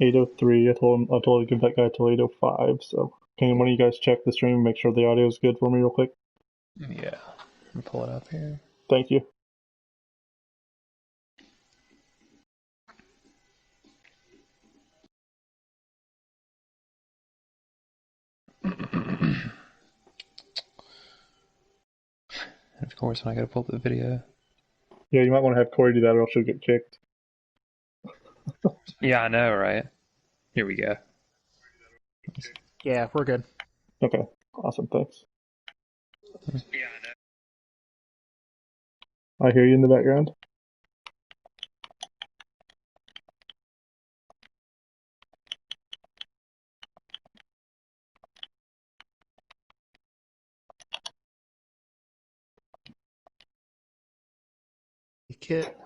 8:03. I told to give that guy till 8:05. So can one of you guys check the stream and make sure the audio is good for me real quick? Yeah. Let me pull it up here. Thank you. And of course, when I gotta pull up the video. Yeah, you might want to have Corey do that or else you'll get kicked. Yeah, I know, right? Here we go. Yeah, we're good. Okay, awesome, thanks. I hear you in the background. Kit.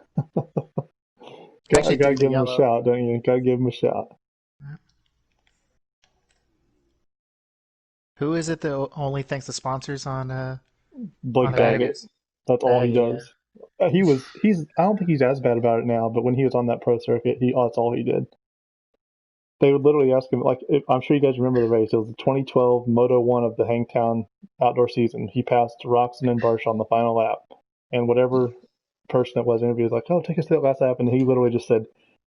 I gotta give him a shout, don't you? Gotta give him a shout. Who is it that only thanks the sponsors on Blake on the Daggett. videos? That's all he Yeah. does. He's. I don't think he's as bad about it now, but when he was on that pro circuit, that's all he did. They would literally ask him, like, I'm sure you guys remember the race. It was the 2012 Moto 1 of the Hangtown outdoor season. He passed Roxon and Barsh on the final lap, and whatever person it was interviewed was like, "Oh, take us to that last lap," and he literally just said,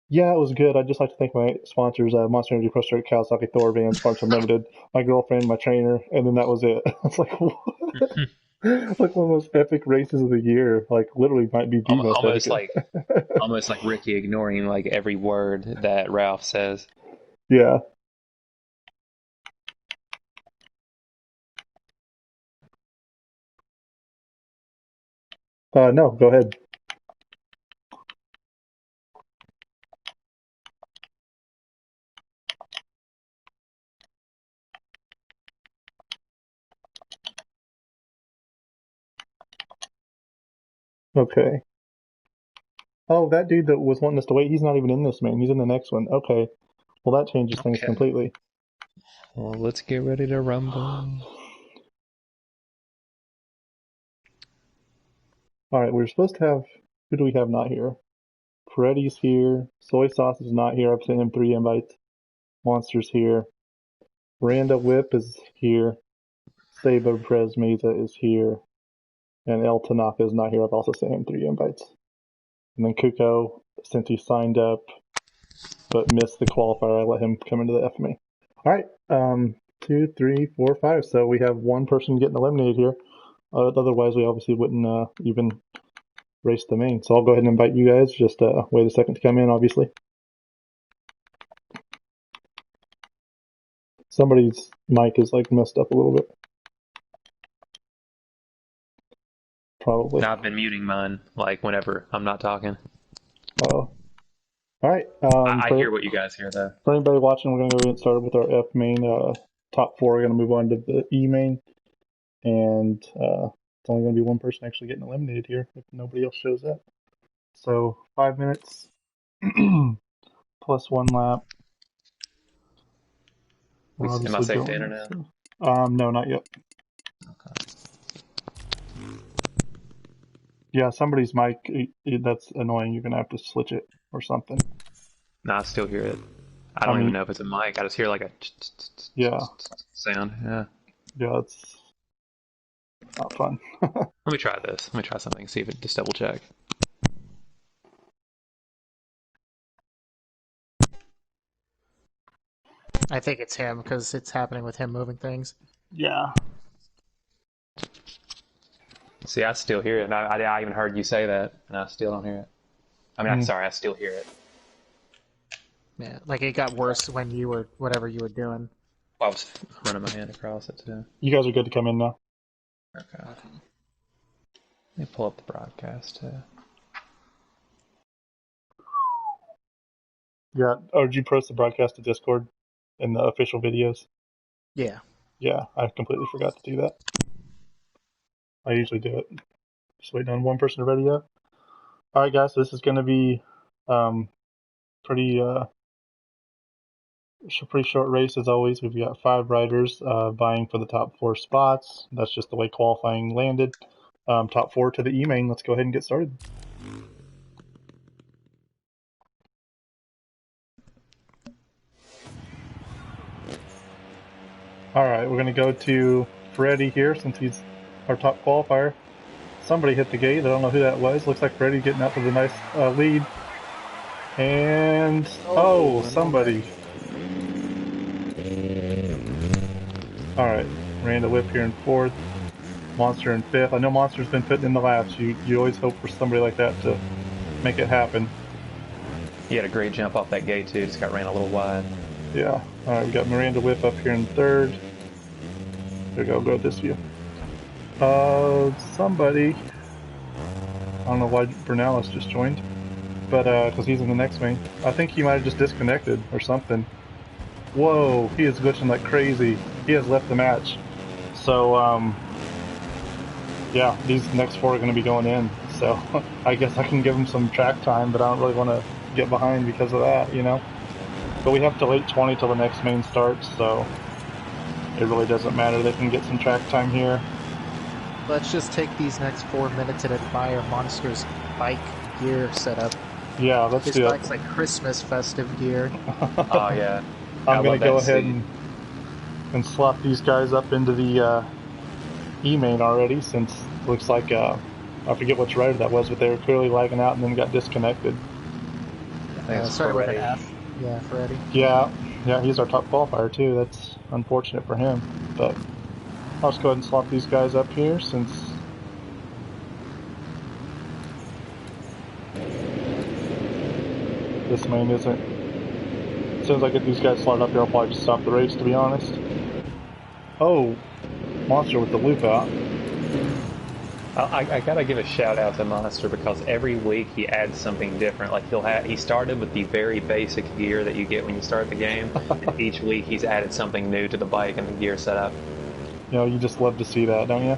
"Yeah, it was good. I'd just like to thank my sponsors, Monster Energy Pro Circuit, Kawasaki Thor Van, Sparks Unlimited, my girlfriend, my trainer," and then that was it. It's like, what? Like one of those epic races of the year. Like literally might be the most epic. Almost like Ricky ignoring like every word that Ralph says. Yeah. No, go ahead. Okay. Oh, that dude that was wanting us to wait, he's not even in this, man. He's in the next one. Okay. Well, that changes things completely. Well, let's get ready to rumble. All right, we're supposed to have. Who do we have not here? Freddy's here. Soy Sauce is not here. I've sent him 3 invites. Monster's here. Miranda Whip is here. Saber Prez Mesa is here. And El Tanaka is not here. I've also sent him 3 invites. And then Kuko, since he signed up but missed the qualifier, I let him come into the FMA. All right, 2, 3, 4, 5. So we have one person getting eliminated here. Otherwise, we obviously wouldn't even race the main. So I'll go ahead and invite you guys. Just wait a second to come in, obviously. Somebody's mic is like messed up a little bit. Probably. Now I've been muting mine, like whenever I'm not talking. All right. I hear what you guys hear, though. For anybody watching, we're going to go get started with our F main. Top 4 are going to move on to the E main. And it's only going to be one person actually getting eliminated here if nobody else shows up. So 5 minutes plus 1 lap. Am I safe to enter now? No, not yet. Okay. Yeah, somebody's mic, that's annoying. You're going to have to switch it or something. No, I still hear it. I don't even know if it's a mic. I just hear like a sound. Yeah. Yeah, it's not fun. Let me try this. Let me try something. See if it just double check. I think it's him because it's happening with him moving things. Yeah. See, I still hear it. I even heard you say that, and I still don't hear it. I mean, I'm sorry, I still hear it. Yeah, like it got worse when you were whatever you were doing. Well, I was running my hand across it too. You guys are good to come in now. Okay. Let me pull up the broadcast too. Yeah. Oh, did you post the broadcast to Discord in the official videos? Yeah. Yeah, I completely forgot to do that. I usually do it. Just waiting on one person to ready up. All right, guys. So this is going to be pretty short race as always. We've got 5 riders vying for the top 4 spots. That's just the way qualifying landed. Top 4 to the E main. Let's go ahead and get started. Alright, we're going to go to Freddie here since he's our top qualifier. Somebody hit the gate. I don't know who that was. Looks like Freddie getting up with a nice lead. And, somebody. Alright, Randall Whip here in 4th. Monster in 5th. I know Monster's been putting in the laps. You always hope for somebody like that to make it happen. He had a great jump off that gate too, just got ran a little wide. Yeah. Alright, we got Miranda Whip up here in 3rd. There we go this view. Somebody. I don't know why Bernalis just joined. But, because he's in the next main. I think he might have just disconnected or something. Whoa, he is glitching like crazy. He has left the match. So, yeah, these next 4 are going to be going in. So, I guess I can give them some track time, but I don't really want to get behind because of that, you know? But we have till 8:20 till the next main starts, so it really doesn't matter. They can get some track time here. Let's just take these next 4 minutes and admire Monster's bike gear setup. Yeah, let's do it. His bike's like Christmas festive gear. Oh, yeah. I'm going to go ahead and slot these guys up into the E-main already, since it looks like, I forget which rider that was, but they were clearly lagging out and then got disconnected. Started with an F. Yeah, Freddie. Yeah, he's our top qualifier too. That's unfortunate for him, but I'll just go ahead and slot these guys up here since this main isn't. As soon as I get these guys slotted up here, I'll probably just stop the race, to be honest. Oh, Monster with the loop out. I gotta give a shout out to Monster because every week he adds something different. Like he started with the very basic gear that you get when you start the game, and each week he's added something new to the bike and the gear setup. You know, you just love to see that, don't you?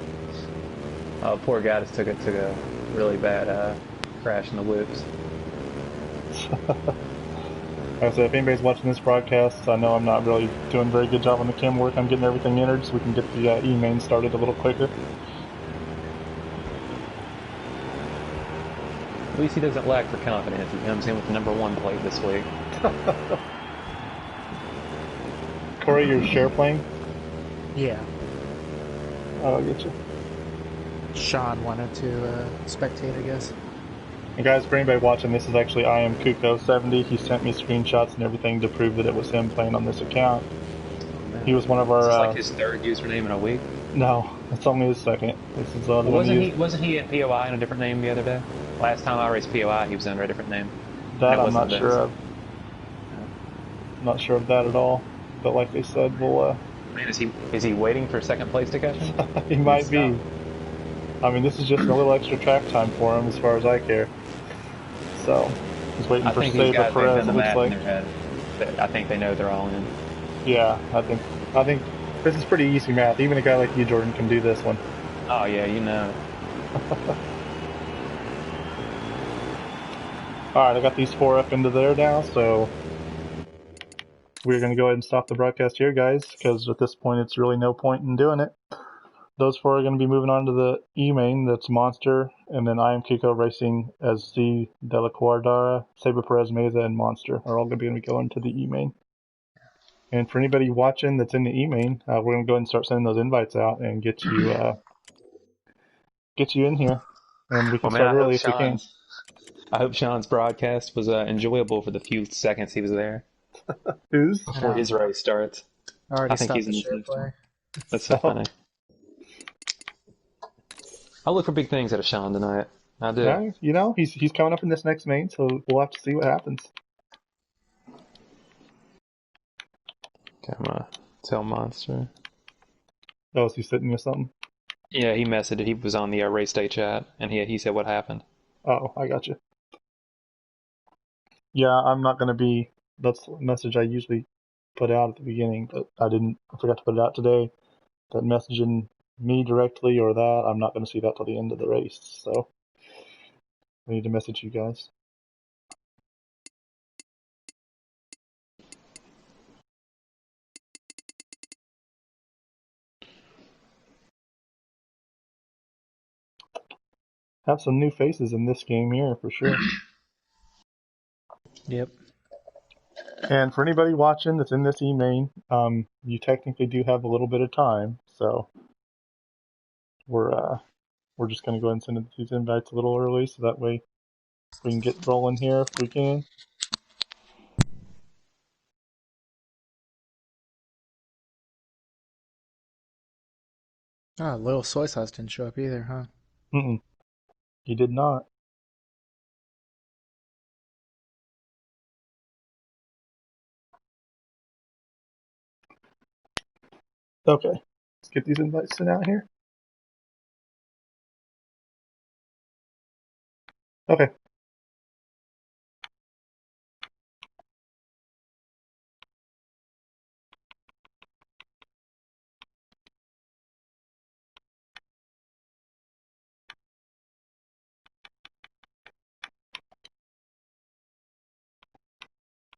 Poor guy just took a really bad crash in the whoops. Like I said, if anybody's watching this broadcast, I know I'm not really doing a very good job on the cam work. I'm getting everything entered so we can get the E-main started a little quicker. At least he doesn't lack for confidence. He comes in with the #1 plate this week. Corey, you're share playing? Yeah. Oh, I get you. Sean wanted to spectate, I guess. And guys, for anybody watching, this is actually I am Kuko70. He sent me screenshots and everything to prove that it was him playing on this account. He was one of our. This is like his 3rd username in a week. No, it's only his 2nd. This is the other one. Wasn't he at POI in a different name the other day? Last time I raced POI, he was under a different name. That I'm not sure of. Not sure of that at all. But like they said, we'll. Man, is he waiting for 2nd place to catch him? He might be. I mean, this is just a little extra track time for him, as far as I care. So, he's waiting for Seba Perez. It looks like. I think they know they're all in. Yeah, I think this is pretty easy math. Even a guy like you, Jordan, can do this one. Oh yeah, you know. Alright, I got these 4 up into there now, so we're going to go ahead and stop the broadcast here, guys, because at this point it's really no point in doing it. Those 4 are going to be moving on to the E-main, that's Monster, and then I am Kiko racing as Z De La Guardara, Saber Perez Meza, and Monster are all going to be going to the E-main. And for anybody watching that's in the E-main, we're going to go ahead and start sending those invites out and get you in here. And we can start early if we can. I hope Sean's broadcast was enjoyable for the few seconds he was there. Whose? Before his race starts. I think he's in the next one. That's so funny. I'll look for big things out of Sean tonight. I do. Yeah, you know, he's coming up in this next main, so we'll have to see what happens. Okay, I'm gonna tell Monster. Oh, is he sitting with something? Yeah, he messaged it. He was on the race day chat, and he said what happened. Oh, I got you. Yeah, I'm not going to be. That's the message I usually put out at the beginning, but I forgot to put it out today. That messaging me directly or that, I'm not going to see that till the end of the race. So I need to message you guys. Have some new faces in this game here for sure. Yep. And for anybody watching that's in this e-main, you technically do have a little bit of time, so we're just going to go ahead and send these invites a little early, so that way we can get rolling here if we can. Ah, little soy sauce didn't show up either, huh? He did not. Okay, let's get these invites sent out here. Okay.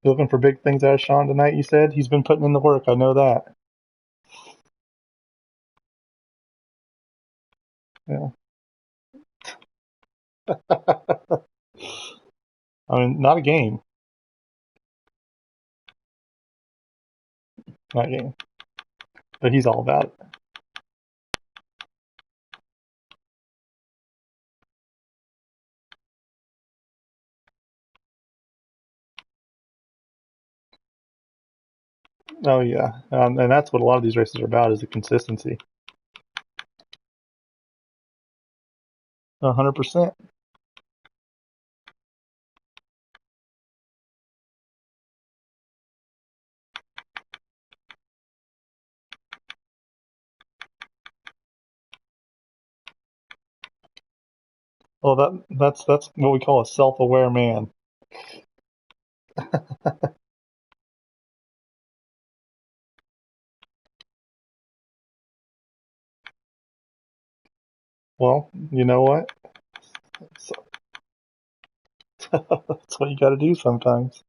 You looking for big things out of Sean tonight, you said? He's been putting in the work, I know that. Yeah. I mean, not a game. Not a game. But he's all about it. Oh, yeah. And that's what a lot of these races are about, is the consistency. 100%. Well, that's what we call a self-aware man. Well, you know what? So, that's what you got to do sometimes.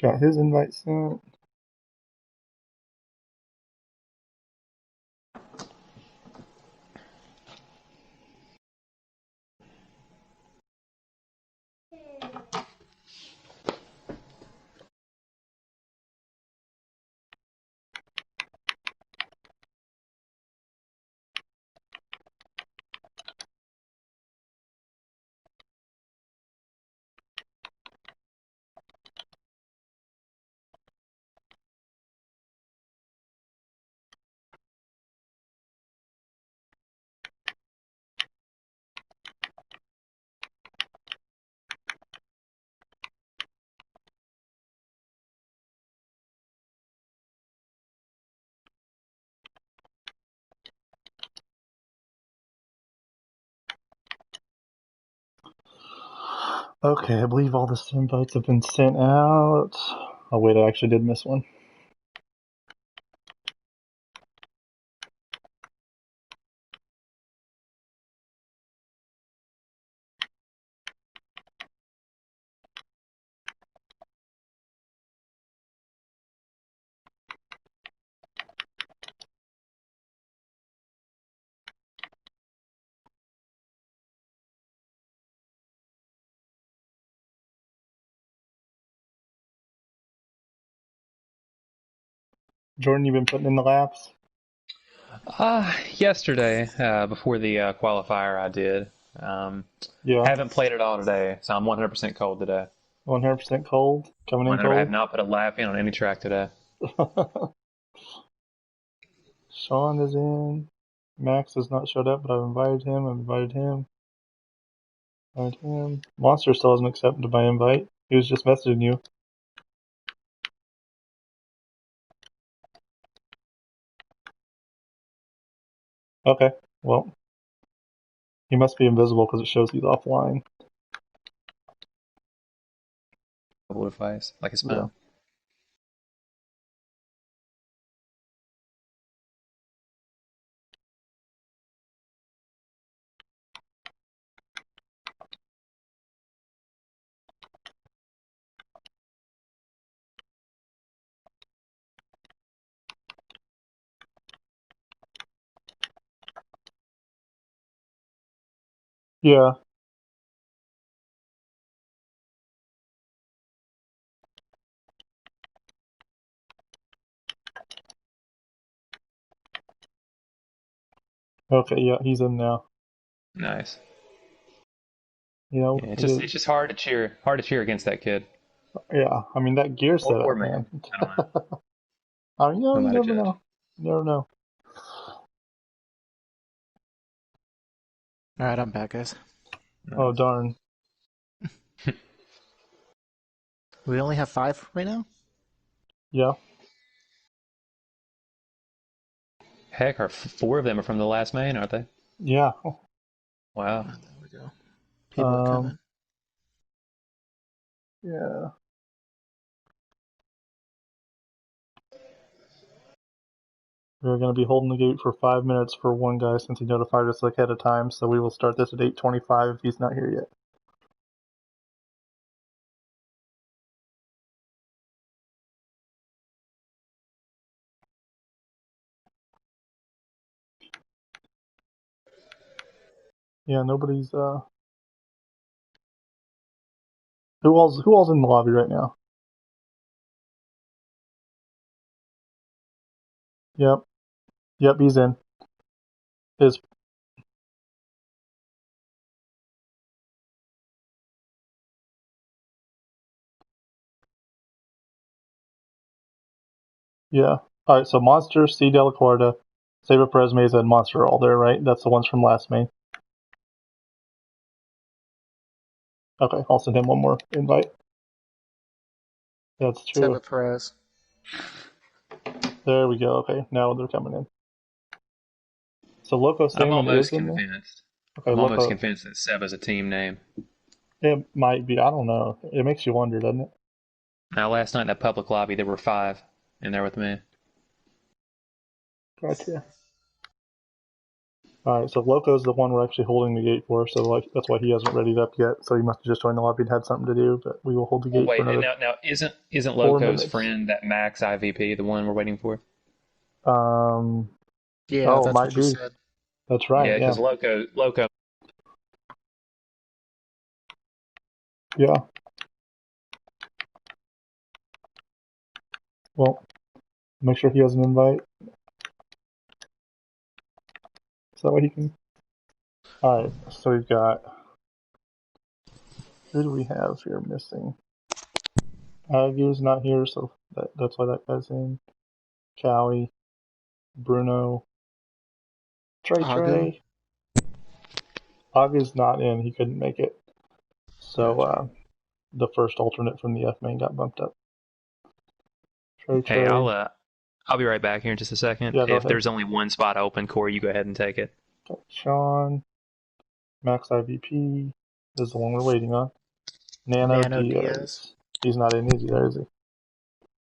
Got his invite sent. Okay, I believe all the invites have been sent out. Oh, wait, I actually did miss one. Jordan, you've been putting in the laps? Yesterday, before the qualifier, I did. Yeah. Haven't played it all today, so I'm 100% cold today. 100% cold? Coming in 100. I have cold? not put a lap in on any track today. Sean is in. Max has not showed up, but I've invited him. Invited him. Monster still hasn't accepted my invite. He was just messaging you. Okay, well, he must be invisible because it shows he's offline. Blue face, like his Yeah. phone. Yeah. Okay, yeah, he's in now. Nice. Yeah, Yeah, it's just hard to cheer against that kid. yeah. I mean that gear Or setup, man. man. I don't know. I mean, Who am you I to never judge? know. You never know. All right, I'm back, guys. Oh darn. We only have 5 right now? Yeah. Heck, four of them are from the last main, aren't they? Yeah. Wow. Oh, there we go. People are coming. Yeah. We're going to be holding the gate for 5 minutes for one guy since he notified us ahead of time, so we will start this at 8:25 if he's not here yet. Yeah, nobody's who all's in the lobby right now? Yep. Yep, he's in. Is yeah. Alright, so Monster, C Delacorda, Saber Perez Mesa, and Monster are all there, right? That's the ones from last main. Okay, I'll send him one more invite. That's true. Teva Perez. There we go. Okay, now they're coming in. So Loco I'm Salmon is almost in there? convinced. Okay, I'm almost Loco. convinced that Seb is a team name. It might be. I don't know. It makes you wonder, doesn't it? Now, last night in that public lobby, there were 5 in there with me. Gotcha. Alright, so Loco's the one we're actually holding the gate for, so like that's why he hasn't readied up yet. So he must have just joined the lobby and had something to do, but we will hold the Well, gate for wait, another now isn't 4 Loco's minutes. friend that Max IVP the one we're waiting for? Um, Yeah, oh, it that's might what you be. said. That's right, Yeah, yeah. because Loco. Yeah. Well, make sure he has an invite. So he can. Alright, so we've got. Who do we have here missing? Agu's not here, so that's why that guy's in. Cowie, Bruno, Agu. Trey. Agu's not in, he couldn't make it. So Gotcha. the first alternate from the F main got bumped up. Hey, Trey. I'll be right back here in just a second. Yeah, go If ahead. there's only one spot open, Corey, you go ahead and take it. Okay, Sean, Max IVP is the one we're waiting on. Nano Nano Diaz. Diaz. He's not in, is he? There is he.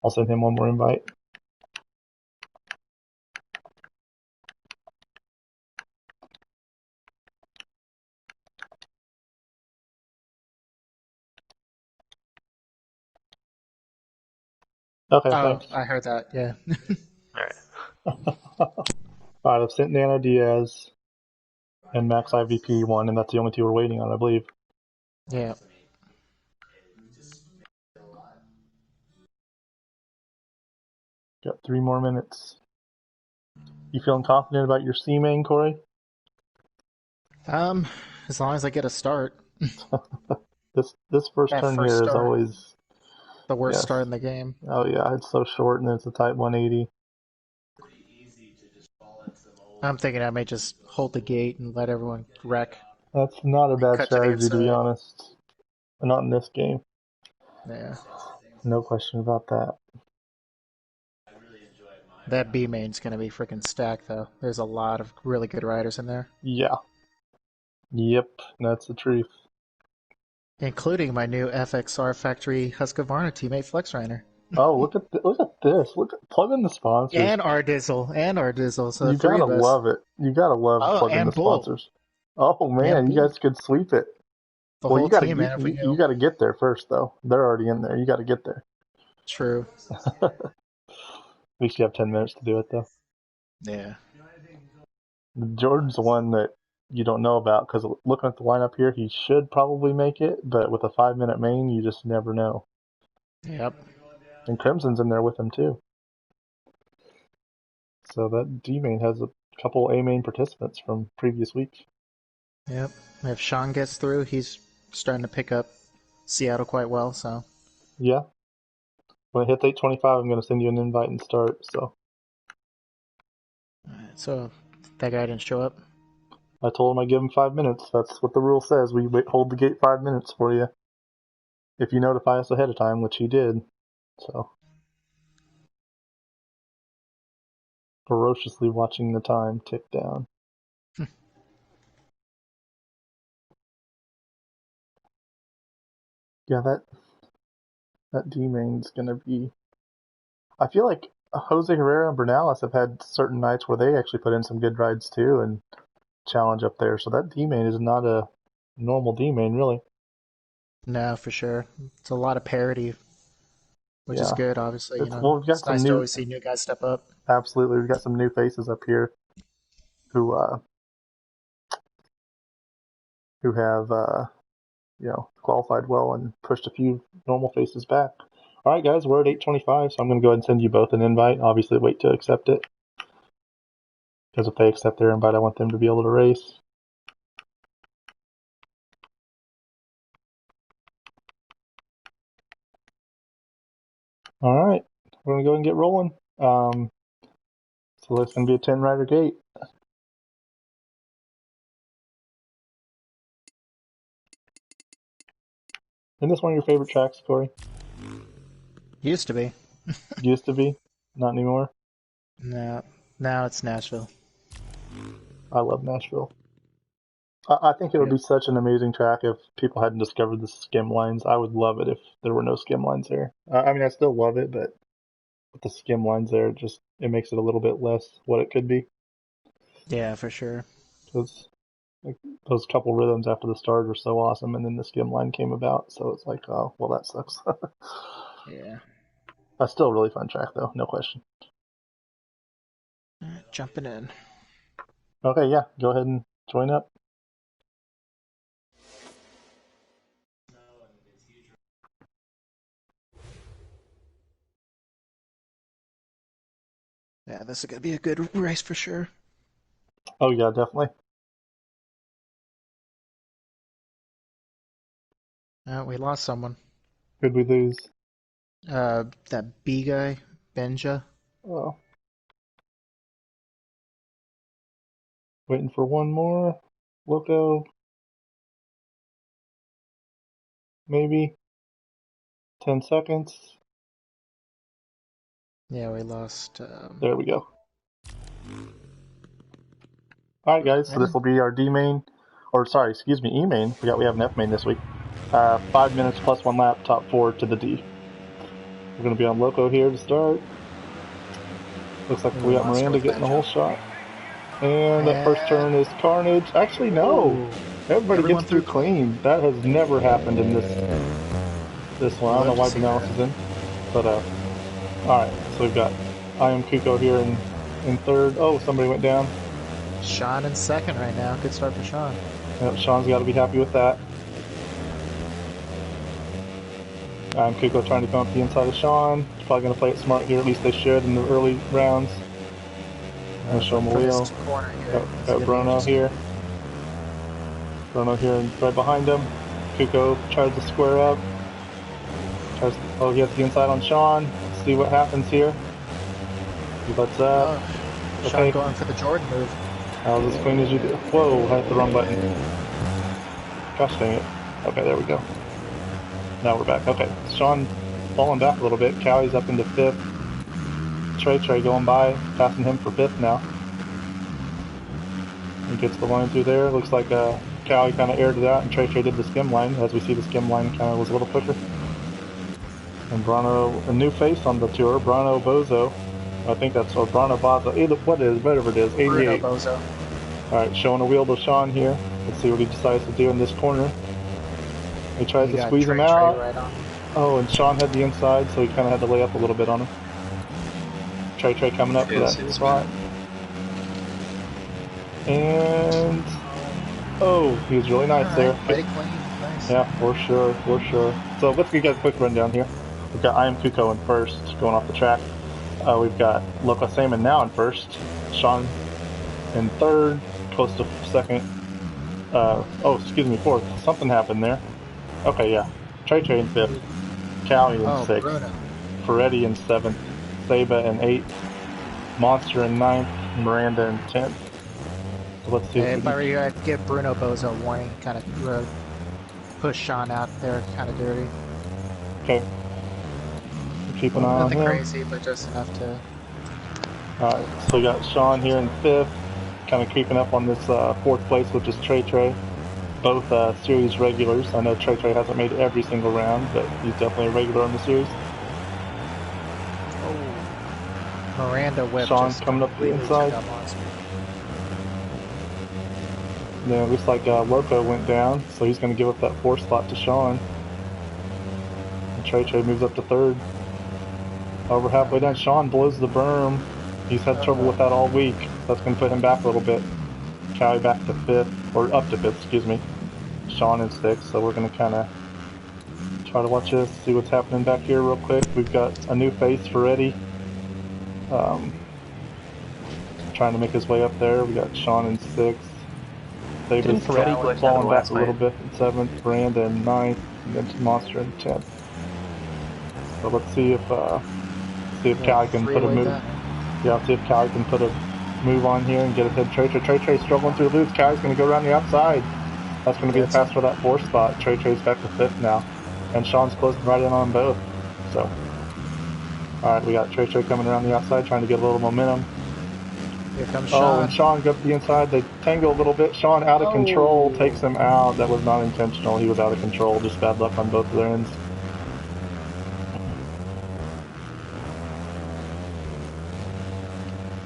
I'll send him one more invite. Okay, Oh, thanks. I heard that. Yeah. All right. Alright, I've sent Nano Diaz and Max IVP one, and that's the only two we're waiting on, I believe. Yeah. Got 3 more minutes. You feeling confident about your C main, Corey? As long as I get a start. This first That turn first here is start, always the worst yes. start in the game. Oh yeah, it's so short and it's a tight 180. I'm thinking I may just hold the gate and let everyone wreck. That's not a bad Cut to the strategy, to be inside. honest. Not in this game. Yeah. No question about that. That B main's gonna be freaking stacked though. There's a lot of really good riders in there. Yeah. Yep, that's the truth. Including my new FXR Factory Husqvarna teammate Flex Reiner. Oh, look at this. Plug in the sponsors. And our Dizzle. So You 3 gotta of us. love it. You gotta love Oh, plugging the and Bull. sponsors. Oh And man, you Bull. guys could sweep it. The Well, whole team, man, if we you knew. gotta get there first though. They're already in there. You gotta get there. True. At least you have 10 minutes to do it though. Yeah. Jordan's the one that you don't know about, because looking at the lineup here, he should probably make it, but with a 5-minute main, you just never know. Yep. And Crimson's in there with him too. So that D main has a couple A main participants from previous weeks. Yep. If Sean gets through, he's starting to pick up Seattle quite well, so. Yeah. When it hits 8:25, I'm going to send you an invite and start. So So that guy didn't show up? I told him I'd give him 5 minutes. That's what the rule says. We hold the gate 5 minutes for you if you notify us ahead of time, which he did. So ferociously watching the time tick down. Yeah, that D main's going to be. I feel like Jose Herrera and Bernales have had certain nights where they actually put in some good rides too and challenge up there. So that D main is not a normal D main, really. No, for sure. It's a lot of parity, which is Yeah. good, obviously. Well, we've got It's some nice to new. always see new guys step up. Absolutely, we've got some new faces up here who have qualified well and pushed a few normal faces back. All right, guys, we're at 8:25, so I'm going to go ahead and send you both an invite. Obviously, wait to accept it, because if they accept their invite, I want them to be able to race. All right, we're going to go and get rolling. So there's going to be a 10-rider gate. Isn't this one of your favorite tracks, Corey? Used to be. Used to be, not anymore. No, now it's Nashville. I love Nashville. I think it would be such an amazing track if people hadn't discovered the skim lines. I would love it if there were no skim lines there. I mean, I still love it, but with the skim lines there, it makes it a little bit less what it could be. Yeah, for sure. Because those couple rhythms after the start are so awesome, and then the skim line came about, so it's like, oh, well, that sucks. Yeah. That's still a really fun track, though, no question. Jumping in. Okay, yeah, go ahead and join up. Yeah, this is going to be a good race for sure. Oh, yeah, definitely. We lost someone. Who'd we lose? That B guy, Benja. Oh. Waiting for one more. Loco. Maybe. 10 seconds. Yeah, we lost. There we go. Alright, guys, so this will be our D main. Or, sorry, excuse me, E main. Forgot we have an F main this week. 5 minutes plus 1 lap, top 4 to the D. We're going to be on Loco here to start. Looks like we got Miranda getting the whole shot. And that first turn is carnage. Actually, no. Everybody gets through clean. That has never happened in this one. I don't know why Bernales is in. But, alright, so we've got I Am Kuko here in third. Oh, somebody went down. Sean in second right now. Good start for Sean. Yep, Sean's got to be happy with that. I Am Kuko trying to come up the inside of Sean. He's probably going to play it smart here. At least they should in the early rounds. I'm going to show him a wheel. Got Bruno here. Bruno here and right behind him. Kuko tries to square up. Oh, he has the inside on Sean. Let's see what happens here. He lets that. Okay. Sean going for the Jordan move. That was as clean as you did. Whoa, I hit the wrong button. Gosh dang it. Okay, there we go. Now we're back. Okay, Sean falling back a little bit. Callie's up into fifth. Trey going by, passing him for fifth now. He gets the line through there. Looks like Callie kind of aired it out, and Trey did the skim line. As we see, the skim line kind of was a little quicker. And Brano, a new face on the tour, Brano Bozo. I think that's Brano Bozo. Whatever it is, 88. Bozo. All right, showing a wheel to Sean here. Let's see what he decides to do in this corner. He tries to squeeze him out. Right oh, and Sean had the inside, so he kind of had to lay up a little bit on him. Trey coming up for that spot. And Oh, he was really nice there. Played it clean. Nice. Yeah, for sure, for sure. So let's give you guys a quick rundown here. We've got I Am Kuko in first, going off the track. We've got Loco Salmon now in first. Sean in third, close to second. Fourth. Something happened there. Okay, yeah. Trey in fifth. Callie in sixth. Bruno. Ferretti in seventh. Saba in eighth. Monster in ninth. Miranda in 10th. So let's see If I were you, I'd give Bruno Bozo a warning. Kind of push Sean out there, kind of dirty. Okay. Keep an eye on Nothing him. crazy, but just enough to... Alright, so we got Sean here in fifth. Kind of creeping up on this fourth place, which is Trey. Both series regulars. I know Trey hasn't made every single round, but he's definitely a regular on the series. Miranda whip. Sean coming up the inside. Yeah, it looks like Loco went down, so he's going to give up that fourth spot to Sean. And Trey moves up to third. Over halfway down, Sean blows the berm. He's had trouble with that all week. That's going to put him back a little bit. Callie back to fifth, or up to fifth, excuse me. Sean in sixth, so we're going to kind of try to watch this, see what's happening back here real quick. We've got a new face for Eddie. Trying to make his way up there. We got Sean in sixth. Davis falling back a little bit in seventh. Miranda in ninth, and then Monster in 10th. So let's see if Callie can put a move. Yeah, see if Callie can put a move on here and get ahead. Trey struggling through the loops. Callie's going to go around the outside. That's going to be the pass for that fourth spot. Trey's back to fifth now, and Sean's closing right in on both. So, all right, we got Trey coming around the outside, trying to get a little momentum. Here comes Sean. Oh, and Sean got to the inside. They tangle a little bit. Sean out of control, takes him out. That was not intentional. He was out of control. Just bad luck on both of their ends.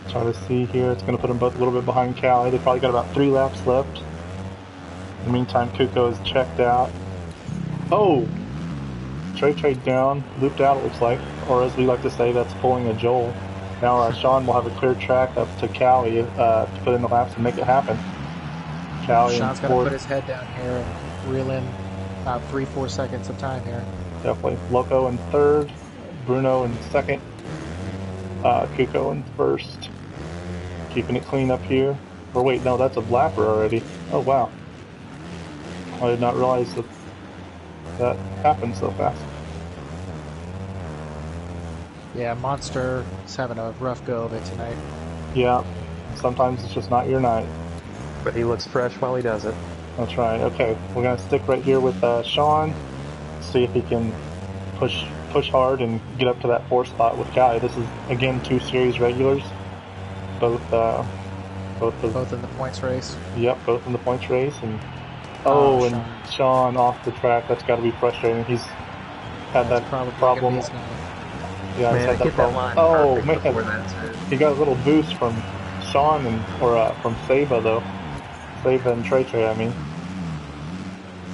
Try to see here. It's going to put them both a little bit behind Callie. They probably got about 3 laps left. In the meantime, Kuko is checked out. Oh! Trey down, looped out it looks like. Or as we like to say, that's pulling a Joel. Now Sean will have a clear track up to Callie to put in the laps and make it happen. Callie Sean's got to put his head down here and reel in about 3-4 seconds of time here. Definitely. Loco in third, Bruno in second, Kuko in first. Keeping it clean up here. Or wait, no, that's a blapper already. Oh wow. I did not realize that happened so fast. Yeah, Monster is having a rough go of it tonight. Yeah, sometimes it's just not your night. But he looks fresh while he does it. That's right. Okay, we're gonna stick right here with Sean. See if he can push hard and get up to that fourth spot with Callie. This is again 2 series regulars. Both in the points race. Yep, both in the points race. And and Sean off the track. That's got to be frustrating. He's had that problem. Yeah, he's had that problem. Oh man, he got a little boost from Sean from Saba though. Saba and Trey, I mean.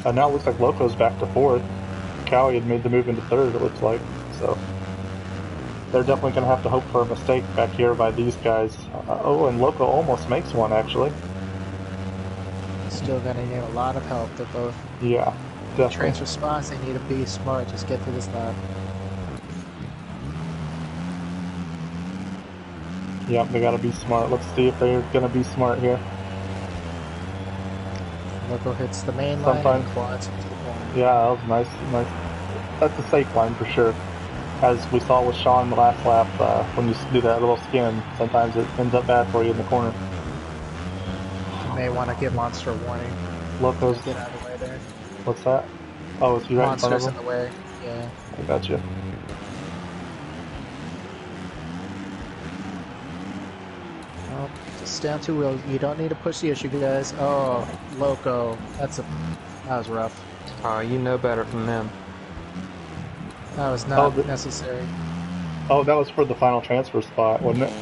Now it looks like Loco's back to fourth. Callie had made the move into third, it looks like. So they're definitely going to have to hope for a mistake back here by these guys. And Loco almost makes one, actually. Still going to need a lot of help. They're both. Yeah, definitely. Transfer spots, they need to be smart. Just get to this lap. Yep, they got to be smart. Let's see if they're going to be smart here. Loco hits the main line and quads into the corner. Yeah, that was nice. That's a safe line for sure. As we saw with Sean the last lap, when you do that little skin, sometimes it ends up bad for you in the corner. You may want to give Monster a warning. Loco's... Get out of the way there. What's that? Oh, is he right in front of him? Monster's in the way, yeah. I got you. Oh, just stay on 2 wheels. You don't need to push the issue, guys. Oh, Loco. That was rough. Oh, you know better from them. That was not necessary. Oh, that was for the final transfer spot, wasn't it?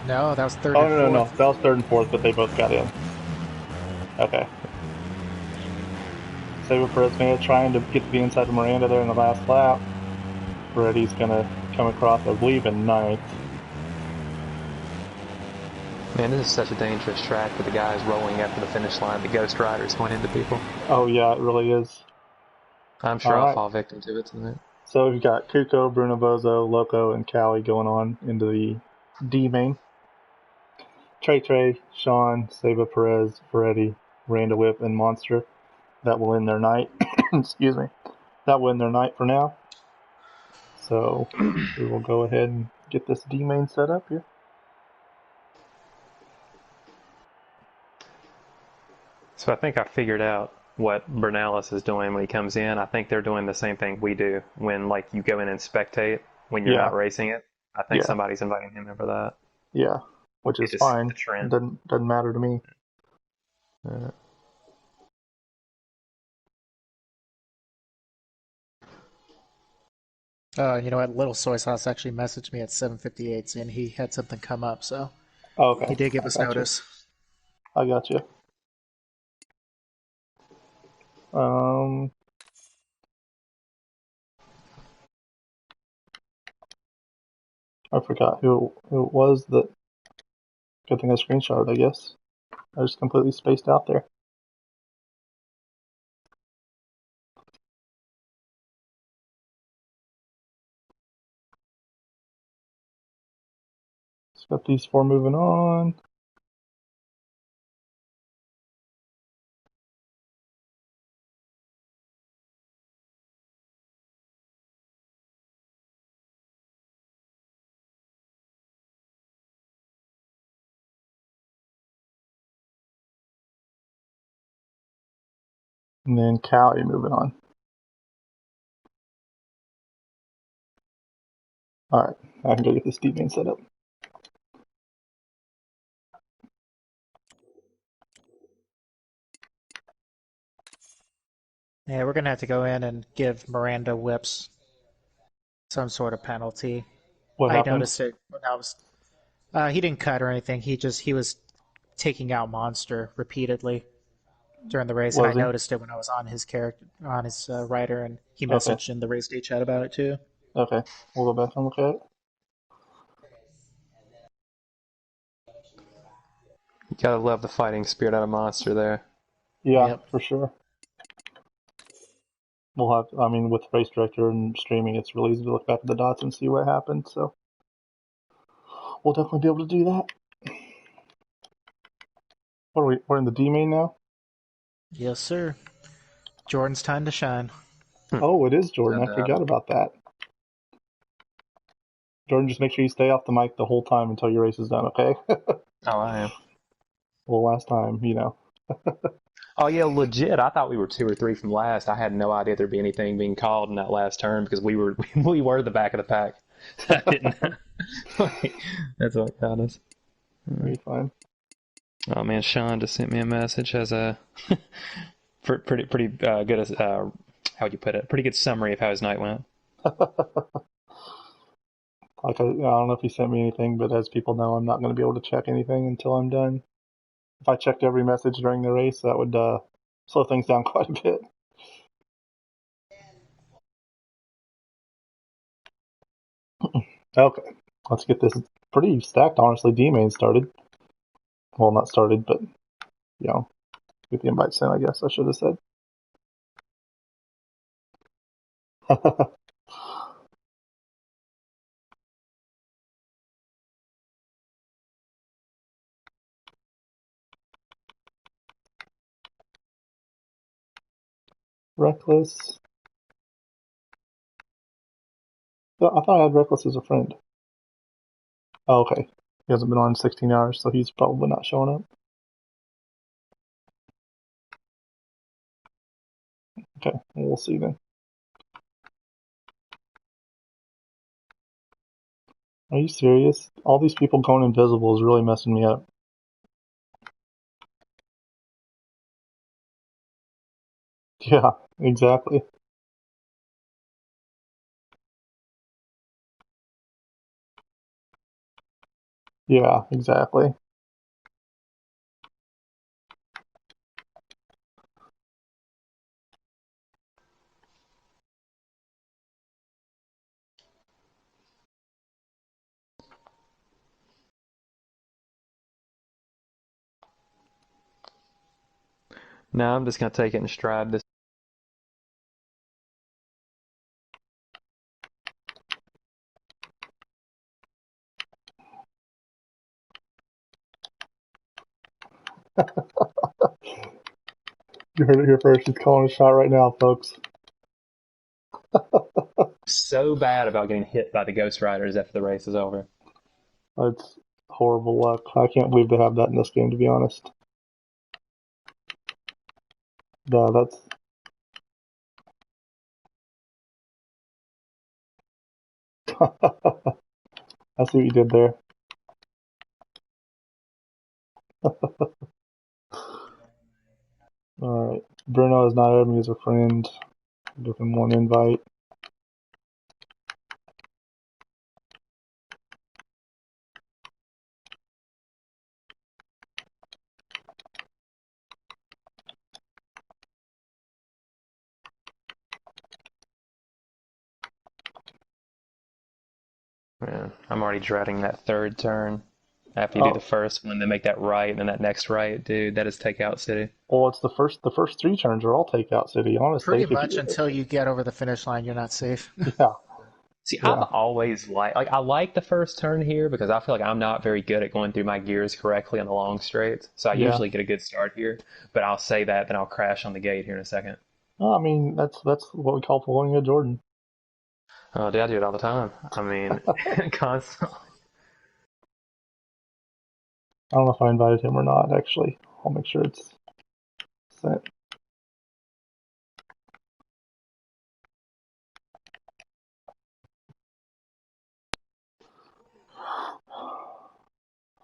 No, that was third and fourth. No. That was third and fourth, but they both got in. Okay. Saba Perez trying to get to the inside of Miranda there in the last lap. Reddy's going to come across, I believe, in ninth. Man, this is such a dangerous track with the guys rolling after the finish line, the Ghost Riders going into people. Oh yeah, it really is. I'm sure All I'll right. fall victim to it tonight. So we've got Kuko, Bruno Bozo, Loco, and Callie going on into the D main. Trey, Sean, Seba Perez, Ferretti, Randa Whip, and Monster. That will end their night. Excuse me. That will end their night for now. So we will go ahead and get this D main set up here. So I think I figured out what Bernalis is doing when he comes in. I think they're doing the same thing we do when like you go in and spectate when you're Yeah, not racing it. I think yeah, somebody's inviting him in for that. yeah. Which You is just see fine. the trend. Doesn't matter to me. Uh, You know what? Little Soy Sauce actually messaged me at 7:58 saying he had something come up, so Oh, okay, he did give I us got you. notice. I got you. Um, I forgot who it was that. Good thing I screenshotted, I guess. I just completely spaced out there. Let's got these four moving on. And then Callie moving on. Alright, I can go get this D main set up. Yeah, we're gonna have to go in and give Miranda Whips some sort of penalty. What I happened? noticed it when I was. He didn't cut or anything. He was taking out Monster repeatedly during the race, and I Was he? noticed it when I was on his character on his rider, and he Okay, messaged in the race day chat about it too. okay. We'll go back and look at it. you gotta love the fighting spirit out of Monster there. Yeah, Yep. for sure. We'll have, I mean, with Race Director and streaming, it's really easy to look back at the dots and see what happened, so we'll definitely be able to do that. We're in the D main now? Yes, sir. Jordan's time to shine. Oh, it is Jordan. And I forgot about that. Jordan, just make sure you stay off the mic the whole time until your race is done, okay? oh, I am. Well, last time, Oh yeah, legit. I thought we were 2 or 3 from last. I had no idea there'd be anything being called in that last turn because we were we were the back of the pack. I didn't. That's what got us. Very fine. Oh man, Sean just sent me a message as a pretty good how would you put it? Pretty good summary of how his night went. Like, I don't know if he sent me anything, but as people know, I'm not going to be able to check anything until I'm done. If I checked every message during the race, that would slow things down quite a bit. Okay, let's get this pretty stacked, honestly. D main started. Well, not started, but, get the invite sent, I guess I should have said. Reckless. I thought I had Reckless as a friend. Oh, okay. He hasn't been on 16 hours, so he's probably not showing up. Okay, we'll see then. Are you serious? All these people going invisible is really messing me up. Yeah, exactly. Yeah, exactly. No, I'm just gonna take it in stride. This. You heard it here first. He's calling a shot right now, folks. So bad about getting hit by the Ghost Riders after the race is over. That's horrible luck. I can't believe they have that in this game, to be honest. Yeah, that's... I see what you did there. Alright. Bruno has not added me as a friend. Give him one invite. Man, I'm already dreading that third turn. After you do the first one, then make that right, and then that next right, dude, that is takeout city. Well, it's the first three turns are all takeout city, honestly. Pretty much until you get over the finish line, you're not safe. Yeah. See, Yeah. I've always I like the first turn here because I feel like I'm not very good at going through my gears correctly on the long straights. So I Yeah. usually get a good start here, but I'll say that, then I'll crash on the gate here in a second. I mean, that's what we call pulling a Jordan. Oh, dude, I do it all the time. I mean, constantly. I don't know if I invited him or not, actually. I'll make sure it's sent.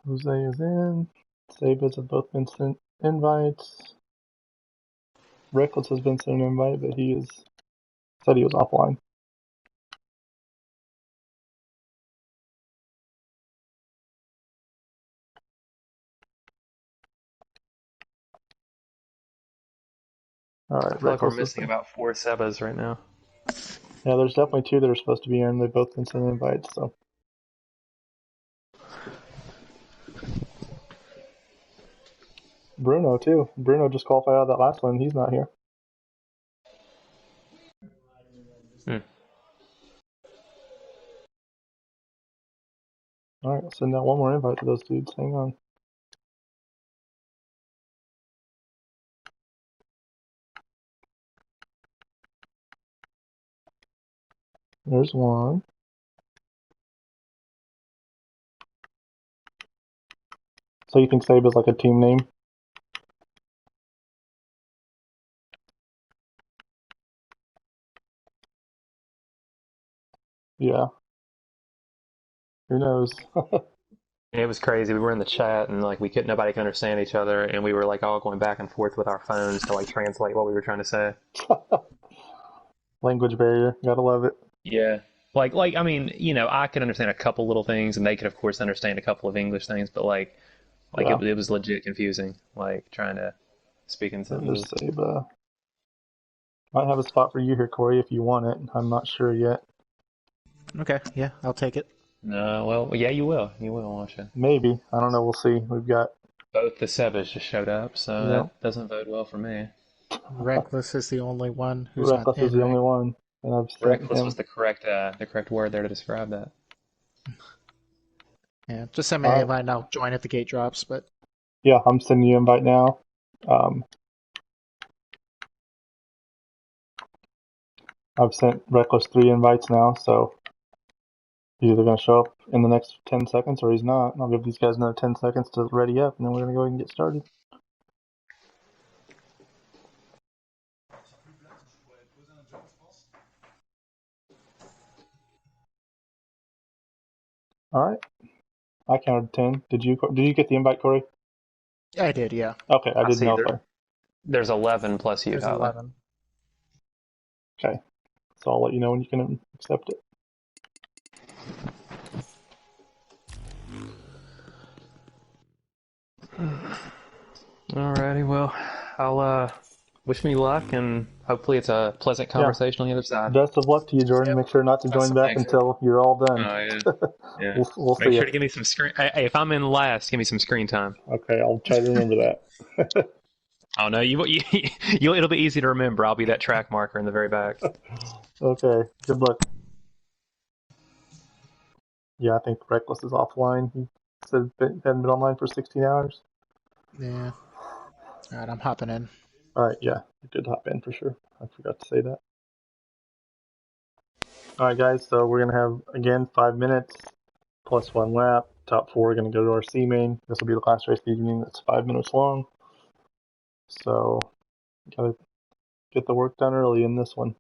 Jose is in. Sabas have both been sent invites. Reckless has been sent an invite, but he said he was offline. All right, I feel like we're Reckless missing about 4 Sebas right now. Yeah, there's definitely two that are supposed to be in. They've both been sent invites, so. Bruno, too. Bruno just qualified out of that last one. He's not here. All right, I'll send out one more invite to those dudes. Hang on. There's one. So you think Saba's like a team name? Yeah. Who knows? It was crazy. We were in the chat and like nobody could understand each other, and we were like all going back and forth with our phones to like translate what we were trying to say. Language barrier. Gotta love it. Yeah. Like I mean, I could understand a couple little things, and they could of course understand a couple of English things, but Yeah. it was legit confusing, like trying to speak in There's sentences. Saba. Might have a spot for you here, Corey, if you want it. I'm not sure yet. Okay, yeah, I'll take it. No, well, yeah, you will. You will, won't you? Maybe. I don't know. We'll see. We've got. Both the Sebas just showed up, so Yeah. that doesn't bode well for me. Reckless is the only one who's Reckless not in, is the right? only one. And I've sent Reckless him. was the correct word there to describe that. Yeah, just send me an invite and I'll join if the gate drops, but... Yeah, I'm sending you an invite now. I've sent Reckless 3 invites now, so he's either going to show up in the next 10 seconds or he's not. I'll give these guys another 10 seconds to ready up, and then we're going to go ahead and get started. All right. I counted 10. Did you get the invite, Corey? I did, yeah. Okay, I didn't know if There's 11 plus you, There's Tyler. 11. Okay. So I'll let you know when you can accept it. Alrighty, well, I'll wish me luck, and hopefully it's a pleasant conversation on the other side. Best of luck to you, Jordan. Make sure not to join back until you're all done. Oh, yeah. Yeah. We'll Make see sure you. to give me some screen. Hey, if I'm in last, give me some screen time. Okay, I'll try to remember that. Oh no, it'll be easy to remember. I'll be that track marker in the very back. Okay, good luck. Yeah, I think Reckless is offline. He said hadn't been online for 16 hours. Yeah. Alright, I'm hopping in. Alright, yeah, you did hop in for sure. I forgot to say that. Alright, guys, so we're going to have, again, 5 minutes plus 1 lap. Top 4 are going to go to our C main. This will be the last race of the evening that's 5 minutes long. So, gotta get the work done early in this one.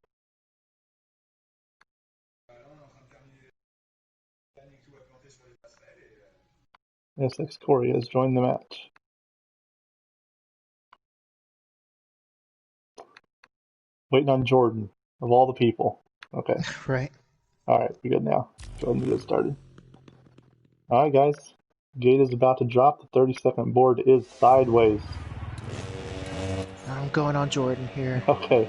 AOSX Corey has joined the match. Waiting on Jordan, of all the people. Okay. Right. Alright, we good now. Go ahead and get started. Alright, guys. Gate is about to drop. The 30-second board is sideways. I'm going on Jordan here. Okay.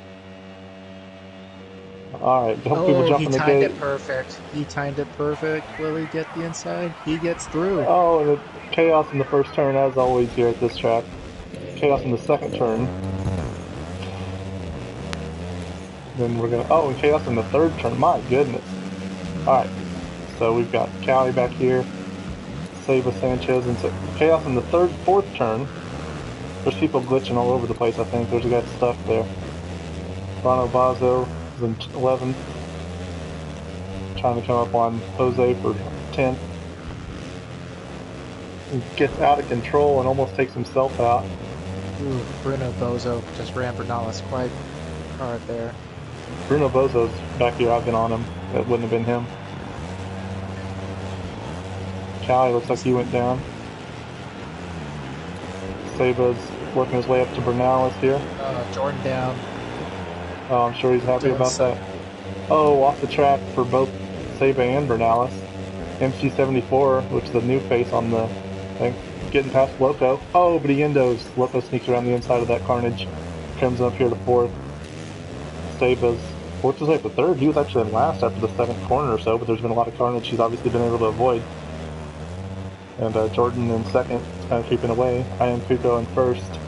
Alright, don't people Oh, jump he in the timed gate. it perfect. He timed it perfect. Will he get the inside? He gets through. Oh, and chaos in the first turn, as always here at this track. Chaos in the second turn. Then we're gonna, oh, and chaos in the third turn. My goodness. Alright, so we've got Callie back here. Seba Sanchez, and chaos in the fourth turn. There's people glitching all over the place, I think. There's a guy stuck there. Ronald Bazo is in 11th. Trying to come up on Jose for 10th. He gets out of control and almost takes himself out. Ooh, Bruno Bozo just ran Bernales quite hard there. Bruno Bozo's back here. I've been on him. That wouldn't have been him. Callie looks like he went down. Seba's working his way up to Bernales here. Jordan down. Oh, I'm sure he's happy Doing about so. that. Oh, off the track for both Seba and Bernales. MC74, which is a new face on the thing, getting past Loco. Oh, but he endos. Loco sneaks around the inside of that carnage. Crimson up here to 4th. Seba's worked his way up to 3rd. He was actually in last after the 2nd corner or so, but there's been a lot of carnage he's obviously been able to avoid. And Jordan in 2nd, kind of creeping away. I am Kuko in 1st.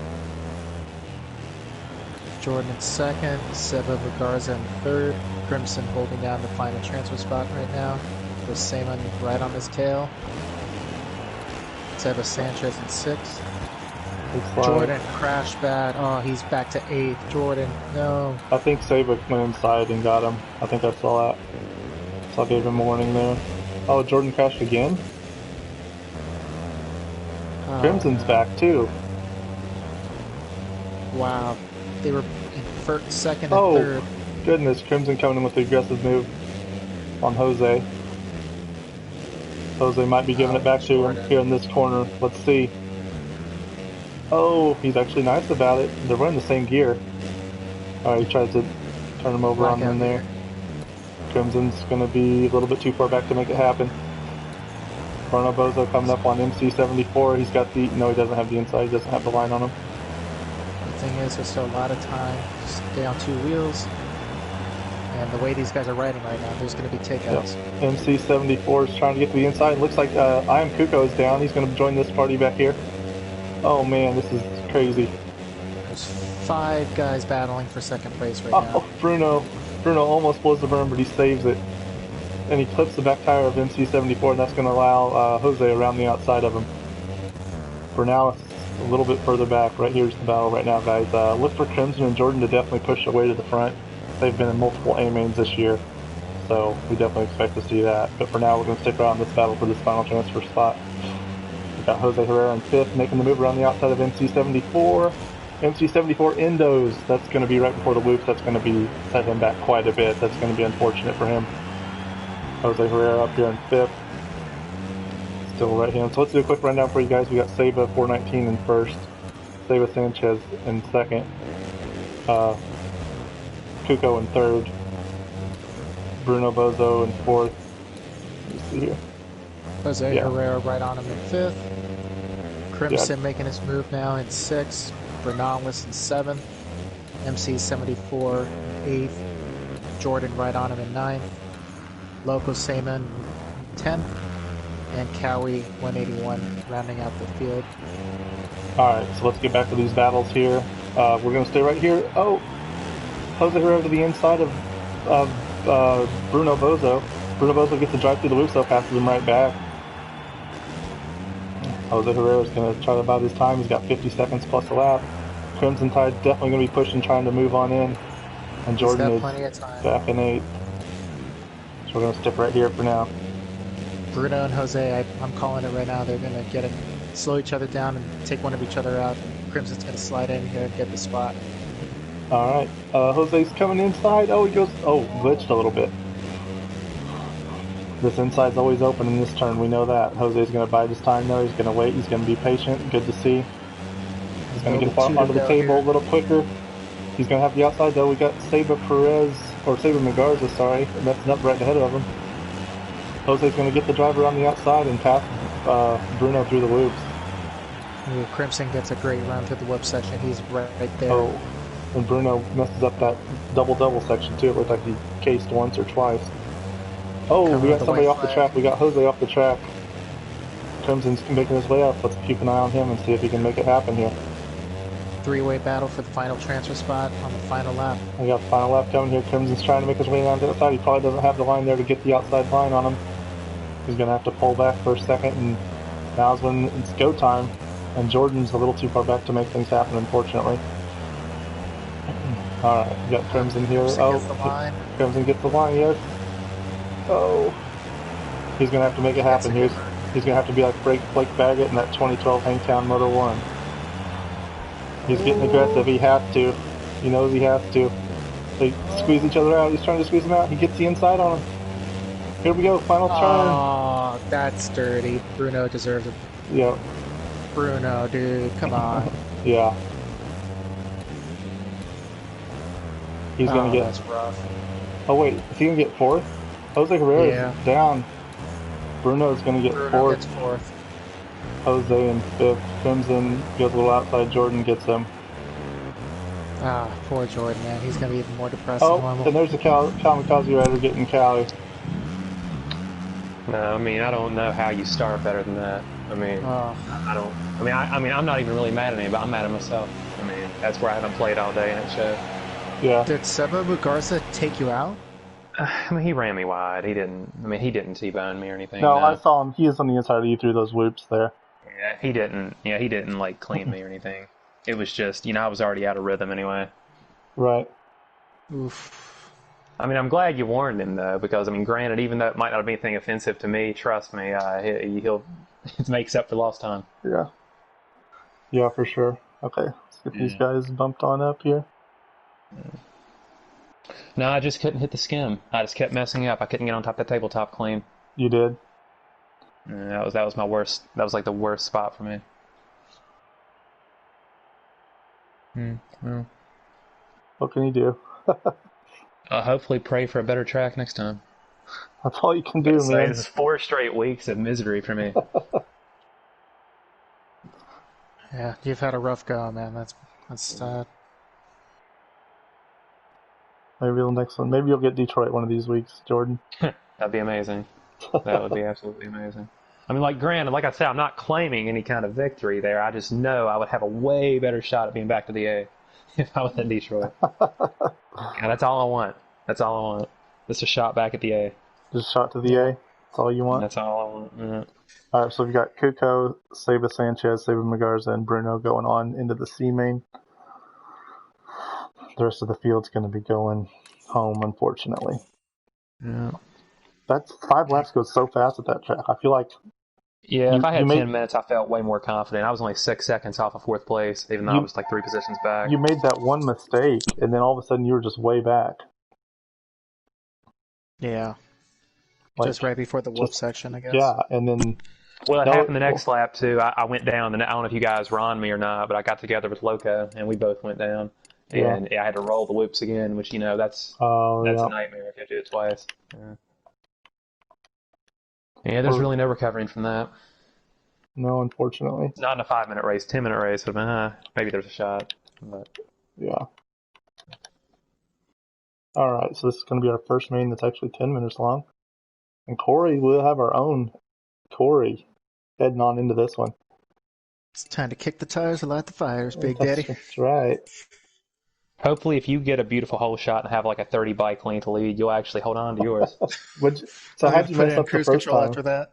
Jordan in 2nd. Seba Garza in 3rd. Crimson holding down the final transfer spot right now. With Seaman right on his tail. Seba Sanchez in 6th. Jordan crashed bad. Oh, he's back to 8th. Jordan, no. I think Seba went inside and got him. I think I saw that. So I gave him a warning there. Oh, Jordan crashed again? Crimson's back too. Wow. They were in 2nd and 3rd. Goodness, Crimson coming in with the aggressive move on Jose. Jose might be giving it back to him here in this corner. Let's see. Oh, he's actually nice about it. They're running the same gear. Alright, he tries to turn him over on him there. Crimson's going to be a little bit too far back to make it happen. Bruno Bozo coming up on MC74. He's got the... No, he doesn't have the inside. He doesn't have the line on him. The thing is, there's still a lot of time to stay on 2 wheels. And the way these guys are riding right now, there's going to be takeouts. Yep. MC74 is trying to get to the inside. Looks like I Am Kuko is down. He's going to join this party back here. Oh man, this is crazy. There's 5 guys battling for 2nd place right now. Oh, Bruno almost blows the berm, but he saves it. And he clips the back tire of MC74, and that's going to allow Jose around the outside of him. Bernales a little bit further back. Right here's the battle right now, guys. Look for Crimson and Jordan to definitely push their way to the front. They've been in multiple A-mains this year, so we definitely expect to see that. But for now, we're going to stick around this battle for this final transfer spot. We've got Jose Herrera in 5th, making the move around the outside of MC74. MC74 endos. That's going to be right before the loops. That's going to be set him back quite a bit. That's going to be unfortunate for him. Jose Herrera up here in 5th. Still right hand. So let's do a quick rundown for you guys. We got Seba 419 in 1st. Seba Sanchez in 2nd. Kuko in 3rd. Bruno Bozo in 4th. Let me see here. Jose Herrera right on him in 5th. Crimson making his move now in 6th. Bernales in 7th. MC74 8th. Jordan right on him in 9th. Loco Seaman 10th. And Cowie 181 rounding out the field. Alright, so let's get back to these battles here. We're going to stay right here. Oh, Jose Herrera to the inside of Bruno Bozo. Bruno Bozo gets to drive through the loop, so passes him right back. Jose Herrera's going to try to bide his time. He's got 50 seconds plus a lap. Crimson Tide definitely going to be pushing, trying to move on in. And Jordan is back in 8th. So we're going to stick right here for now. Bruno and Jose, I'm calling it right now. They're going to slow each other down and take one of each other out. Crimson's going to slide in here and get the spot. All right. Jose's coming inside. Oh, he goes. Oh, glitched a little bit. This inside's always open in this turn. We know that. Jose's going to bide his time though. He's going to wait. He's going to be patient. Good to see. He's going to get onto the table a little quicker. He's going to have the outside though. We got Seba Magarza, sorry, messing up right ahead of him. Jose's going to get the driver on the outside and pass Bruno through the loops. Ooh, Crimson gets a great run through the whoop section. He's right there. Oh, and Bruno messes up that double section too. It looked like he cased once or twice. Oh, we got somebody off the track. We got Jose off the track. Crimson's making his way up. Let's keep an eye on him and see if he can make it happen here. Three-way battle for the final transfer spot on the final lap. We got the final lap coming here. Crimson's trying to make his way down to the outside. He probably doesn't have the line there to get the outside line on him. He's going to have to pull back for a second, and now's when it's go time. And Jordan's a little too far back to make things happen, unfortunately. Alright, we got Crimson here. Crimson gets the line, yes. Oh. He's going to have to make it happen here. He's going to have to be like Blake Baggett in that 2012 Hangtown Moto 1. He's getting aggressive. He has to. He knows he has to. They squeeze each other out. He's trying to squeeze him out. He gets the inside on him. Here we go. Final turn. Oh, that's dirty. Bruno deserves it. Yeah. Bruno, dude. Come on. Yeah. He's going to get... That's rough. Oh, wait. Is he going to get 4th? Jose Herrera is down. Bruno's going to get 4th. Bruno gets 4th. Jose in 5th. Crimson goes a little outside. Jordan gets him. Ah, poor Jordan, man. He's going to be even more depressed than normal. And there's the Kamikaze Rider getting Cali. No, I mean, I don't know how you start better than that. I mean, I don't. I mean, I'm not even really mad at anybody. I'm mad at myself. I mean, that's where I haven't played all day, and it showed. Yeah. Did Seba Mugarza take you out? I mean, he ran me wide. He didn't. I mean, he didn't T-bone me or anything. No, I saw him. He was on the inside. He threw those whoops there. Yeah, he didn't. Yeah, he didn't like clean me or anything. It was just, I was already out of rhythm anyway. Right. Oof. I mean, I'm glad you warned him though, because I mean, granted, even though it might not be anything offensive to me, trust me, he'll it makes up for lost time. Yeah. Yeah, for sure. Okay, let's get these guys bumped on up here. No, I just couldn't hit the skim. I just kept messing up. I couldn't get on top of the tabletop clean. You did? Yeah, that was my worst. That was like the worst spot for me. Well. What can you do? Hopefully pray for a better track next time. That's all you can do, man. This is 4 straight weeks of misery for me. Yeah, you've had a rough go, man. That's sad. Maybe the next one. Maybe you'll get Detroit one of these weeks, Jordan. That'd be amazing. That would be absolutely amazing. I mean, like, granted, like I said, I'm not claiming any kind of victory there. I just know I would have a way better shot at being back to the A if I was in Detroit. Yeah, that's all I want. That's all I want. Just a shot back at the A. Just a shot to the A? That's all you want? That's all I want. Yeah. All right, so we've got Kuko, Seba Sanchez, Seba Magarza, and Bruno going on into the C main. The rest of the field's going to be going home, unfortunately. Yeah. That's 5 laps goes so fast at that track. I feel like... Yeah, if I had 10 minutes, I felt way more confident. I was only 6 seconds off of 4th place, even though I was like 3 positions back. You made that one mistake, and then all of a sudden you were just way back. Yeah. Like, just right before the whoop section, I guess. Yeah, and then... Well, it happened the next lap, too. I went down, and I don't know if you guys were on me or not, but I got together with Loco, and we both went down. And I had to roll the whoops again, which, that's a nightmare if you do it twice. Yeah, there's really no recovering from that. No, unfortunately. It's not in a 5-minute race. 10-minute race would have been, maybe there's a shot. But. Yeah. All right, so this is going to be our first main that's actually 10 minutes long. And Corey, we'll have our own Corey heading on into this one. It's time to kick the tires and light the fires, Big Daddy. That's right. Hopefully, if you get a beautiful hole shot and have like a 30 bike length lead, you'll actually hold on to yours. So I'm how'd gonna you put it mess in up the cruise first control time? after that.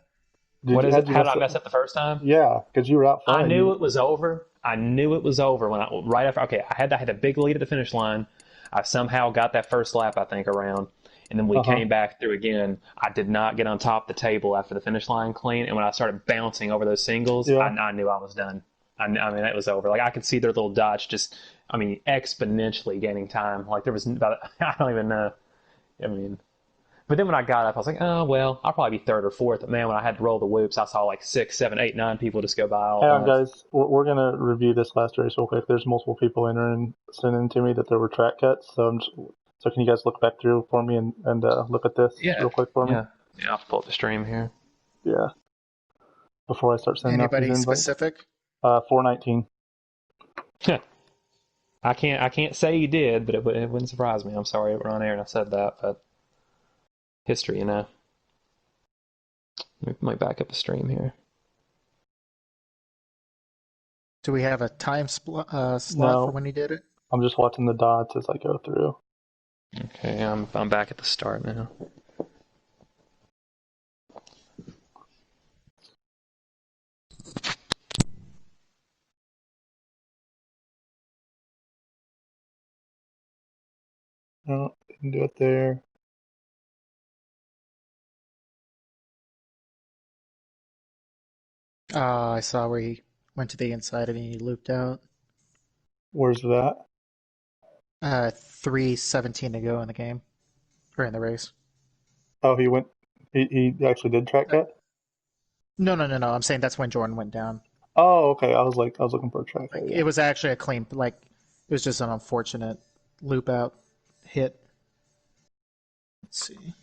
What is it? How'd you How did mess I mess up? up the first time? Yeah, because you were out I front. knew it was over. I knew it was over when right after. Okay, I had a big lead at the finish line. I somehow got that first lap, I think, around, and then we Uh-huh. came back through again. I did not get on top of the table after the finish line clean, and when I started bouncing over those singles, Yeah. I knew I was done. I mean, it was over. Like I could see their little dots just, I mean, exponentially gaining time. Like there was about, I don't even know. I mean, but then when I got up, I was like, oh, well, I'll probably be third or fourth. But man, when I had to roll the whoops, I saw like 6, 7, 8, 9 people just go by all Hang at on, once. guys. We're gonna review this last race real quick. There's multiple people entering, sending to me that there were track cuts. So can you guys look back through for me and look at this Yeah. real quick for me? Yeah. Yeah, I'll pull up the stream here. Yeah. Before I start sending out these Anybody invites. specific? 419. I can't say you did, but it wouldn't surprise me. I'm sorry we're on air and I said that, but history, you know. We might back up the stream here. Do we have a time slot for No, when he did it? I'm just watching the dots as I go through. Okay, I'm back at the start now. No, didn't do it there. I saw where he went to the inside and he looped out. Where's that? 3:17 to go in the game, or in the race. Oh, he went. He actually did track Uh, cut. no. I'm saying that's when Jordan went down. Oh, okay. I was looking for a track cut. Like Yeah. it was actually a clean. Like it was just an unfortunate loop out hit. Let's see.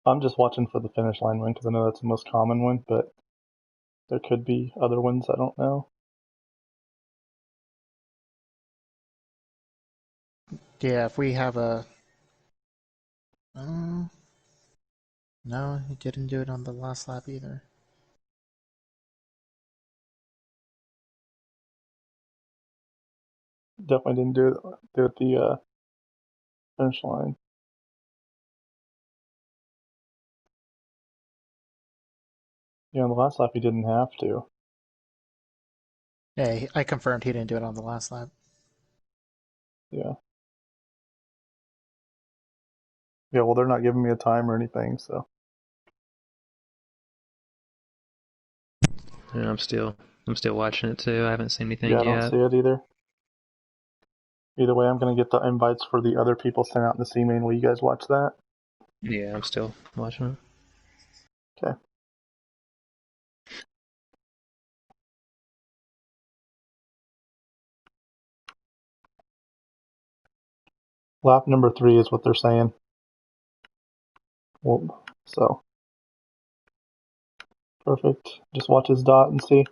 I'm just watching for the finish line win because I know that's the most common one, but there could be other ones I don't know. Yeah, if we have a. Uh, no, he didn't do it on the last lap either. Definitely didn't do it the finish line. Yeah, on the last lap he didn't have to. Yeah, I confirmed he didn't do it on the last lap. Yeah. Yeah, well, they're not giving me a time or anything, so. Yeah, I'm still watching it too. I haven't seen Yeah, anything I don't yet. see it either. Either way, I'm going to get the invites for the other people sent out in the C main. Will you guys watch that? Yeah, I'm still watching it. Okay. Lap number 3 is what they're saying. Well, so. Perfect. Just watch his dot and see.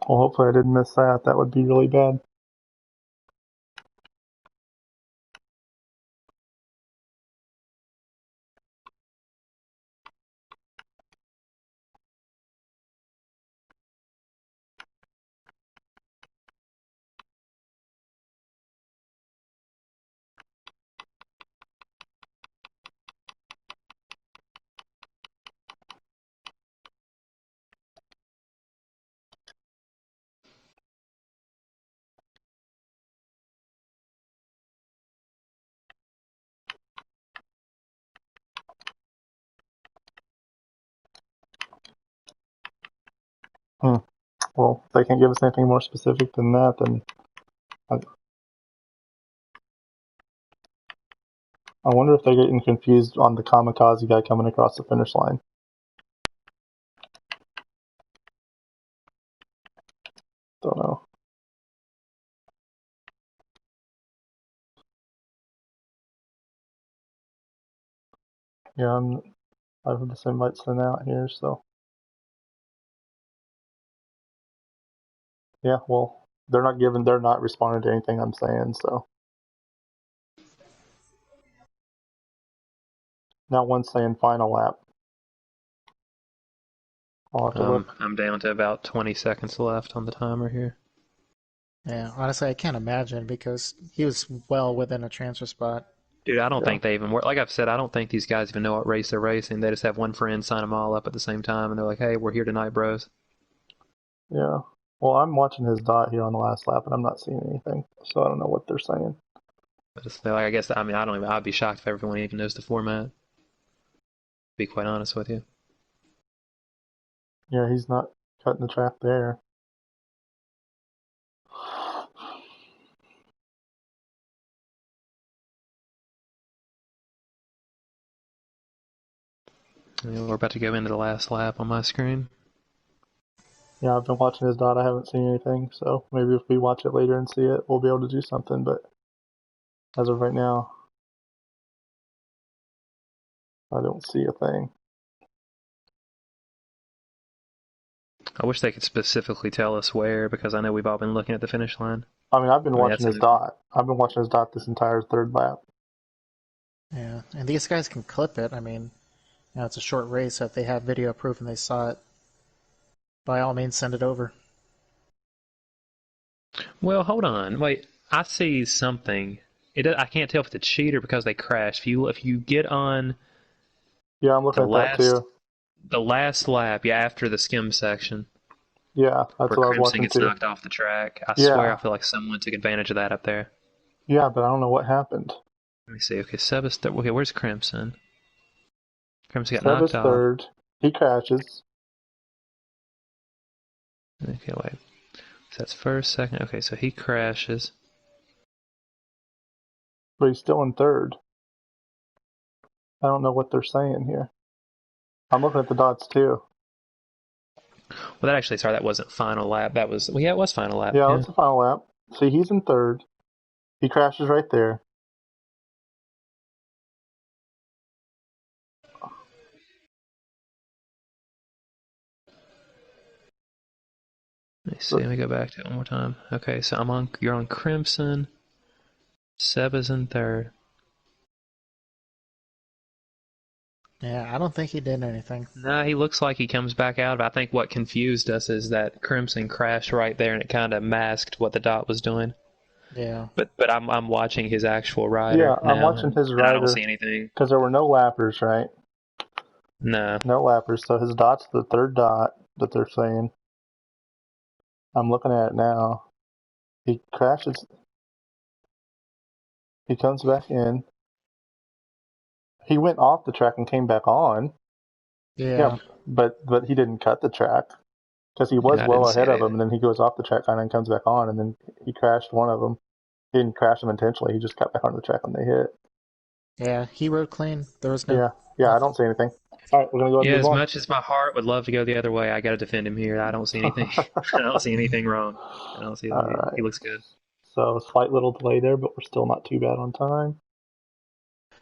Well, hopefully I didn't miss that. That would be really bad. Hmm. Well, if they can't give us anything more specific than that, then I wonder if they're getting confused on the kamikaze guy coming across the finish line. Don't know. Yeah, I have the invites sent out here, so. Yeah, well, they're not responding to anything I'm saying, so. Now one's saying final lap. I'll have to look. I'm down to about 20 seconds left on the timer here. Yeah, honestly, I can't imagine because he was well within a transfer spot. Dude, I don't Yeah. think they even work. Like I've said, I don't think these guys even know what race they're racing. They just have one friend sign them all up at the same time, and they're like, "Hey, we're here tonight, bros." Yeah. Well, I'm watching his dot here on the last lap, and I'm not seeing anything, so I don't know what they're saying. But it's, like, I guess I mean I don't even. I'd be shocked if everyone even knows the format. To be quite honest with you. Yeah, he's not cutting the track there. We're about to go into the last lap on my screen. Yeah, I've been watching his dot. I haven't seen anything, so maybe if we watch it later and see it, we'll be able to do something. But as of right now, I don't see a thing. I wish they could specifically tell us where, because I know we've all been looking at the finish line. I mean, I've been watching that's his dot. I've been watching his dot this entire third lap. Yeah, and these guys can clip it. I mean, it's a short race. So if they have video proof and they saw it, by all means, send it over. Well, hold on. Wait, I see something. I can't tell if it's a cheat or because they crashed. If you get on Yeah, I'm looking the at that too. last lap, yeah, after the skim section, Yeah, that's where what I was Crimson watching gets too. knocked off the track, I swear Yeah, I feel like someone took advantage of that up there. yeah, but I don't know what happened. Let me see. Okay, Seb is okay, where's Crimson? Crimson got Seb knocked is off. third. He crashes. Okay, wait. So that's first, second. Okay, so he crashes. But he's still in third. I don't know what they're saying here. I'm looking at the dots too. Well, that wasn't final lap. That was, well, yeah, it was final lap. Yeah, Yeah. it's the final lap. See, he's in third. He crashes right there. Let me see. Let me go back to it one more time. Okay, so you're on Crimson. Seb is in third. Yeah, I don't think he did anything. No, he looks like he comes back out. But I think what confused us is that Crimson crashed right there, and it kind of masked what the dot was doing. Yeah. But I'm watching his actual Yeah, rider I'm now, watching his and I don't rider see anything. because there were no lappers, right? No. No lappers. So his dot's the third dot that they're saying. I'm looking at it now. He crashes. He comes back in. He went off the track and came back on. Yeah. But he didn't cut the track because he was Yeah, I well didn't see ahead it of him, either. and then he goes off the track kind of and comes back on, and then he crashed one of them. He didn't crash them intentionally. He just got back onto the track when they hit. Yeah, he rode clean. There was Yeah, no. I don't see anything. All right, we're gonna go ahead Yeah, and move as on. much as my heart would love to go the other way, I got to defend him here. I don't see anything. I don't see anything wrong. I don't see All anything. He right. looks good. So slight little delay there, but we're still not too bad on time.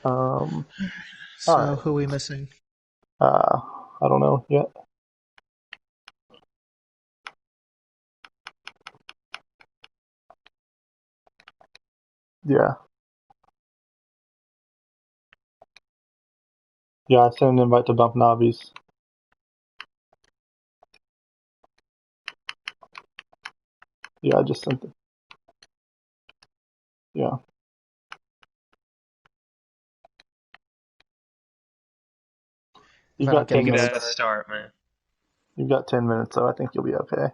All So right. who are we missing? I don't know yet. Yeah. Yeah, I sent an invite to Bump Nobbies. Yeah, I just sent it. Yeah. You've But I'll got get 10 You could minutes. add a start, man. You've got 10 minutes, so I think you'll be okay.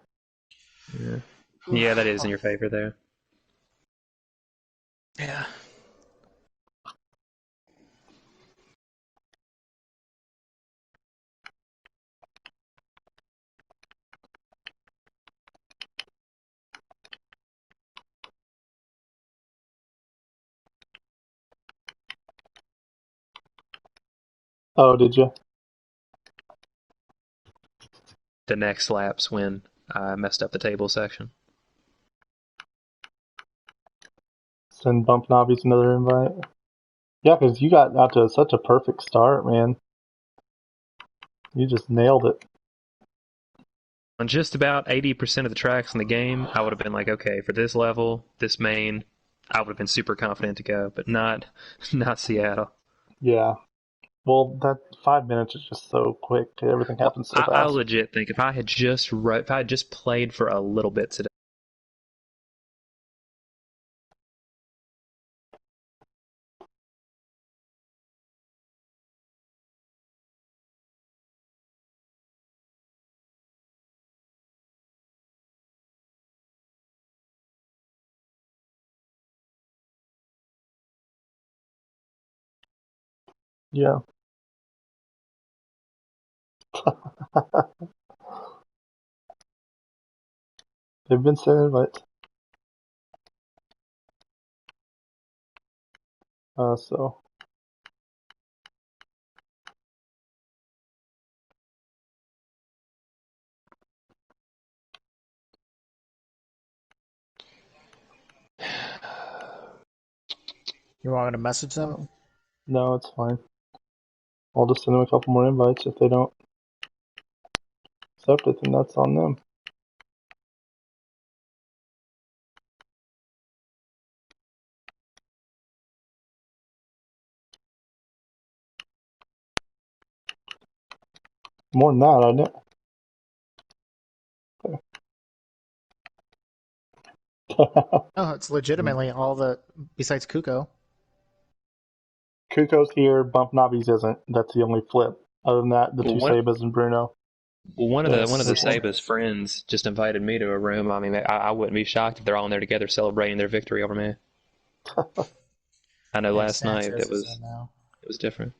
Yeah. Yeah, that is in your favor there. Yeah. Oh, did you? The next laps when I messed up the table section. Send Bump Nobbies another invite. Yeah, because you got out to such a perfect start, man. You just nailed it. On just about 80% of the tracks in the game, I would have been like, okay, for this level, this main, I would have been super confident to go, but not Seattle. Yeah. Well, that 5 minutes is just so quick. Everything Well, happens so I fast. legit think if I had just played for a little bit today. Yeah. They've been sending invites. So. You want me to message them? No, it's fine. I'll just send them a couple more invites. If they don't accept it, then that's on them. More than that, I know. No, it's legitimately all the besides Kuko. Kuko's here, Bump Nobbies isn't. That's the only flip. Other than that, the Well, two Sabas and Bruno. one of Yes. the Saba's friends just invited me to a room. I mean, I wouldn't be shocked if they're all in there together celebrating their victory over me. I know Yeah, last night Sanchez is in now. it was different.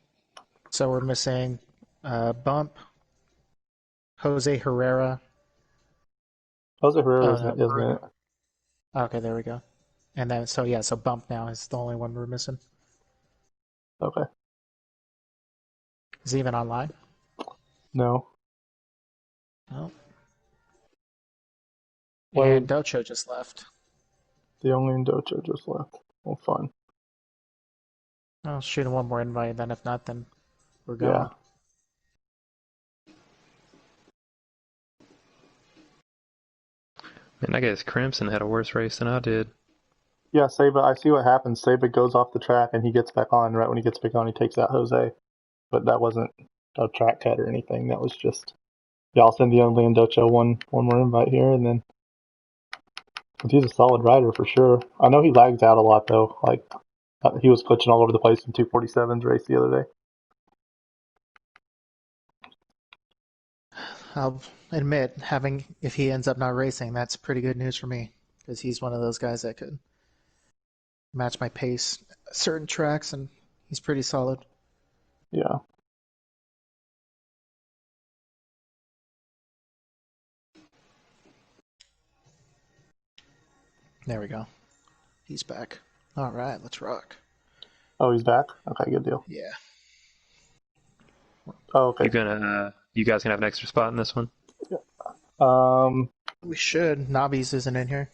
So we're missing Bump, Jose Herrera. Jose Herrera Oh isn't, no, isn't it? Bruno. Okay, there we go. And then so Bump now is the only one we're missing. Okay. Is he even online? No. No. Well, And Docho just left. the only Indocho just left. Well, fun. I'll shoot him one more invite, then if not, then we're Yeah. going. And I guess Crimson had a worse race than I did. Yeah, Saba, I see what happens. Saba goes off the track and he gets back on. Right when he gets back on, he takes out Jose. But that wasn't a track cut or anything. That was just. Yeah, I'll send the only Indocho one more invite here, and then. He's a solid rider for sure. I know he lags out a lot though. Like he was glitching all over the place in 247's race the other day. I'll admit, if he ends up not racing, that's pretty good news for me because he's one of those guys that could match my pace at certain tracks, and he's pretty solid. Yeah. There we go. He's back. All right, let's rock. Oh, he's back. Okay, good deal. Yeah. Oh, okay. You guys gonna have an extra spot in this one? Um, We should. Nobbies isn't in here.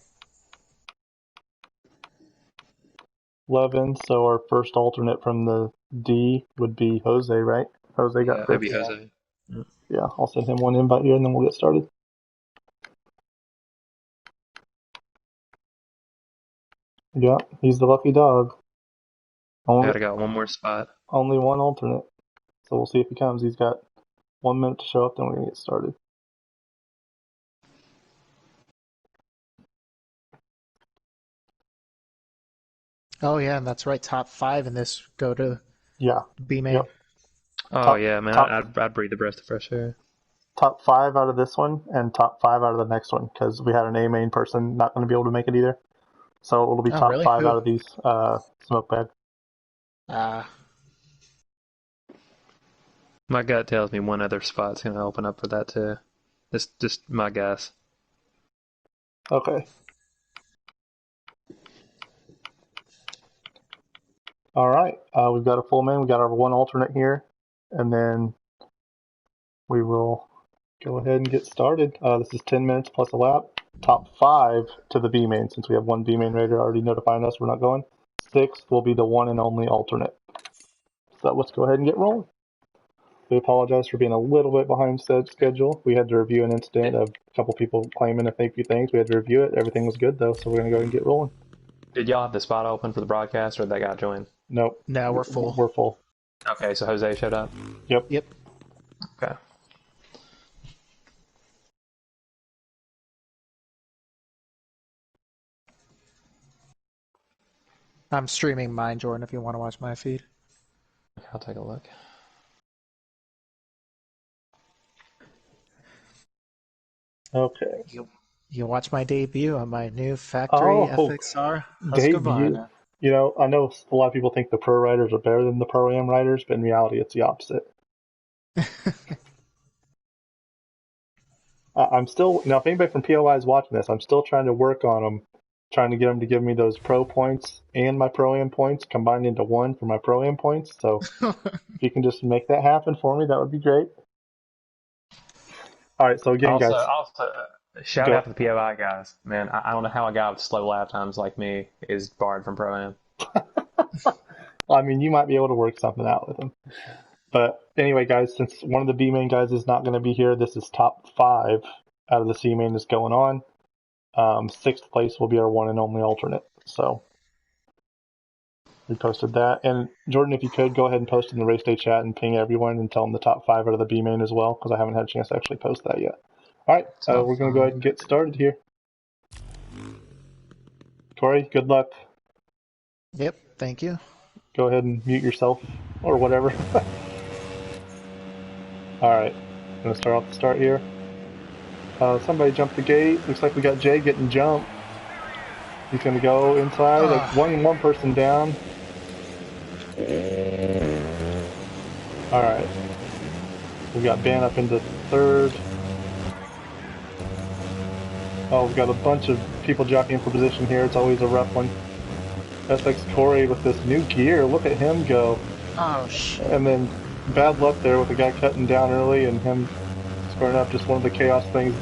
Levin. So our first alternate from the D would be Jose, right? Jose got Maybe fifth. Jose. Yeah, I'll send him one invite here, and then we'll get started. Yeah, he's the lucky dog. I got one more spot. Only one alternate. So we'll see if he comes. He's got 1 minute to show up, then we're gonna get started. Oh yeah, and that's right. Top 5 in this go to Yeah. B main. Yep. Oh yeah, man, I'd breathe a breath of fresh air. Top 5 out of this one and top 5 out of the next one because we had an A main person not going to be able to make it either. So it'll be Oh top really? 5 Who? out of these smoke bag. My gut tells me one other spot's gonna open up for that too. It's just my guess. Okay. All right. We've got a full main. We got our one alternate here, and then we will go ahead and get started. This is 10 minutes plus a lap. Top 5 to the B main, since we have one B main raider already notifying us we're not going. 6th will be the one and only alternate. So let's go ahead and get rolling. We apologize for being a little bit behind schedule. We had to review an incident of a couple people claiming a few things. We had to review it. Everything was good, though, so we're going to go ahead and get rolling. Did y'all have the spot open for the broadcast, or did that guy join? Nope. No, we're full. We're full. Okay, so Jose showed up? Yep. Okay. I'm streaming mine, Jordan, if you want to watch my feed. I'll take a look. Okay. You watch my debut on my new factory FXR debut. You know, I know a lot of people think the pro riders are better than the pro-am riders, but in reality, it's the opposite. I'm still, now if anybody from POI is watching this, I'm still trying to work on them, trying to get them to give me those pro points and my pro-am points combined into one for my pro-am points. So if you can just make that happen for me, that would be great. All right, so again, guys. Also, shout out to the POI guys. Man, I don't know how a guy with slow lap times like me is barred from pro-am. I mean, you might be able to work something out with him. But anyway, guys, since one of the B main guys is not going to be here, this is top 5 out of the C main that's going on. 6th place will be our one and only alternate. So we posted that. And Jordan, if you could, go ahead and post in the race day chat and ping everyone and tell them the top 5 out of the B main as well, because I haven't had a chance to actually post that yet. All right, we're going to go ahead and get started here. Corey, good luck. Yep, thank you. Go ahead and mute yourself or whatever. All right, I'm going to start off the start here. Somebody jumped the gate. Looks like we got Jay getting jumped. He's going to go inside. One person down. All right. We got Ben up into 3rd. Oh, we've got a bunch of people jockeying for position here. It's always a rough one. SX Corey with this new gear. Look at him go. Oh, shit. And then bad luck there with the guy cutting down early and him squaring up. Just one of the chaos things.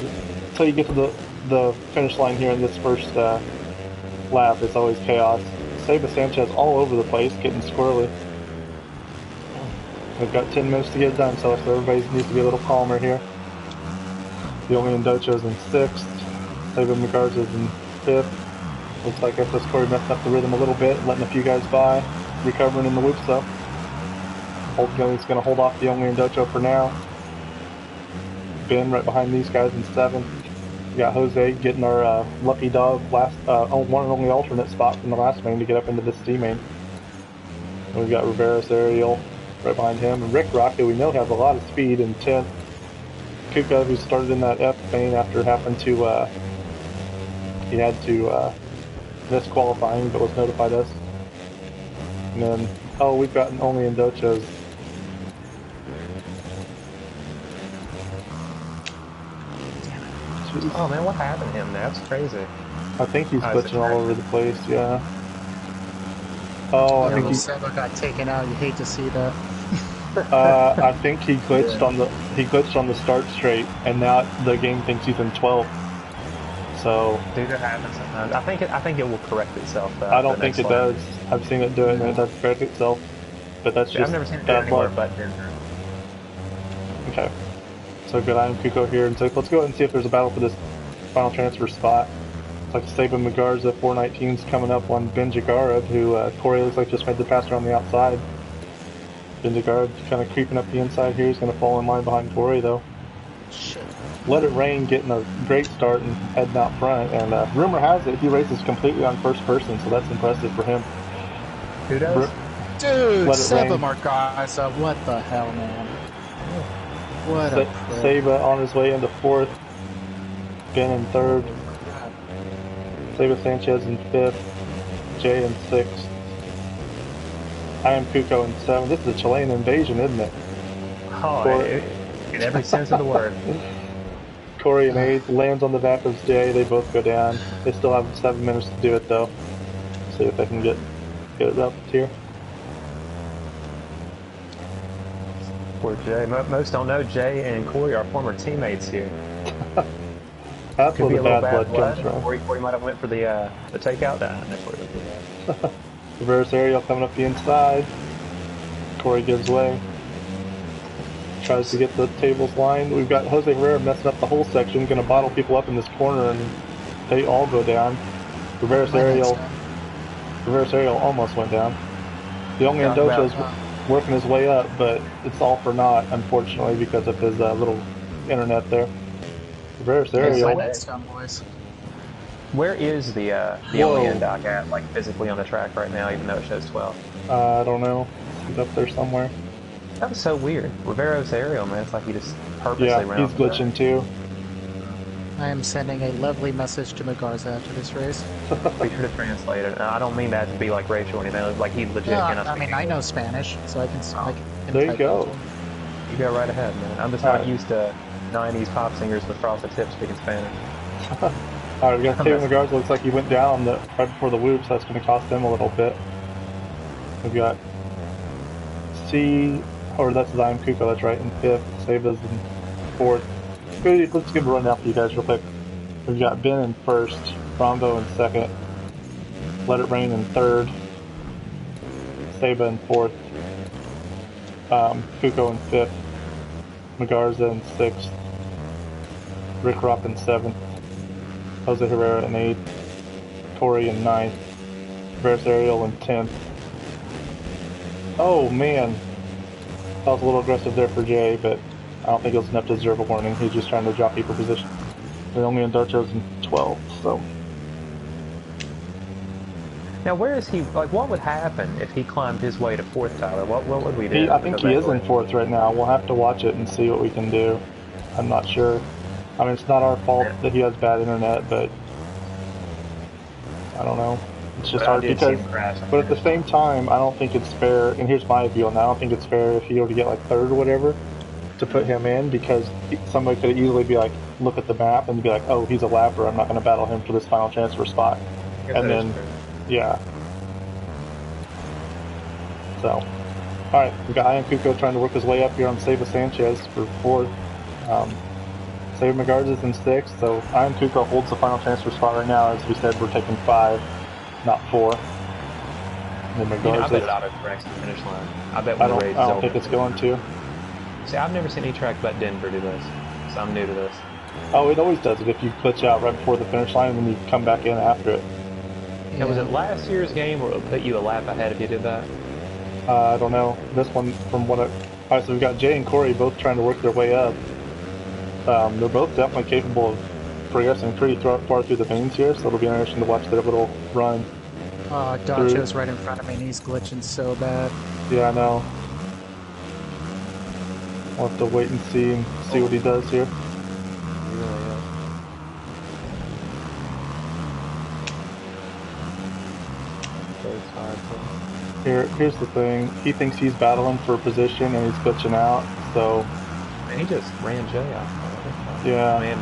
Until you get to the finish line here in this first lap, it's always chaos. Seba Sanchez all over the place, getting squirrely. We've got 10 minutes to get it done, so everybody needs to be a little calmer here. The only Indocho's in 6th. Seba McGarza's in 5th. Looks like SS Corey messed up the rhythm a little bit, letting a few guys by, recovering in the whoops though. He's going to hold off the only Indocho for now. Ben right behind these guys in 7th. We got Jose getting our lucky dog one and only alternate spot from the last main to get up into this C main. And we've got Rivera's Ariel right behind him. And Rick Rock, who we know has a lot of speed, in 10th. Kuka, who started in that F main after having to, he had to miss qualifying but was notified us. And then, we've got only Indochos. Oh man, what happened to him? That's crazy. I think he's glitching all over the place, yeah. Oh, I think Seba got taken out. You hate to see that. I think he glitched on the start straight, and now the game thinks he's in 12th. So dude, it happens sometimes. I think it will correct itself. I don't think it does. I've seen it do it, and it does correct itself. But that's just I've never seen it do it anywhere but Denver. Okay. So good eye on Kuko here, and so let's go ahead and see if there's a battle for this final transfer spot. It's like Seba Magarza 419's coming up on Ben Jagarab, who Corey looks like just made the pass around the outside. Ben Jagarab kind of creeping up the inside here. He's going to fall in line behind Corey though. Shit. Let It Rain getting a great start and heading out front, and rumor has it he races completely on first person, so that's impressive for him. Who does? Dude, Seba Margarza, what the hell, man? What a Seba on his way into 4th, Ben in 3rd, Seba Sanchez in 5th, Jay in 6th. I am Kuko in 7th. This is a Chilean invasion, isn't it? Oh, in every sense of the word. Corey in 8th, lands on the back of Jay. They both go down. They still have 7 minutes to do it though. See if they can get it up here. Poor Jay. Most don't know Jay and Corey are former teammates here. That's Could where be the a little bad bad blood comes blood. from. Corey might have went for the takeout. That's where it was. Reverse aerial coming up the inside. Corey gives way. Tries to get the tables lined. We've got Jose Herrera messing up the whole section, going to bottle people up in this corner, and they all go down. Reverse aerial almost went down. The only Endocho's working his way up, but it's all for naught, unfortunately, because of his little internet there. Reverse aerial. Where is the only end dock at, like physically on the track right now, even though it shows 12? I don't know. He's up there somewhere. That was so weird. Rivero's aerial, man. It's like he just purposely ran. Yeah, he's glitching too. I am sending a lovely message to McGarza after this race. Be sure to translate it. I don't mean that to be like racial or anything. Like he legit cannot speak English. I know Spanish, so I can. There you go. You go right ahead, man. I'm just not used to 90s pop singers with frosted tips speaking Spanish. Alright, we got Taylor McGarza. Looks like he went down right before the whoops. That's going to cost him a little bit. We've got that's Zion Kuko, that's right, in 5th. Saba's in 4th. Let's give a rundown for you guys real quick. We've got Ben in 1st, Brombo in 2nd, Let It Rain in 3rd, Saba in 4th, Kuko in 5th, McGarza in 6th, Rick Rock in 7th, Jose Herrera in 8th, Corey in 9th, Reverse Aerial in 10th. Oh man, that was a little aggressive there for Jay, but I don't think it was enough to deserve a warning. He's just trying to drop people position. The only Endocho's in 12th, so. Now, where is he? Like, what would happen if he climbed his way to 4th, Tyler? What would we do? I think he is in 4th right now. We'll have to watch it and see what we can do. I'm not sure. I mean, it's not our fault that he has bad internet, but I don't know. It's just hard because, but at the same time, I don't think it's fair, and here's my view on that, I don't think it's fair if he were to get like 3rd or whatever, to put him in, because somebody could easily be like, look at the map and be like, oh, he's a lapper, I'm not going to battle him for this final transfer spot. And then, yeah. So, alright, we got Ian Kuko trying to work his way up here on Saba Sanchez for 4th. Saba McGarza's in 6th, so Ian Kuko holds the final transfer spot right now. As we said, we're taking 5. Not 4. And then I bet it auto-corrects the finish line. I bet when the race is over. I don't think it's going to. See, I've never seen any track but Denver do this, so I'm new to this. Oh, it always does it if you glitch out right before the finish line and then you come back in after it. Yeah. Was it last year's game where it would put you a lap ahead if you did that? I don't know. This one, from what Alright, so we've got Jay and Corey both trying to work their way up. They're both definitely capable of progressing pretty far through the veins here, so it'll be interesting to watch their little run. Dacho's right in front of me and he's glitching so bad. Yeah, I know. We'll have to wait and see what he does here. Here's the thing. He thinks he's battling for position and he's glitching out, so... And he just ran Jay out. Yeah. Man,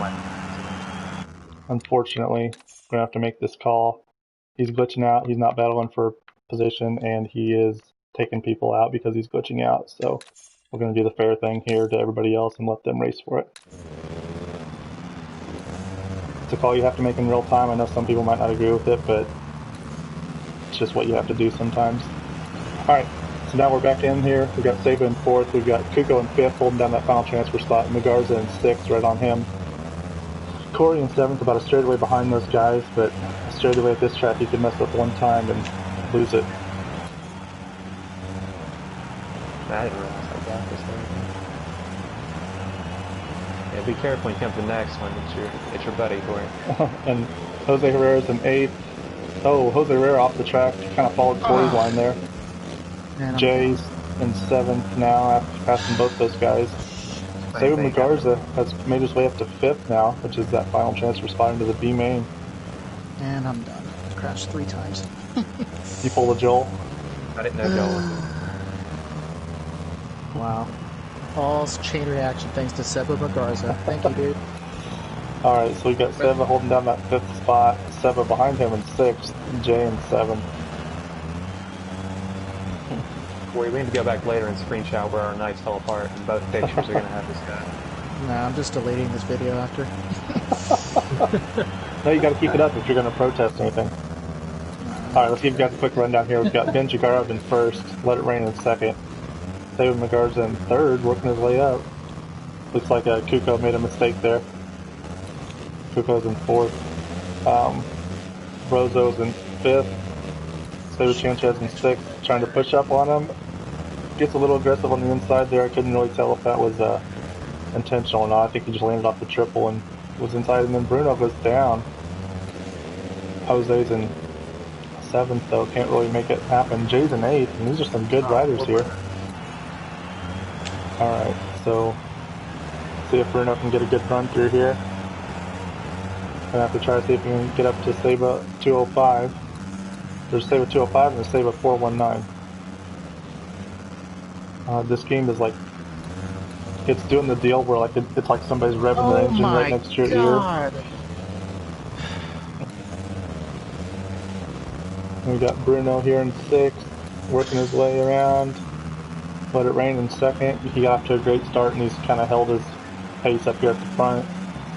unfortunately, we're going to have to make this call. He's glitching out, he's not battling for position, and he is taking people out because he's glitching out, so we're going to do the fair thing here to everybody else and let them race for it. It's a call you have to make in real time. I know some people might not agree with it, but it's just what you have to do sometimes. Alright, so now we're back in here. We've got Saba in 4th, we've got Kuko in 5th holding down that final transfer spot, McGarza in 6th right on him. Corey in 7th, about a straightaway behind those guys, but a straightaway at this track he can mess up one time and lose it. I didn't realize how bad this thing. Yeah, be careful when you come to the next one. It's your buddy, Corey. And Jose Herrera's in 8th. Oh, Jose Herrera off the track, kind of followed Corey's line there. Jay's in 7th now, after passing both those guys. Saba McGarza has made his way up to 5th now, which is that final transfer spot into the B main. And I'm done. I crashed 3 times. You pulled a Joel? I didn't know Joel. Wow. All chain reaction thanks to Saba McGarza. Thank you, dude. Alright, so we got Saba holding down that 5th spot, Saba behind him in 6th, Jay in 7th. for you. We need to go back later and screenshot where our nights fell apart, and both pictures are going to have this guy. Nah, I'm just deleting this video after. No, you got to keep it up if you're going to protest anything. All right, let's give you guys a quick rundown here. We've got Ben Jagarov in first, Let It Rain in second, David McGarza in third, working his way up. Looks like Kuko made a mistake there. Kuko's in fourth. Rozo's in fifth. David Sanchez in sixth, trying to push up on him. Gets a little aggressive on the inside there. I couldn't really tell if that was intentional or not. I think he just landed off the triple and was inside, and then Bruno goes down. Jose's in seventh, though. Can't really make it happen. Jay's in eighth, and these are some good riders here. Alright, so see if Bruno can get a good run through here. Gonna have to try to see if we can get up to Seba 205. There's Seba 205 and there's Seba 419. This game is like, it's doing the deal where like it's like somebody's revving their engine right next to your ear. We got Bruno here in sixth, working his way around. Let It Rain in second. He got off to a great start and he's kind of held his pace up here at the front.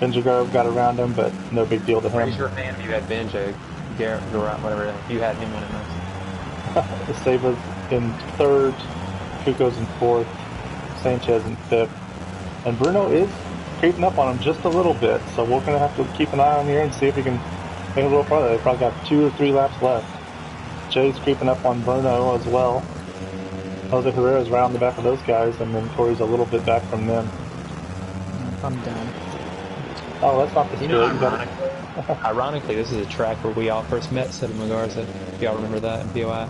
Benjagarov got around him, but no big deal to him. Raise your hand if you had Benja, Garrett, whatever. You had him winning this. Saba's in third, Kuko's in fourth, Sanchez in fifth, and Bruno is creeping up on him just a little bit. So we're gonna have to keep an eye on here and see if we can make it a little farther. They probably got 2 or 3 laps left. Jay's creeping up on Bruno as well. Jose Herrera's right on the back of those guys, and then Corey's a little bit back from them. I'm down. Oh, that's not the spirit. Ironically, this is a track where we all first met Seba McGarza. If y'all remember that in POI.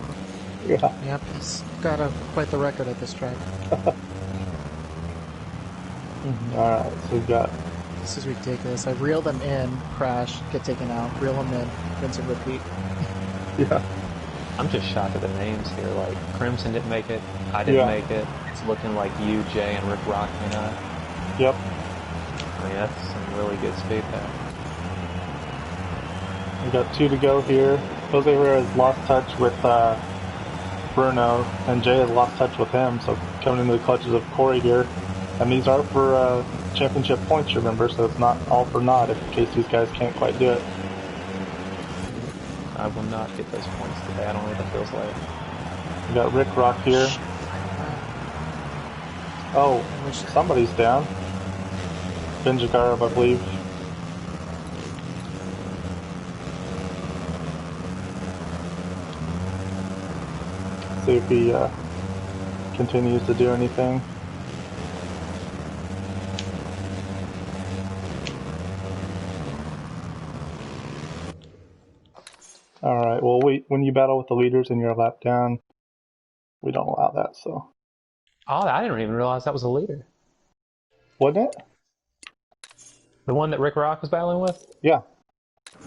Yeah. Yep, he's got quite the record at this track. Alright, so we've got... This is ridiculous. I reel them in, crash, get taken out, reel them in, rinse and repeat. Yeah. I'm just shocked at the names here. Like, Crimson didn't make it, I didn't make it. It's looking like you, Jay, and Rick Rock may not. Yep. I mean, that's some really good speed there. We've got 2 to go here. Jose Herrera has lost touch with Bruno, and Jay has lost touch with him, so coming into the clutches of Corey here. And these are for championship points, remember, so it's not all for naught in case these guys can't quite do it. I will not get those points today. I don't know what that feels like. We got Rick Rock here. Oh, somebody's down. Ben Jagarov, I believe. See if he continues to do anything. Alright, well, when you battle with the leaders and you're a lap down, we don't allow that, so. Oh, I didn't even realize that was a leader. Wasn't it? The one that Rick Rock was battling with? Yeah.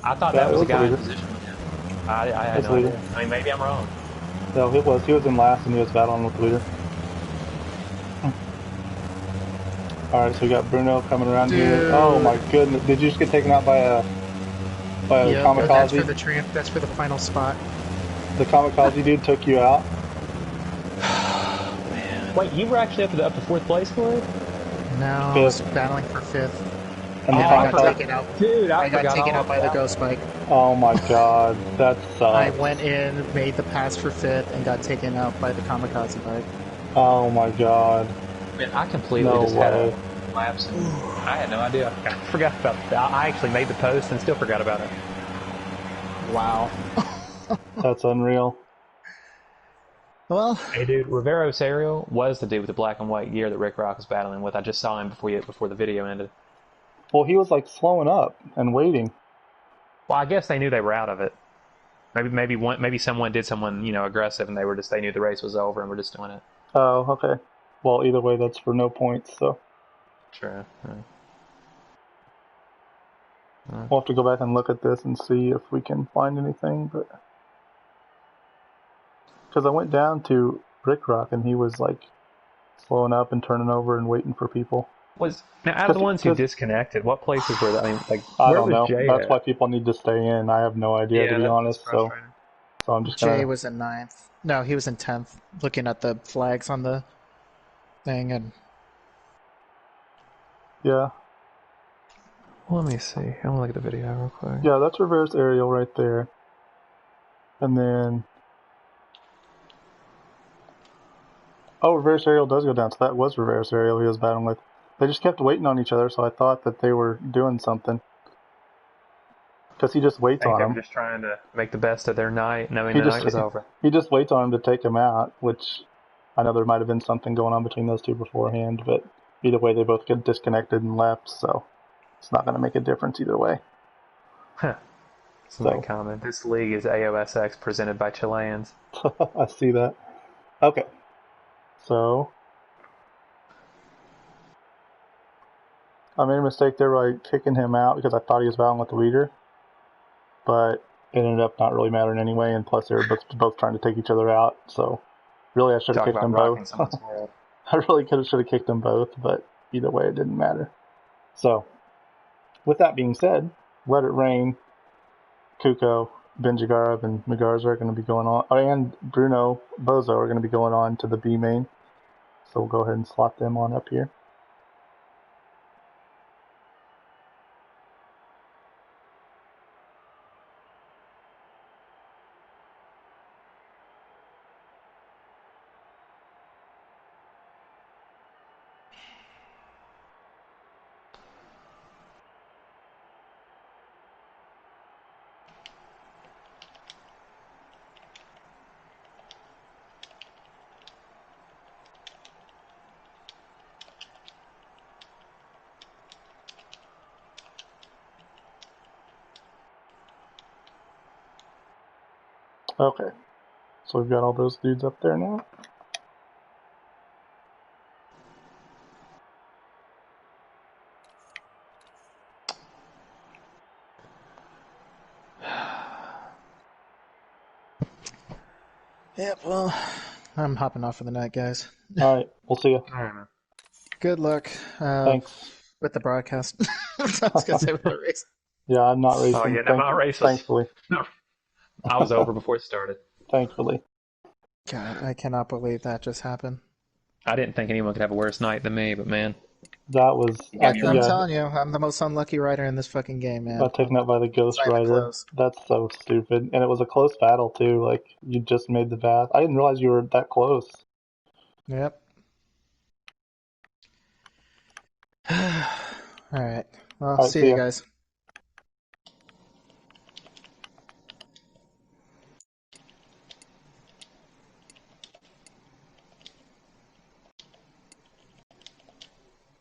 I thought that was the guy in position with him. I had no idea. I mean, maybe I'm wrong. No, it was. He was in last and he was battling with the leader. Alright, so we got Bruno coming around here. Oh my goodness. Did you just get taken out by a kamikaze? That's for the tramp. That's for the final spot. The kamikaze dude took you out? Man. Wait, you were actually up to 4th place for it? No, I was battling for 5th. And I got taken out. Dude, I got taken out by the ghost bike. Oh my god, that sucks. I went in, made the pass for 5th, and got taken out by the kamikaze bike. Oh my god. Man, I completely had a lapse. I had no idea. I forgot about that. I actually made the post and still forgot about it. Wow. That's unreal. Well, hey dude, Rivero Serial was the dude with the black and white gear that Rick Rock was battling with. I just saw him before the video ended. Well, he was like slowing up and waiting. Well, I guess they knew they were out of it. Maybe someone did someone aggressive, and they knew the race was over and were just doing it. Oh, okay. Well, either way, that's for no points. So. True. We'll have to go back and look at this and see if we can find anything, but because I went down to Rick Rock and he was like slowing up and turning over and waiting for people. Now, out of the ones who disconnected, what places were that? I mean, I don't where was know. Jay That's at? why people need to stay in. I have no idea, to be honest. So So I'm just Jay gonna. was in ninth. No, he was in 10th, looking at the flags on the thing. And Yeah. Let me see. I'm gonna look at the video real quick. Yeah, that's reverse aerial right there. And then. Oh, reverse aerial does go down. So that was reverse aerial he was battling with. They just kept waiting on each other, so I thought that they were doing something. Because he just waits I think on they were him. just trying to make the best of their night, knowing He the just night was over. he just waits on him to take him out, which I know there might have been something going on between those two beforehand, but either way they both get disconnected and left, so it's not going to make a difference either way. Huh. Somebody comment. This league is AOSX presented by Chileans. I see that. Okay. So I made a mistake there by kicking him out because I thought he was battling with the leader, but it ended up not really mattering anyway, and plus they were both trying to take each other out, so really I should have Talk kicked about them rocking both. someone's world. I really should have kicked them both, but either way it didn't matter. So with that being said, Let It Rain, Kuko, Benjigarov, and Magarza are going to be going on, and Bruno Bozo are going to be going on to the B main. So we'll go ahead and slot them on up here. Okay, so we've got all those dudes up there now. yep, well, I'm hopping off for the night, guys. All right, we'll see you. Good luck Thanks. with the broadcast. I was gonna say with the race. Yeah, I'm not racing. Oh, yeah, no, not racist. Thankfully. No. I was over before it started. Thankfully. God, I cannot believe that just happened. I didn't think anyone could have a worse night than me, but man. That was I'm telling you, I'm the most unlucky rider in this fucking game, man. got taken out by the Ghost It's not even Rider. close. That's so stupid. And it was a close battle too. Like you just made the bath. I didn't realize you were that close. Yep. All right. Well, All right, see see you ya. guys.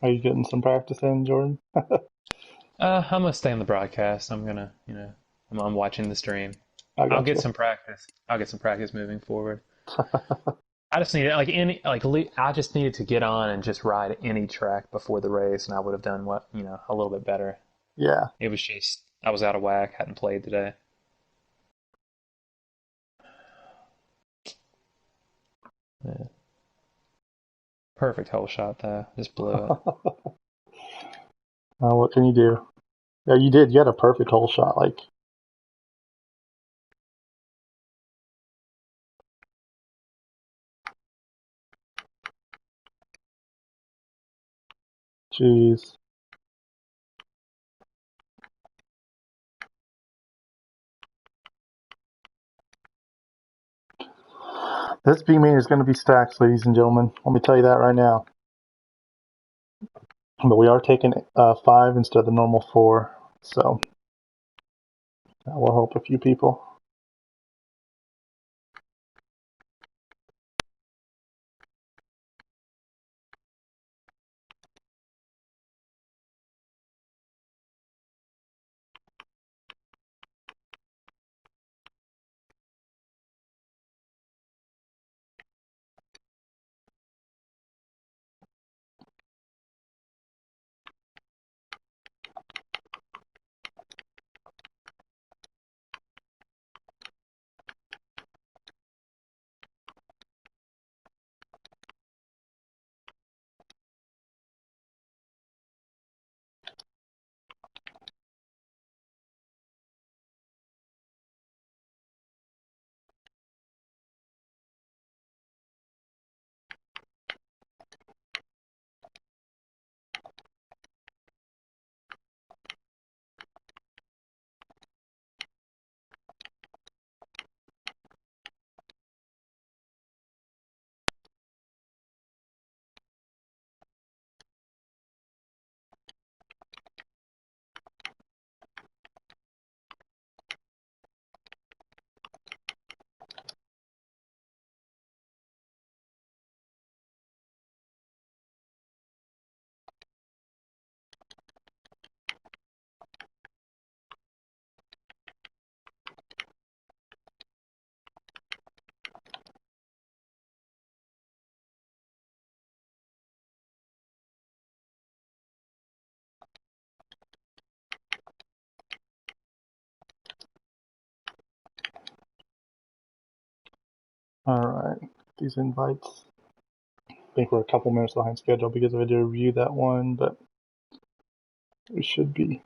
Are you getting some practice in, Jordan? I'm gonna stay on the broadcast. I'm gonna, I'm watching the stream. I'll get some practice. I'll get some practice moving forward. I just needed I just needed to get on and just ride any track before the race, and I would have done a little bit better. Yeah. It was just I was out of whack, hadn't played today. Yeah. Perfect hole shot though, just blew it. What can you do? Yeah, you did. You had a perfect hole shot. Like, jeez. This B main is going to be stacked, ladies and gentlemen. Let me tell you that right now. But we are taking 5 instead of the normal 4, so that will help a few people. Alright, these invites. I think we're a couple minutes behind schedule because I did review that one, but we should be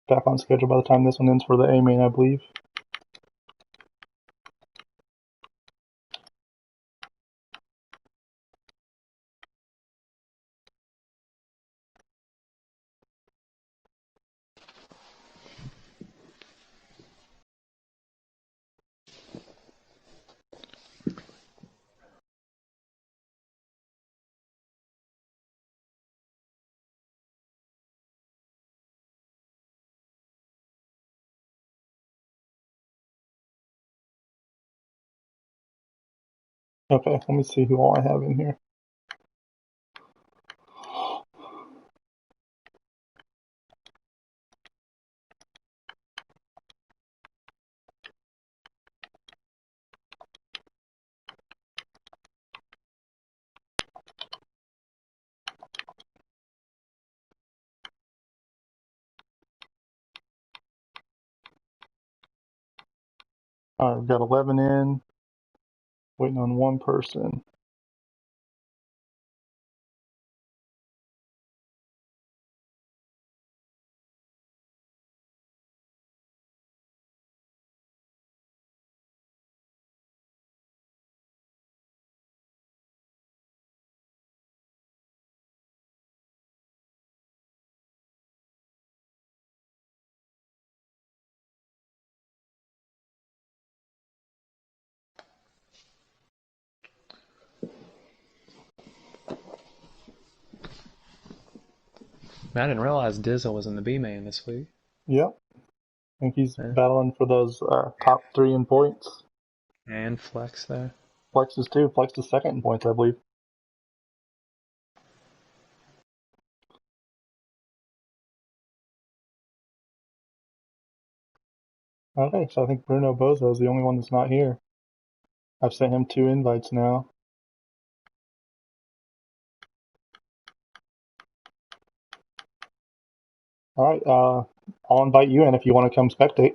back on schedule by the time this one ends for the A main, I believe. Okay, let me see who all I have in here. Alright, we've got 11 in, waiting on one person. I didn't realize Dizzle was in the B main this week. Yep. I think he's Yeah. battling for those top 3 in points. And Flex there. Flex is 2. Flex is second in points, I believe. Okay, so I think Bruno Bozo is the only one that's not here. I've sent him 2 invites now. Alright, I'll invite you in if you want to come spectate.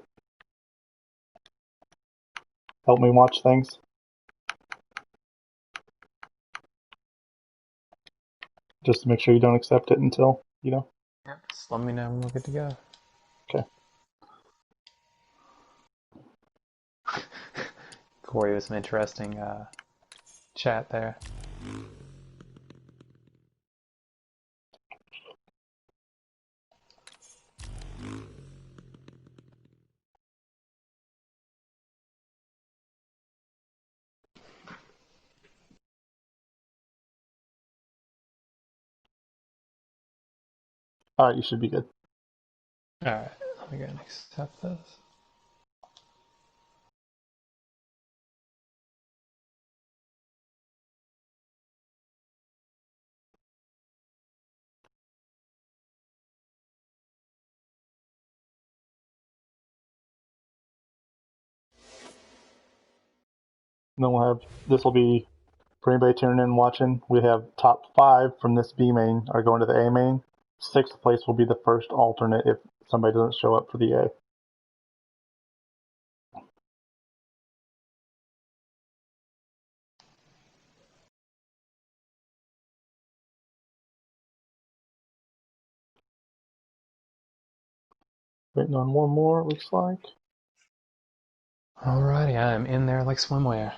Help me watch things. Just to make sure you don't accept it until, you know. Yep. Just let me know when we're good to go. Okay. Corey was some interesting chat there. Alright, you should be good. Alright, let me go and accept this. And then we'll have, this will be, for anybody tuning in and watching, we have top 5 from this B main are going to the A main. 6th place will be the first alternate if somebody doesn't show up for the A. Waiting on one more, it looks like. Alrighty, I am in there like swimwear.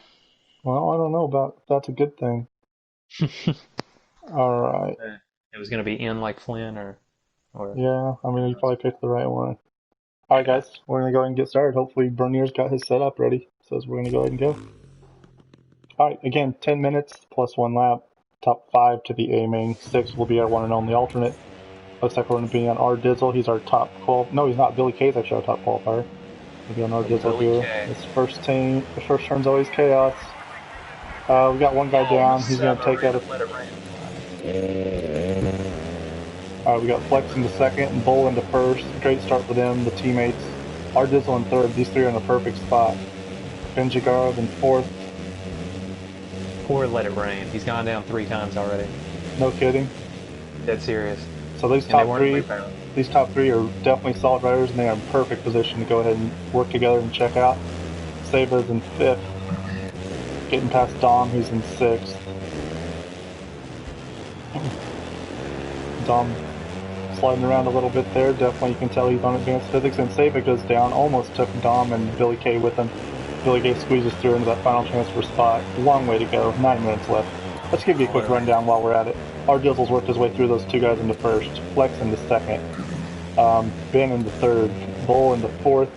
Well, I don't know about that's a good thing. Alright. It was going to be in like Flynn or Yeah, I mean, you probably picked the right one. Alright, guys, we're going to go ahead and get started. Hopefully, Bernier's got his setup ready. Says we're going to go ahead and go. Alright, again, 10 minutes plus 1 lap. Top 5 to the A main. 6 will be our one and only alternate. Looks like we're going to be on our Dizzle. He's our top 12. No, he's not. Billy K's actually our top qualifier. We'll be on our Dizzle here. This first team, the first turn's always chaos. We got one guy down. He's going to take out a. Alright, we got Flex into second and Bull into first. Great start for them, the teammates. Our Dizzle in third. These 3 are in a perfect spot. Benjigarov in fourth. Poor Let It Rain. He's gone down 3 times already. No kidding. Dead serious. So these top 3 are definitely solid riders, and they are in perfect position to go ahead and work together and check out. Sabas in 5th. getting past Dom, who's in 6th. Dom sliding around a little bit there. Definitely you can tell he's on advanced physics, and Saba goes down. Almost took Dom and Billy K with him. Billy K squeezes through into that final transfer spot. Long way to go. 9 minutes left. Let's give you a quick rundown while we're at it. Our Dizzle's worked his way through those 2 guys into 1st. Flex into 2nd. Ben into 3rd. Bull into 4th.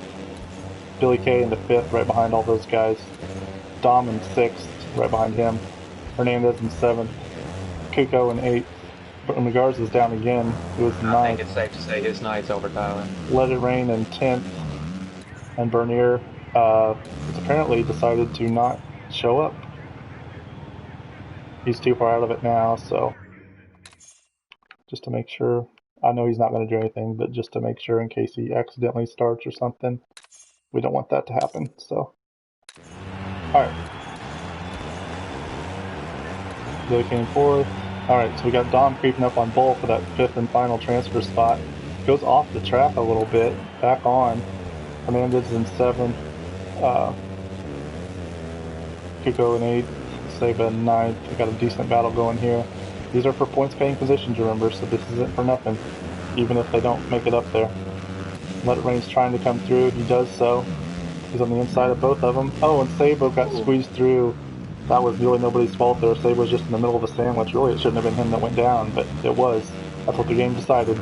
Billy K into 5th, right behind all those guys. Dom in 6th, right behind him. Hernandez in 7th. Kuko in 8th. Megars is down again. He was in 9th. I think it's safe to say his night's over, Tyler. Let It Rain in 10th. And Bernier has apparently decided to not show up. He's too far out of it now, so just to make sure. I know he's not going to do anything, but just to make sure in case he accidentally starts or something. We don't want that to happen, so. Alright. Billy came 4th. Alright, so we got Dom creeping up on Bull for that 5th and final transfer spot. Goes off the track a little bit, back on. Hernandez in 7th. Kuko in 8th. Saba in 9th. We got a decent battle going here. These are for points paying positions, remember, so this isn't for nothing, even if they don't make it up there. Let It Rain's trying to come through. He does so. He's on the inside of both of them. Oh, and Sabo got squeezed through. That was really nobody's fault there. Sabo was just in the middle of a sandwich. Really, it shouldn't have been him that went down, but it was. That's what the game decided.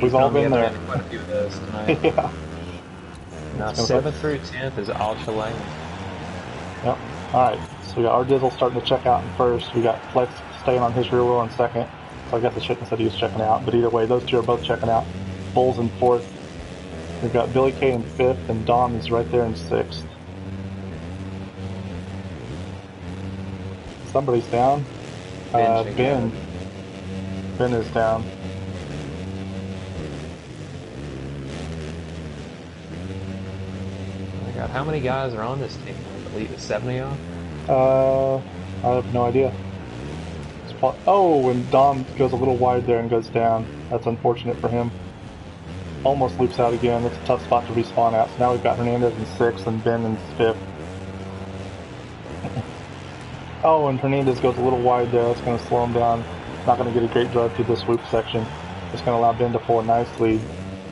We've all been there. Quite a few of those tonight. Yeah. Now 7th through 10th is ultra lane. Yep. Alright, so we got our Dizzle starting to check out in 1st. We got Flex staying on his rear wheel in 2nd. So I guess I shouldn't have said he was checking out, but either way, those 2 are both checking out. Bull's in 4th. We've got Billy K in 5th, and Dom is right there in 6th. Somebody's down. Ben. Ben is down. Oh my God, how many guys are on this team? I believe it's 70 y'all? I have no idea. Oh, and Dom goes a little wide there and goes down. That's unfortunate for him. Almost loops out again. That's a tough spot to respawn at. So now we've got Hernandez in 6th and Ben in 5th. Oh, and Hernandez goes a little wide there. That's going to slow him down. Not going to get a great drive through this loop section. It's going to allow Ben to pull a nice lead.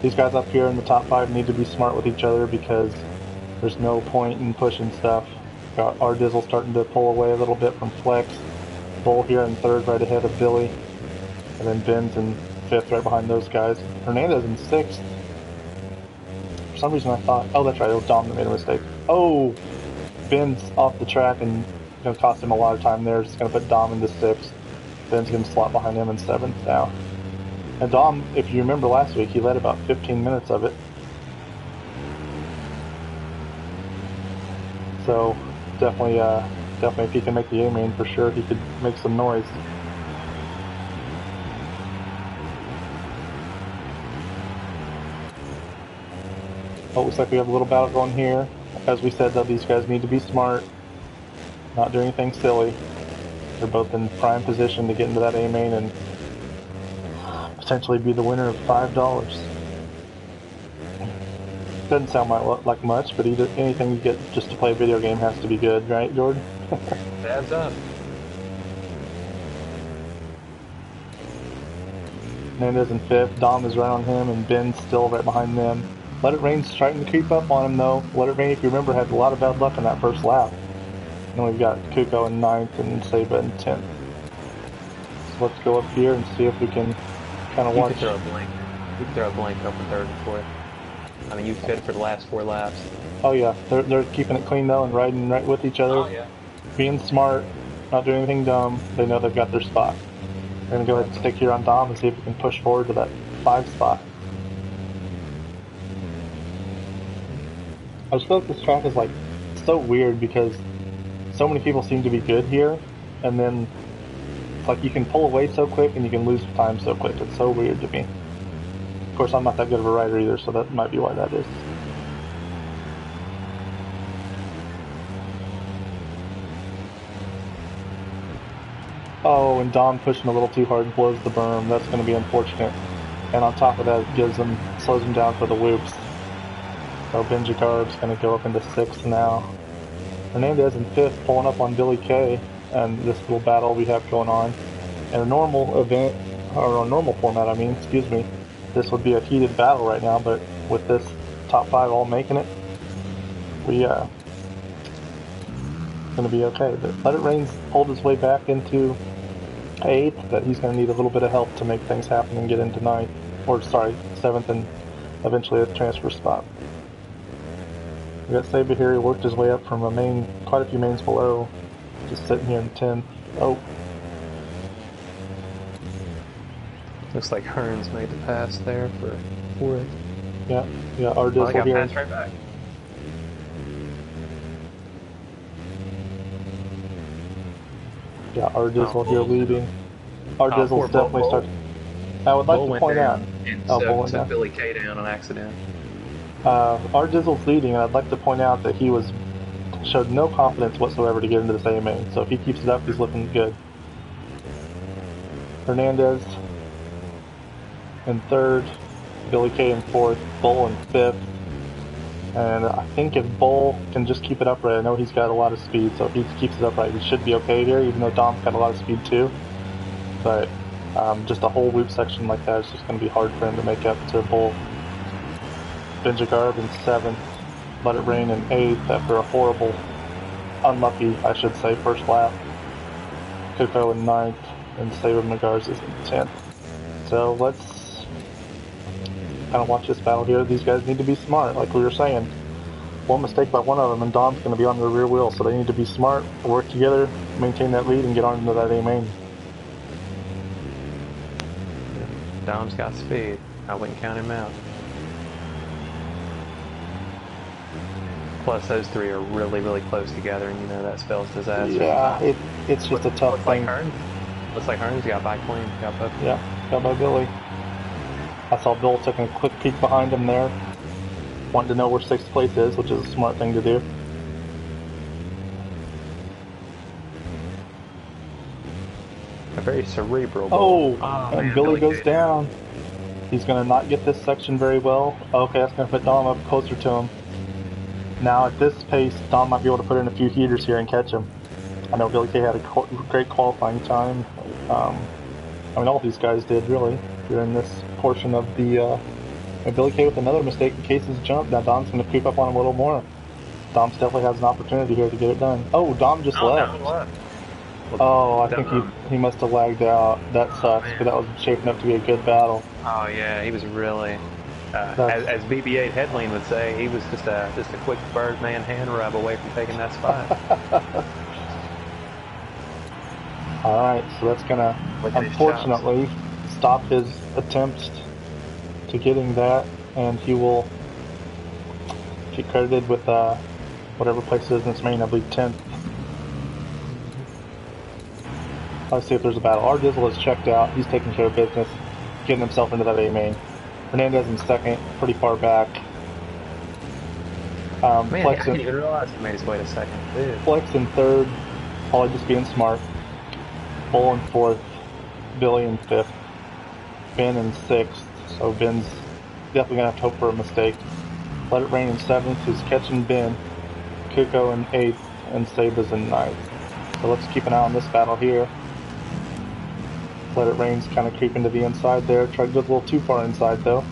These guys up here in the top 5 need to be smart with each other because there's no point in pushing stuff. Got our Dizzle starting to pull away a little bit from Flex. Bull here in 3rd right ahead of Billy. And then Ben's in 5th right behind those guys. Hernandez in 6th. For some reason I thought, oh that's right, it was Dom that made a mistake. Oh, Ben's off the track and going to cost him a lot of time there. It's going to put Dom into 6th. Ben's going to slot behind him in 7th now. And Dom, if you remember last week, he led about 15 minutes of it. So definitely if he can make the A-main for sure, he could make some noise. Oh, looks like we have a little battle going here. As we said, though, these guys need to be smart, not do anything silly. They're both in prime position to get into that A-main and potentially be the winner of $5. Doesn't sound like much, but anything you get just to play a video game has to be good, right, Jordan? Adds up. Hernandez in 5th, Dom is right on him, and Ben's still right behind them. Let It Rain's trying to creep up on him, though. Let It Rain, if you remember, had a lot of bad luck in that first lap. And we've got Kuko in 9th and Saba in 10th. So let's go up here and see if we can kind of watch. You could throw a blank. You could throw a blank up in 3rd and 4th. I mean, you could for the last 4 laps. Oh yeah, they're keeping it clean though and riding right with each other. Oh yeah. Being smart, not doing anything dumb. They know they've got their spot. We're gonna go ahead and stick here on Dom and see if we can push forward to that 5 spot. I just feel like this track is like so weird because so many people seem to be good here, and then it's like you can pull away so quick and you can lose time so quick. It's so weird to me. Of course, I'm not that good of a rider either, so that might be why that is. Oh, and Dom pushing a little too hard blows the berm. That's going to be unfortunate. And on top of that, it slows him down for the whoops. So Benji Garb's going to go up into 6th now. Hernandez in 5th, pulling up on Billy Kay, and this little battle we have going on. In a normal event, or a normal format, I mean, excuse me, this would be a heated battle right now, but with this top 5 all making it, we gonna be okay. But Let It Rain's pulled his way back into 8th, but he's gonna need a little bit of help to make things happen and get into 9th, or sorry, 7th, and eventually a transfer spot. We got Saber here. He worked his way up from a main, quite a few mains below, just sitting here in 10th. Oh. Looks like Hearns made the pass there for 4th. Yeah, our Well, I Dizzle got here. passed right back. Yeah, our Dizzle here leading. Our poor Dizzle's definitely Bull. starting. I would like Bull to went point out. down, and Oh, so Bull went took down. Billy Kay down on accident. Our Dizzle's leading, and I'd like to point out that he showed no confidence whatsoever to get into this A main. So if he keeps it up, he's looking good. Hernandez in 3rd, Billy Kay in 4th, Bull in 5th. And I think if Bull can just keep it upright, I know he's got a lot of speed, so if he keeps it upright, he should be okay here, even though Dom's got a lot of speed too. But just a whole loop section like that is just going to be hard for him to make up to Bull. Benjagarb in 7th, Let It Rain in 8th after a horrible, unlucky, I should say, first lap. Kuko in 9th, and Saber Megars is in 10th. So let's kind of watch this battle here. These guys need to be smart, like we were saying. One mistake by one of them, and Dom's going to be on the rear wheel, so they need to be smart, work together, maintain that lead, and get on into that A main. Dom's got speed. I wouldn't count him out. Plus, those three are really, really close together, and you know that spells disaster. Yeah, it's just a tough thing. Looks like Hearns got by clean. Got both. Yeah, got by Billy. I saw Bill taking a quick peek behind him there, wanting to know where 6th place is, which is a smart thing to do. A very cerebral Oh, ball. and Man, Billy goes Kay. down. He's going to not get this section very well. Okay, that's going to put Dom up closer to him. Now at this pace, Dom might be able to put in a few heaters here and catch him. I know Billy Kay had a great qualifying time. I mean, all these guys did, really, during this portion of the... and Billy Kay with another mistake in Case's jump. Now Dom's going to creep up on him a little more. Dom definitely has an opportunity here to get it done. Oh, Dom just left. Oh, I think he must have lagged out. That sucks, but that was shaping up to be a good battle. Oh yeah, he was really, as BB-8 Headlane would say, he was just a quick Birdman hand rub away from taking that spot. All right, so that's gonna unfortunately stop his attempts to getting that, and he will get credited with whatever place it is in this main. I believe 10th. Let's see if there's a battle. Our Dizzle is checked out. He's taking care of business, getting himself into that A main. Hernandez in 2nd, pretty far back. Man, I didn't even realize he made his way to 2nd. Dude. Flex in 3rd, probably just being smart. Bull in 4th, Billy in 5th, Ben in 6th, so Ben's definitely going to have to hope for a mistake. Let It Rain in 7th, who's catching Ben. Kuko in 8th, and Saba's in 9th. So let's keep an eye on this battle here. Let It Rain's kind of creeping to the inside there. Tried to go a little too far inside though.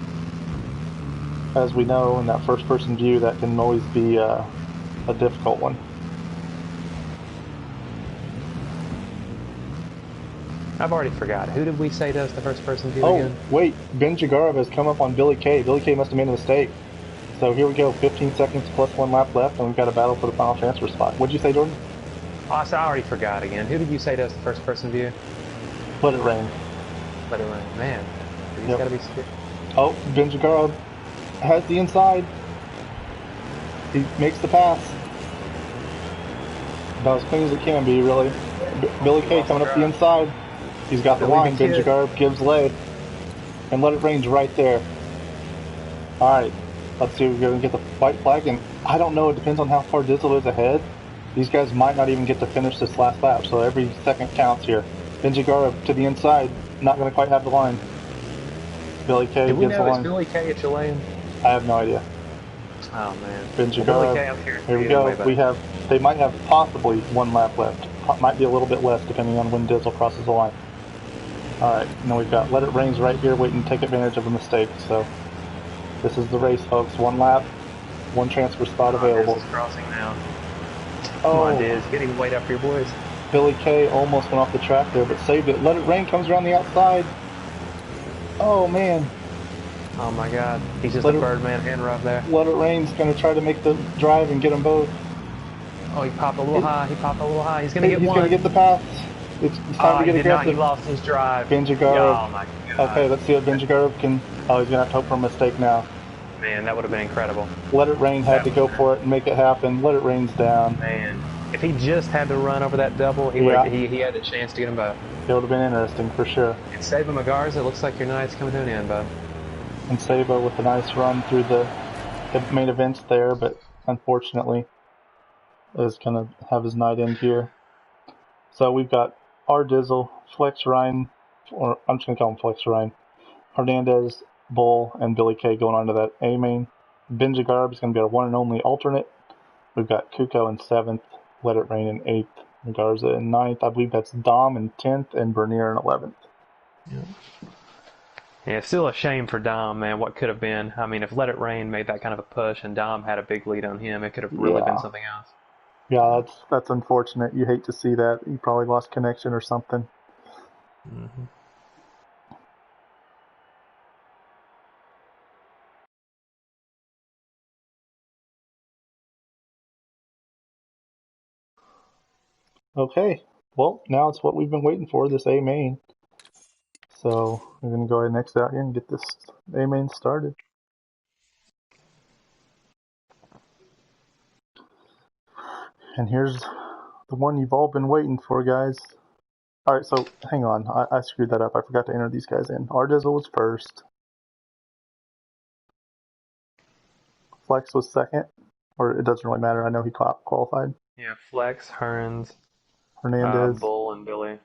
As we know, in that first-person view, that can always be a difficult one. I've already forgot. Who did we say does the first-person view again? Oh, wait. Ben Jagarov has come up on Billy Kay. Billy Kay must have made a mistake. So here we go. 15 seconds plus 1 lap left, and we've got a battle for the final transfer spot. What'd you say, Jordan? Oh, I already forgot again. Who did you say does the first-person view? Let It Rain. Let It Rain. Man, he's Yep. got to be scared. Oh, Ben Jagarov has the inside. He makes the pass. About as clean as it can be, really. Billy Kay coming up the inside. He's got the line. Ben Jagarov gives lay. And Let It Rain's right there. Alright, let's see if we're going to get the white flag. And I don't know, it depends on how far Dizzle is ahead. These guys might not even get to finish this last lap, so every second counts here. Ben Jagarov to the inside, not going to quite have the line. Billy Kay Did we gets the know it's line. Billy Kay at Chilean? I have no idea. Oh man. Benji Well, Billy Garb. K, I'm here. Here we go. They might have possibly one lap left. Might be a little bit less depending on when Dizzle crosses the line. All right, and then we've got Let It Rains right here waiting to take advantage of a mistake. So this is the race, folks. One lap, one transfer spot available. Dizzle's crossing now. Come on, Diz. Get him weight up for your boys. Billy K almost went off the track there, but saved it. Let It Rain comes around the outside. Oh, man. Oh, my God. He's just a Birdman hand rub there. Let It Rain's going to try to make the drive and get them both. Oh, he popped a little high. He's going to get one. He's going to get the pass. It's time to get aggressive. He lost his drive. Benji Garb. Oh, my God. Okay, let's see what Benji Garb can... Oh, he's going to have to hope for a mistake now. Man, that would have been incredible. Let It Rain had to go for it and make it happen. Let It Rain's down. Man, if he just had to run over that double, he had the chance to get them both. It would have been interesting for sure. And Saba Magarza, it looks like your night's coming to an end, bud. And Saba with a nice run through the main events there, but unfortunately is going to have his night end here. So we've got R Dizzle, Flex Ryan, or I'm just going to call him Flex Ryan, Hernandez, Bull, and Billy K going on to that A main. Benji Garb is going to be our one and only alternate. We've got Kuko in 7th, Let It Rain in 8th, Garza in 9th. I believe that's Dom in 10th, and Bernier in 11th. Yeah, still a shame for Dom, man, what could have been. I mean, if Let It Rain made that kind of a push and Dom had a big lead on him, it could have really been something else. Yeah, that's unfortunate. You hate to see that. He probably lost connection or something. Mm-hmm. Okay, well, now it's what we've been waiting for, this A main. So we're going to go ahead next out here and get this A main started. And here's the one you've all been waiting for, guys. All right, so hang on. I screwed that up. I forgot to enter these guys in. Ardizzle was first. Flex was second. Or it doesn't really matter. I know he qualified. Yeah, Flex, Hearns, Hernandez, Bull, and Billy.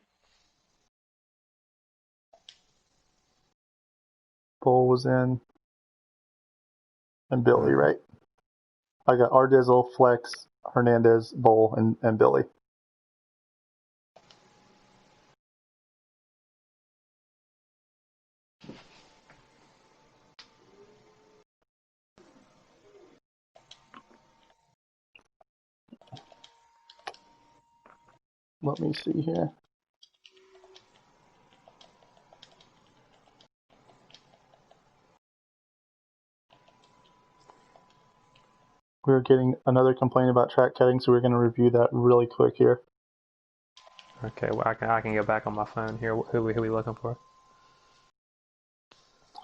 Bull was in. And Billy, right? I got Ardizzle, Flex, Hernandez, Bull, and Billy. Let me see here. We're getting another complaint about track cutting, so we're going to review that really quick here. Okay, well, I can go back on my phone here. Who we looking for?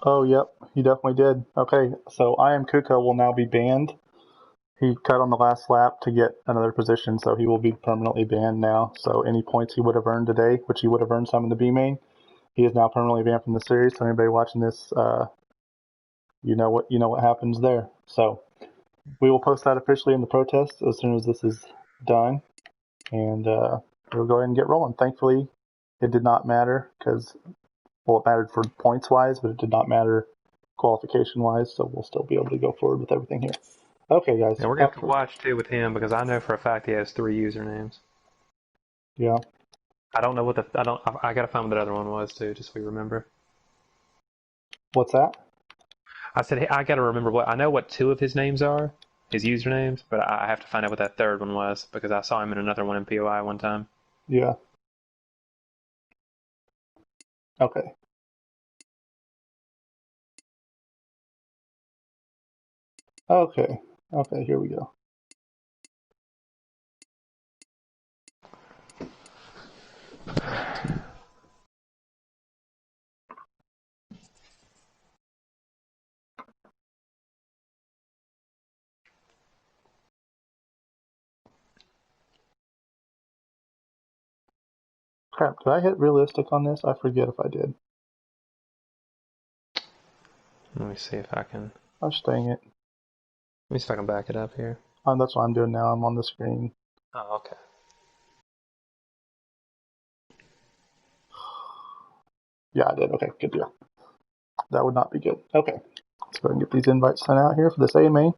Oh, yep, he definitely did. Okay, so I Am Kuko will now be banned. He cut on the last lap to get another position, so he will be permanently banned now. So any points he would have earned today, which he would have earned some in the B main, he is now permanently banned from the series. So anybody watching this, you know what happens there. So we will post that officially in the protest as soon as this is done, and we'll go ahead and get rolling. Thankfully, it did not matter because, well, it mattered for points wise, but it did not matter qualification wise. So we'll still be able to go forward with everything here. Okay, guys. And we're going to have to watch, too, with him, because I know for a fact he has 3 usernames. Yeah. I don't know what I got to find what that other one was, too, just so we remember. What's that? I said, hey, I got to remember I know what 2 of his names are, his usernames, but I have to find out what that third one was, because I saw him in another one in POI one time. Yeah. Okay. Okay, here we go. Crap, did I hit realistic on this? I forget if I did. Let me see if I can. Gosh dang it. Let me see if I can back it up here. That's what I'm doing now. I'm on the screen. Oh, okay. Yeah, I did. Okay, good deal. That would not be good. Okay. Let's go ahead and get these invites sent out here for this A main.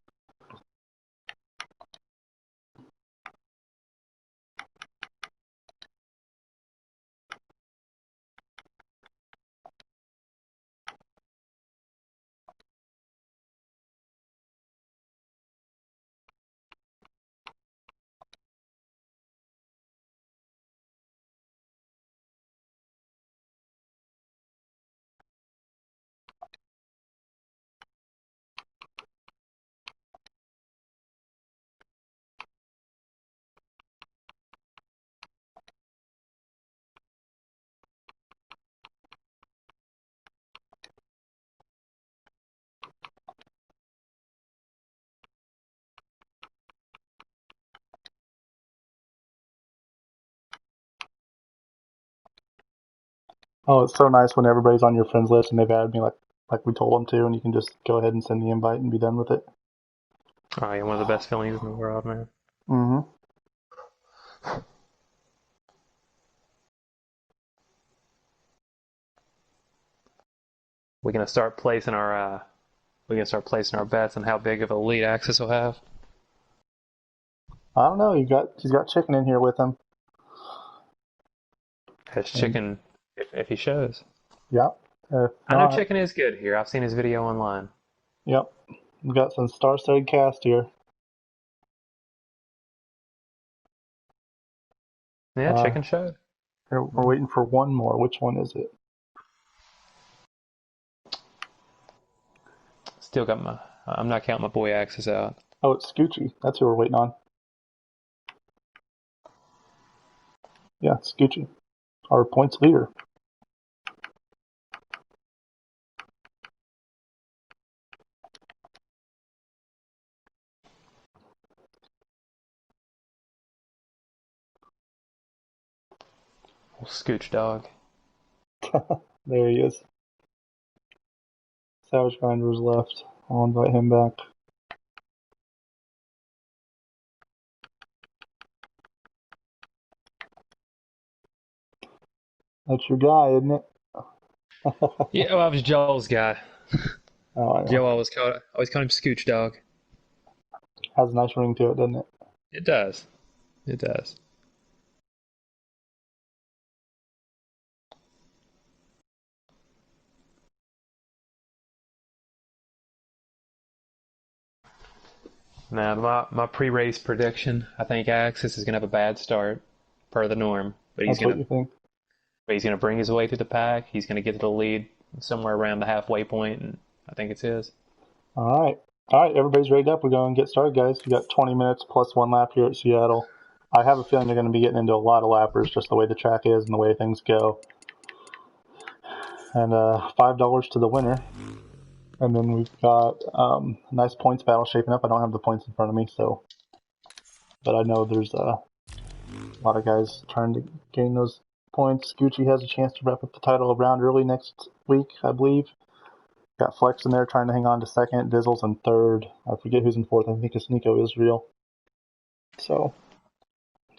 Oh, it's so nice when everybody's on your friends list and they've added me like we told them to, and you can just go ahead and send the invite and be done with it. Oh yeah, one of the best feelings in the world, man. Mm-hmm. We're gonna start placing our bets on how big of a lead Axis will have. I don't know. He's got chicken in here with him. Has Chicken, if he shows. Yep. If I know not, Chicken is good here. I've seen his video online. yep. We've got some star-studded cast here. Yeah, Chicken showed. We're waiting for one more. Which one is it? Still got my. I'm not counting my boy Axis out. Oh, it's Scoochie. That's who we're waiting on. Yeah, Scoochie. Our points leader. Old Scooch dog. There he is. Savage Grinder's left. I'll invite him back. That's your guy, isn't it? Yeah, well, I was Joel's guy. Oh, I know. Joe always called him Scooch dog. Has a nice ring to it, doesn't it? It does. It does. Now, my pre-race prediction, I think Axis is going to have a bad start, per the norm. But That's what you think. he's going to bring his way through the pack. He's going to get to the lead somewhere around the halfway point, and I think it's his. All right. All right, everybody's ready up. We're going to get started, guys. We got 20 minutes plus one lap here at Seattle. I have a feeling you're going to be getting into a lot of lappers, just the way the track is and the way things go. And $5 to the winner. And then we've got a nice points battle shaping up. I don't have the points in front of me, but I know there's a lot of guys trying to gain those points. Gucci has a chance to wrap up the title around early next week, I believe. Got Flex in there trying to hang on to second. Dizzle's in third. I forget who's in fourth. I think it's Nico Israel. So,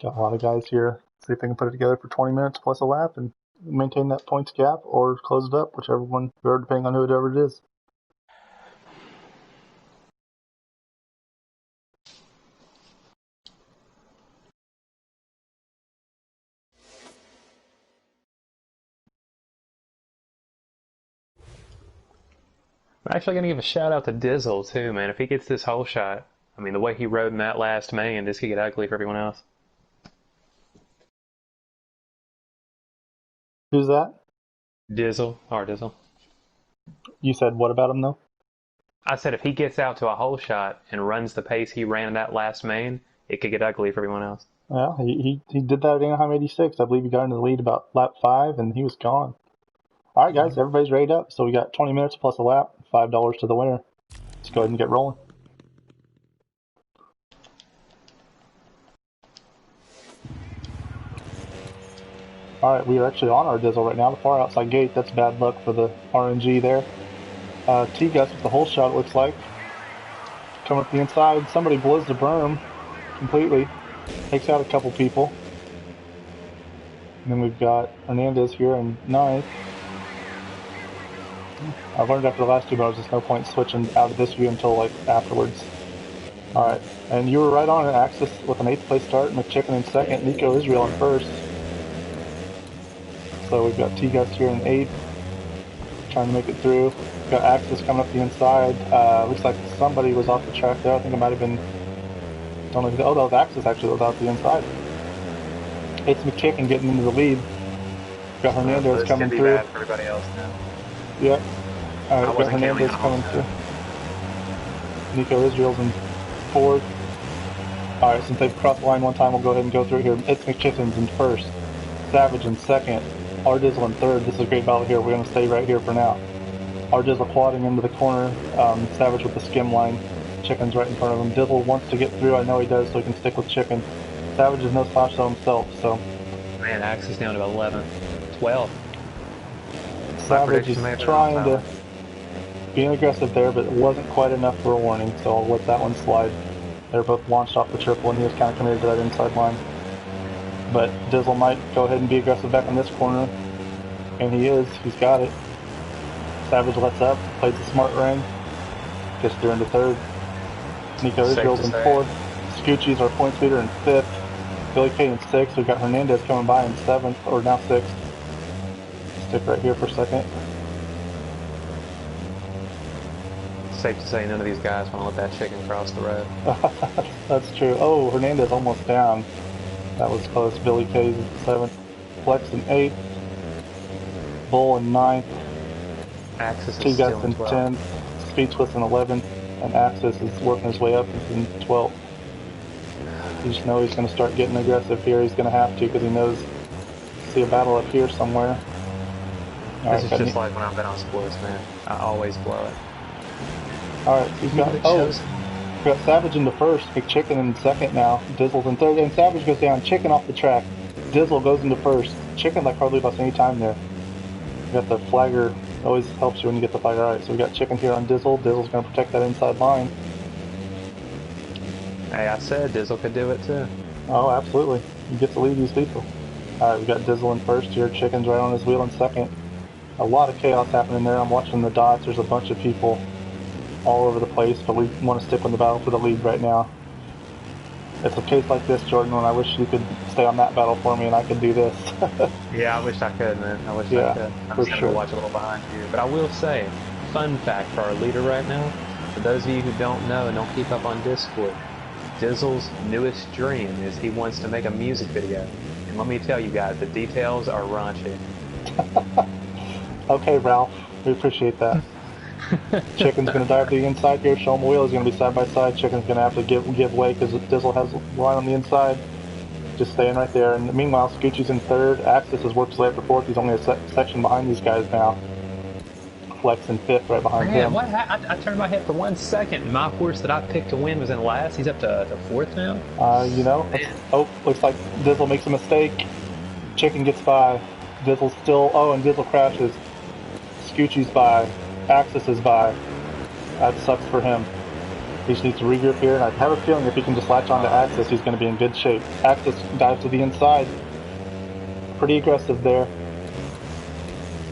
got a lot of guys here. See if they can put it together for 20 minutes plus a lap and maintain that points gap or close it up, whichever one, depending on whoever it is. I'm actually going to give a shout out to Dizzle, too, man. If he gets this whole shot, I mean, the way he rode in that last main, this could get ugly for everyone else. Who's that? Dizzle. You said what about him, though? I said if he gets out to a whole shot and runs the pace he ran in that last main, it could get ugly for everyone else. Well, he did that at Anaheim 86. I believe he got into the lead about lap 5, and he was gone. All right, guys, everybody's ready up. So we got 20 minutes plus a lap, $5 to the winner. Let's go ahead and get rolling. All right, we are actually on our Dizzle right now, the far outside gate. That's bad luck for the RNG there. T-Gus with the whole shot, it looks like. Coming up the inside, somebody blows the berm completely. Takes out a couple people. And then we've got Hernandez here in ninth. I learned after the last 2 rounds there's no point switching out of this view until like afterwards. Alright, and you were right on it, Axis with an 8th place start, McChicken in 2nd, Nico Israel in 1st. So we've got T-Gus here in 8th, trying to make it through. We've got Axis coming up the inside. Looks like somebody was off the track there. I think it might have been, don't know who, oh, that was Axis actually that was out the inside. It's McChicken getting into the lead. We've got Hernandez coming through. Bad for everybody else now. Yep. Alright, got Hernandez coming through. Nico Israel's in 4th. Alright, since they've crossed the line one time, we'll go ahead and go through here. It's McChicken's in 1st. Savage in 2nd. Ardizzle in 3rd. This is a great battle here. We're going to stay right here for now. Ardizzle plodding into the corner. Savage with the skim line. Chicken's right in front of him. Dizzle wants to get through. I know he does, so he can stick with Chicken. Savage is no slouch to himself, so. Man, Axis down to 11. 12. Savage is trying to be aggressive there, but it wasn't quite enough for a warning, so I'll let that one slide. They're both launched off the triple, and he was kind of committed to that inside line. But Dizzle might go ahead and be aggressive back in this corner, and he is. He's got it. Savage lets up, plays the smart ring, gets through into third. Nico Israel's in fourth. Scoochie's our points leader in fifth. Billy K in sixth. We've got Hernandez coming by in seventh, or now sixth. Stick right here for a second. Safe to say none of these guys want to let that chicken cross the road. That's true. Oh, Hernandez almost down. That was close. Billy K's in seventh. Flex in eighth. Bull in ninth. Axis is T-Gus still in in 12th. 10th. Speechless in 11th. And Axis is working his way up. He's in 12th. You just know he's going to start getting aggressive here. He's going to have to because he knows. See a battle up here somewhere. This is just like when I've been on sports, man. I always blow it. Alright, he's got, we've got Savage in the first, McChicken in second now, Dizzle's in third, and Savage goes down, Chicken off the track, Dizzle goes into first, Chicken like hardly lost any time there. We got the flagger, always helps you when you get the flagger. Alright, so we got Chicken here on Dizzle, Dizzle's going to protect that inside line. Hey, I said Dizzle could do it too. Oh, absolutely, you get to lead these people. Alright, we got Dizzle in first here, Chicken's right on his wheel in second. A lot of chaos happening there, I'm watching the dots, there's a bunch of people all over the place, but we want to stick in the battle for the lead right now. It's a case like this, Jordan, when I wish you could stay on that battle for me and I could do this. Yeah, I wish I could, man. I wish I could. I'm for just sure. going to watch a little behind you. But I will say, fun fact for our leader right now, for those of you who don't know and don't keep up on Discord, Dizzle's newest dream is he wants to make a music video. And let me tell you guys, the details are raunchy. Okay, Ralph, we appreciate that. Chicken's going to dive to the inside here, show him the wheel, he's going to be side by side, Chicken's going to have to give way because Dizzle has line on the inside, just staying right there, and meanwhile Scoochie's in third, Axis has worked his way up to fourth, he's only a section behind these guys now. Flex in fifth right behind him. What I turned my head for 1 second, and my horse that I picked to win was in last. He's up to fourth now? You know, oh, looks like Dizzle makes a mistake, Chicken gets by, Dizzle's still, oh, and Dizzle crashes, Scoochie's by, Axis is by. That sucks for him. He just needs to regroup here, and I have a feeling if he can just latch onto Axis, he's going to be in good shape. Axis dives to the inside. Pretty aggressive there.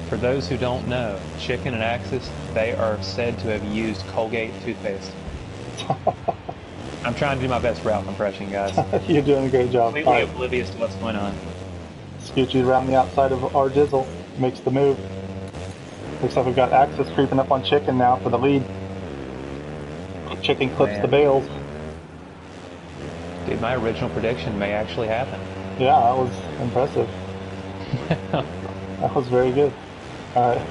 For those who don't know, Chicken and Axis, they are said to have used Colgate toothpaste. I'm trying to do my best Ralph impression, guys. You're doing a great job. Completely oblivious to what's going on. Scoochie around the outside of our Dizzle. Makes the move. Looks like we've got Axis creeping up on Chicken now for the lead. Chicken clips the bales. Dude, my original prediction may actually happen. Yeah, that was impressive. That was very good. Alright.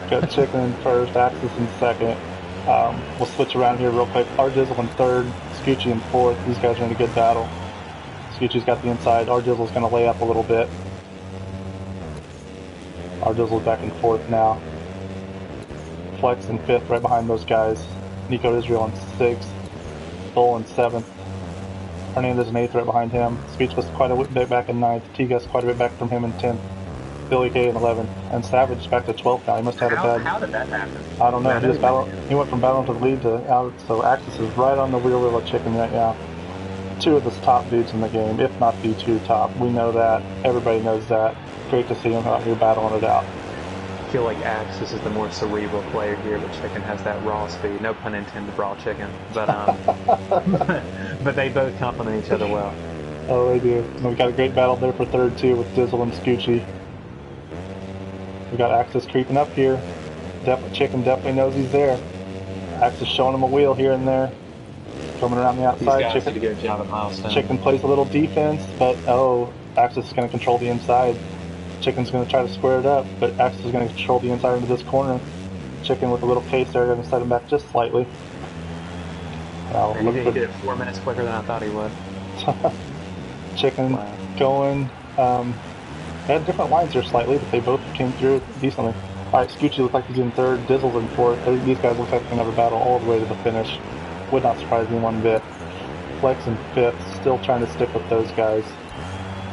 Got Chicken in first, Axis in second. We'll switch around here real quick. Our Dizzle in third, Scoochie in fourth. These guys are in a good battle. Scoochie's got the inside. Our Dizzle's going to lay up a little bit. Our Dizzle's back in fourth now. Flex in fifth, right behind those guys. Nico Israel in sixth. Bull in seventh. Hernandez in eighth, right behind him. Speechless quite a bit back in ninth. T-Gus quite a bit back from him in 10th. Billy K in 11th. And Savage back to 12th now. He must have had a bad... How did that happen? I don't know. He went from battling to the lead to out. So Axis is right on the wheel of Chicken right now. Two of the top dudes in the game, if not the two top. We know that. Everybody knows that. Great to see him out here battling it out. I feel like Axis is the more cerebral player here, but Chicken has that raw speed. No pun intended, raw chicken. But but they both complement each other well. Oh, they do. And we got a great battle there for third too with Dizzle and Scoochie. We got Axis creeping up here. Chicken definitely knows he's there. Axis showing him a wheel here and there. Coming around the outside. These guys did a good job at milestone. Chicken plays a little defense, but Axis is going to control the inside. Chicken's going to try to square it up, but Axis is going to control the inside into this corner. Chicken with a little pace there, going to set him back just slightly. He did it 4 minutes quicker than I thought he would. Chicken going. They had different lines here slightly, but they both came through decently. Alright, Scoochie looks like he's in third, Dizzle's in fourth. These guys look like they're going to have a battle all the way to the finish. Would not surprise me one bit. Flex in fifth, still trying to stick with those guys.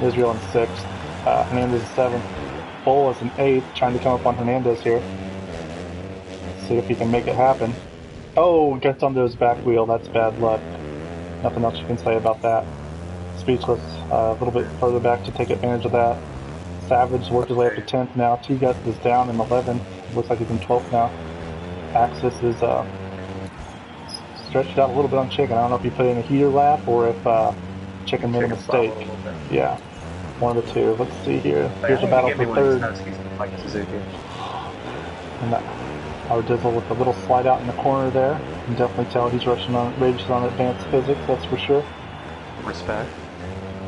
Israel in sixth. Hernandez in seventh. Bull is an 8th, trying to come up on Hernandez here. See if he can make it happen. Oh, gets onto his back wheel. That's bad luck. Nothing else you can say about that. Speechless. A little bit further back to take advantage of that. Savage worked his way up to 10th now. T-Gus is down in 11th. Looks like he's in 12th now. Axis is stretched out a little bit on Chicken. I don't know if he put in a heater lap or if Chicken made a mistake. Yeah, one of the two. Let's see here. Here's a battle for third. Like Suzuki. And our Dizzle with a little slide out in the corner there. You can definitely tell he's rages on advanced physics, that's for sure. Respect.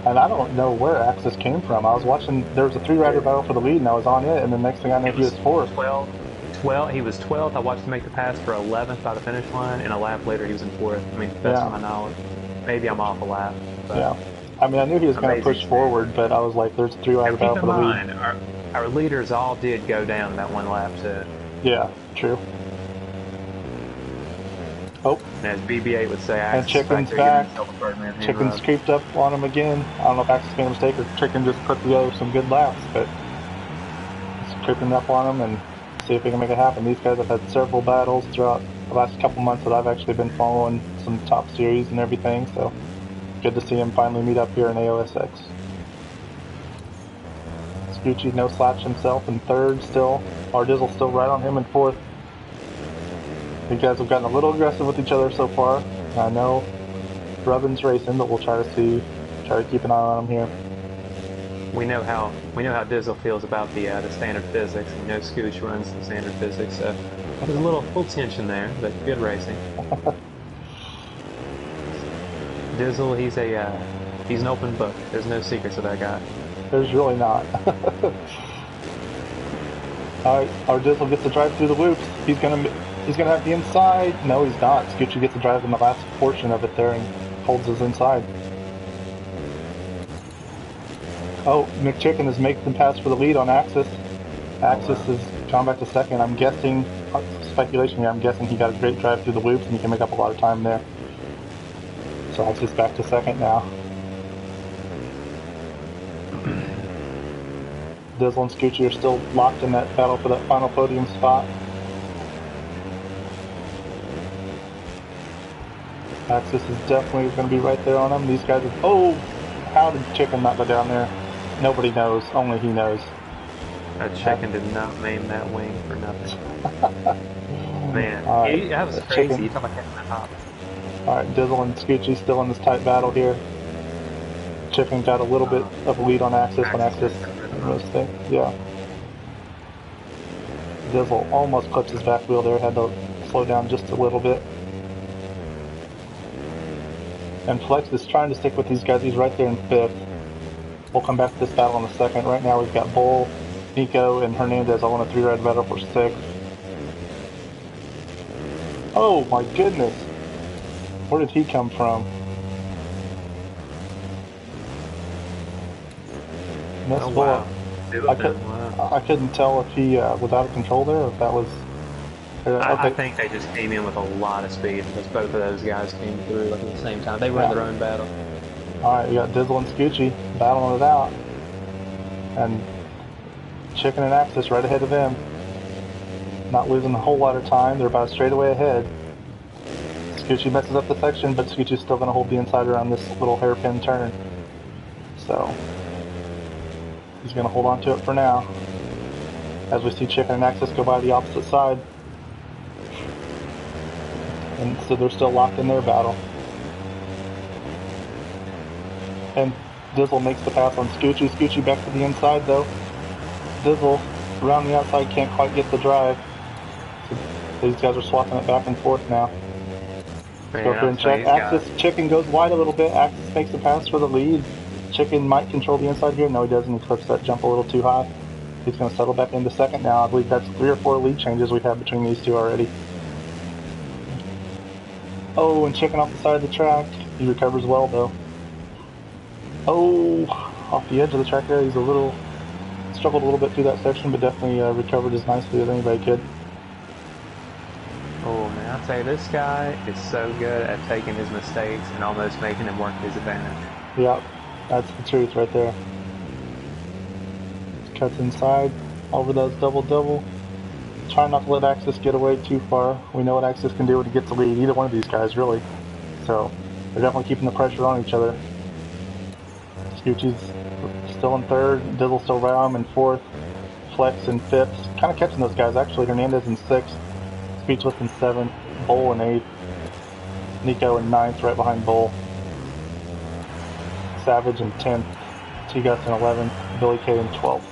And I don't know where Axis came from. I was watching, there was a 3-rider battle for the lead, and I was on it, and the next thing I know, he was 4th. He was 12th. I watched him make the pass for 11th by the finish line, and a lap later he was in 4th. I mean, best of my knowledge. Maybe I'm off a lap. But yeah. I mean, I knew he was going to push forward, but I was like, there's a 3-rider battle for the lead. Our leaders all did go down in that one lap, too. Yeah, true. Oh. And as BB-8 would say, and Chicken's back. Chicken's creeped up on him again. I don't know if Axis made a mistake or Chicken just put together some good laps, but he's creeping up on him and see if he can make it happen. These guys have had several battles throughout the last couple months that I've actually been following some top series and everything, so good to see him finally meet up here in AOSX. Scoochie no slash himself in 3rd still. Our Dizzle still right on him in 4th. You guys have gotten a little aggressive with each other so far. I know Rubbin's racing, but we'll try to keep an eye on him here. We know how Dizzle feels about the standard physics. We know Scooch runs the standard physics, so there's a little tension there, but good racing. Dizzle, he's an open book. There's no secrets to that guy. There's really not. Alright, our Dizzle gets to drive through the loops. He's gonna have the inside. No, he's not. Scoochie gets to drive in the last portion of it there and holds his inside. Oh, McChicken has made the pass for the lead on Axis. Axis has gone back to 2nd. I'm guessing, speculation here, I'm guessing he got a great drive through the loops and he can make up a lot of time there. So Axis back to 2nd now. Dizzle and Scoochie are still locked in that battle for that final podium spot. Axis is definitely going to be right there on him. These guys are... Oh! How did Chicken not go down there? Nobody knows. Only he knows. That Chicken did not name that wing for nothing. Man, that was crazy. Chicken. You talking about catching that top. Alright, Dizzle and Scoochie still in this tight battle here. Chicken got a little bit of a lead on Axis when Axis missed it. Yeah. Dizzle almost clipped his back wheel there. Had to slow down just a little bit. And Flex is trying to stick with these guys. He's right there in 5th. We'll come back to this battle in a second. Right now we've got Bull, Nico, and Hernandez all in a 3-ride battle for 6th. Oh my goodness! Where did he come from? Oh, wow. I couldn't tell if he was out of control there or if that was... I think they just came in with a lot of speed because both of those guys came through at the same time. They were in their own battle. Alright, we got Dizzle and Scoochie battling it out. And Chicken and Axis right ahead of them. Not losing a whole lot of time. They're about a straightaway ahead. Scoochie messes up the section, but Scoochie's still going to hold the inside around this little hairpin turn. So, he's going to hold on to it for now. As we see Chicken and Axis go by the opposite side. And so they're still locked in their battle. And Dizzle makes the pass on Scoochie. Scoochie back to the inside though. Dizzle around the outside can't quite get the drive. So these guys are swapping it back and forth now. Let's go through and check. Axis, Chicken goes wide a little bit. Axis makes the pass for the lead. Chicken might control the inside here. No, he doesn't. He clips that jump a little too high. He's going to settle back into 2nd now. I believe that's 3 or 4 lead changes we've had between these two already. Oh, and Chicken off the side of the track. He recovers well, though. Oh, off the edge of the track there. He's struggled a little bit through that section, but definitely recovered as nicely as anybody could. Oh, man, I'll tell you, this guy is so good at taking his mistakes and almost making them work to his advantage. Yep, that's the truth right there. Cuts inside. over those double-double. Try not to let Axis get away too far. We know what Axis can do when he gets the lead. Either one of these guys, really. So they're definitely keeping the pressure on each other. Scoochie's still in third. Dizzle's still right on him in fourth. Flex in fifth. Kind of catching those guys, actually. Hernandez in sixth. Speechless in seventh. Bull in eighth. Nico in ninth, right behind Bull. Savage in 10th. T-Guts in 11th. Billy K in 12th.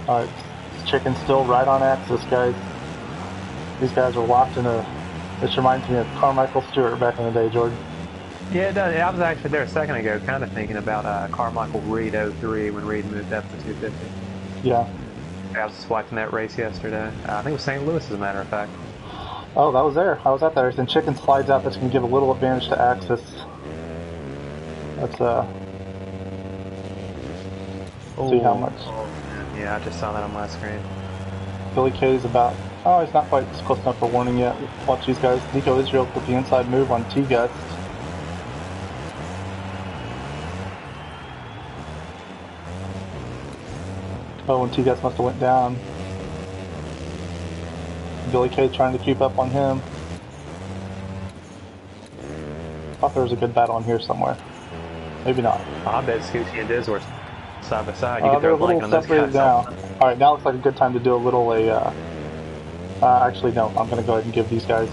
Alright, Chicken still right on Axis, guys. These guys are locked in a... This reminds me of Carmichael Stewart back in the day, Jordan. Yeah, it does. I was actually there a second ago kind of thinking about Carmichael Reed 03 when Reed moved up to 250. Yeah. I was just watching that race yesterday. I think it was St. Louis, as a matter of fact. Oh, that was there. I was at that race. And Chicken slides out. That's going to give a little advantage to Axis. Let's see how much. Yeah, I just saw that on my screen. Billy K is about... Oh, he's not quite close enough for warning yet. Watch these guys. Nico Israel with the inside move on T-Guts. Oh, and T-Guts must have went down. Billy K trying to keep up on him. Thought there was a good battle in here somewhere. Maybe not. I bet Scoochie and Diz were side by side. You could They're throw a a blanket little on those separated guys. now. Alright, now looks like a good time to do a little actually no, I'm going to go ahead and give these guys.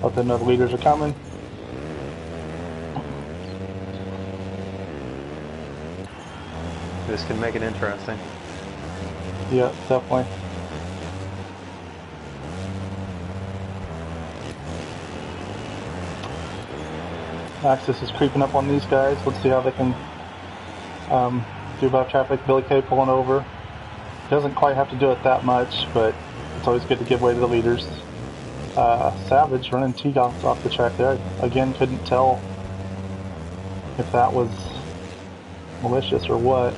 Let them know the leaders are coming. This could make it interesting. Yeah, definitely. Axis is creeping up on these guys. Let's see how they can do about traffic. Billy K pulling over. Doesn't quite have to do it that much, but it's always good to give way to the leaders. Savage running T-Guts off the track there. Again, couldn't tell if that was malicious or what.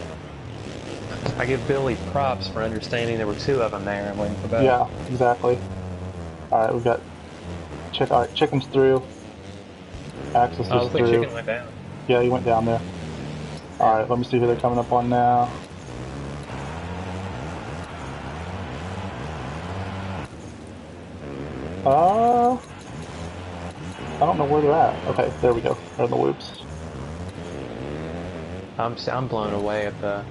I give Billy props for understanding there were two of them there and waiting for both. Yeah, exactly. Alright, we've got alright, Chicken's through. Axis is through. Chicken went down. Yeah, he went down there. Alright, let me see who they're coming up on now. I don't know where they're at. Okay, there we go. They're in the loops. I'm blown away at the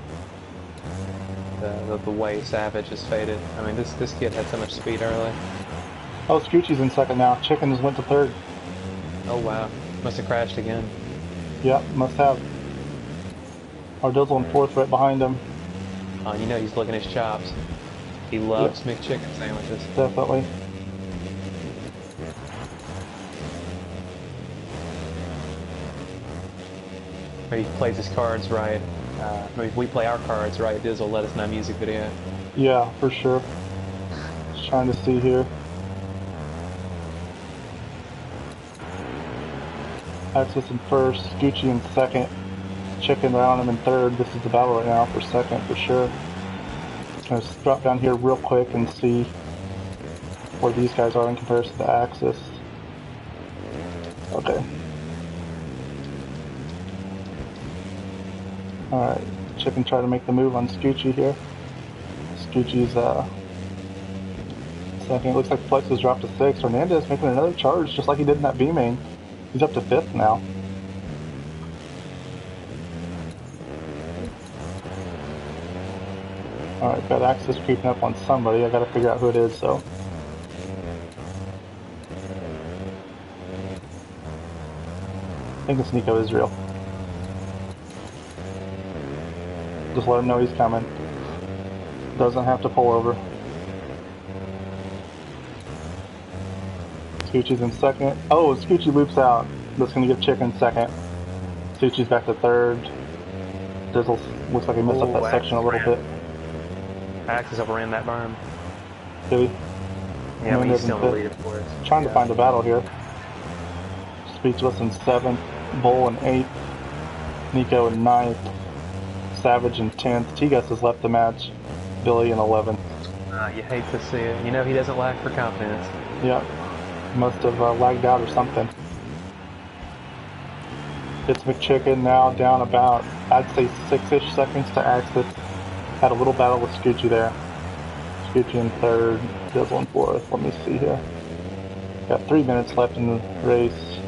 way Savage has faded. I mean, this kid had so much speed early. Oh, Scoochie's in second now. Chicken just went to third. Oh wow, must have crashed again. Yep, must have. Ardizzle in fourth right behind him. You know he's licking his chops. He loves McChicken sandwiches. Definitely. Maybe he plays his cards right. Maybe if we play our cards right, Diz will let us know music video. Yeah, for sure. Just trying to see here. Axis in first, Gucci in second, Chicken right on him in third. This is the battle right now for second for sure. Gonna drop down here real quick and see where these guys are in comparison to Axis. Okay. Alright, Chicken try to make the move on Scoochie here. Scoochie's second. It looks like Flex has dropped to 6. Hernandez making another charge just like he did in that B-main. He's up to 5th now. Alright, got Axis creeping up on somebody. I gotta figure out who it is, so. I think it's Nico Israel. Just let him know he's coming. Doesn't have to pull over. Scoochie's in second. Oh, Scoochie loops out. That's going to give Chicken second. Scoochie's back to third. Dizzle looks like he messed up that section a little bit. Axis overran that berm. Did he? Yeah, but he's still in the lead, of course. Trying to find a battle here. Speechless in 7th. Bull in 8th. Nico in 9th. Savage in 10th. T-Gus has left the match. Billy in 11th. You hate to see it. You know he doesn't lack for confidence. Yeah. Must have lagged out or something. It's McChicken now down about, I'd say 6-ish seconds to Axis. Had a little battle with Scoochie there. Scoochie in third, Dizzle in fourth. Let me see here. Got 3 minutes left in the race.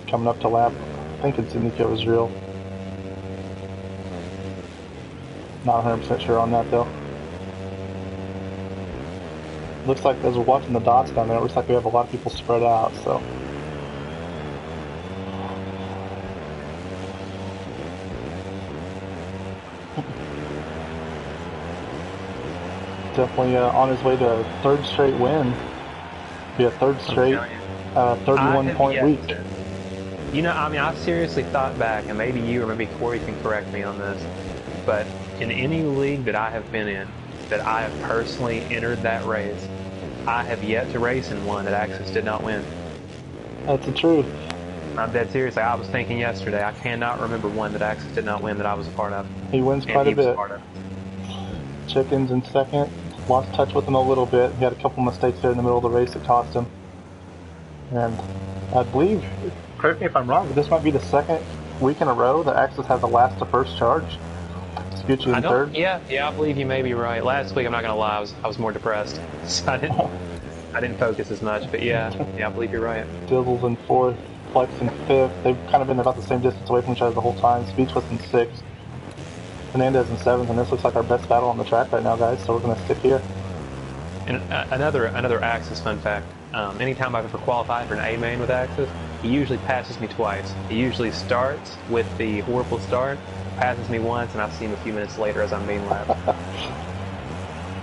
Coming up to lap, I think it's Nico Israel. Not 100% sure on that though. Looks like as we're watching the dots down there, it looks like we have a lot of people spread out, so. Definitely on his way to a third straight win. Be a third straight 31-point week. You know, I mean, I've seriously thought back, and maybe you or maybe Corey can correct me on this, but in any league that I have been in, that I have personally entered that race, I have yet to race in one that Axis did not win. That's the truth. I'm dead serious. Like, I was thinking yesterday, I cannot remember one that Axis did not win that I was a part of. He wins quite a bit. Chicken's in second. Lost touch with him a little bit. He had a couple mistakes there in the middle of the race that cost him. And I believe, correct me if I'm wrong, but this might be the second week in a row that Axis has the last to first charge. Scoochie in third. Yeah, I believe you may be right. Last week, I'm not gonna lie, I was more depressed, so I didn't focus as much. But yeah, I believe you're right. Dizzle's in fourth, Flex in fifth. They've kind of been about the same distance away from each other the whole time. Speechless in sixth. Hernandez in seventh, and this looks like our best battle on the track right now, guys. So we're gonna stick here. And another Axis fun fact. Anytime I've ever qualified for an A main with Axis, he usually passes me twice. He usually starts with the horrible start, passes me once, and I see him a few minutes later as I'm main lap.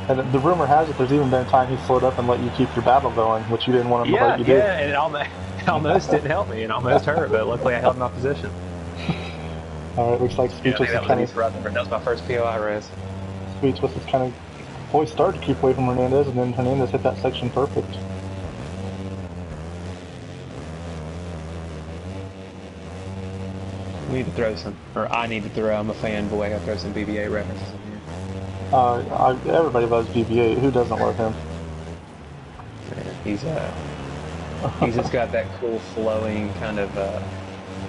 And the rumor has it there's even been a time he slowed up and let you keep your battle going, which you didn't want him to let you do. Yeah, and it almost didn't help me. It almost hurt, but luckily I held my position. Alright, looks like Speechless is kind of... That was my first POI race. Speechless is kind of... always started to keep away from Hernandez, and then Hernandez hit that section perfect. We need to throw some, or I need to throw, I'm a fanboy, I gotta throw some BB-8 references in here. Everybody loves BB-8. Who doesn't love him? Yeah, he's just got that cool flowing kind of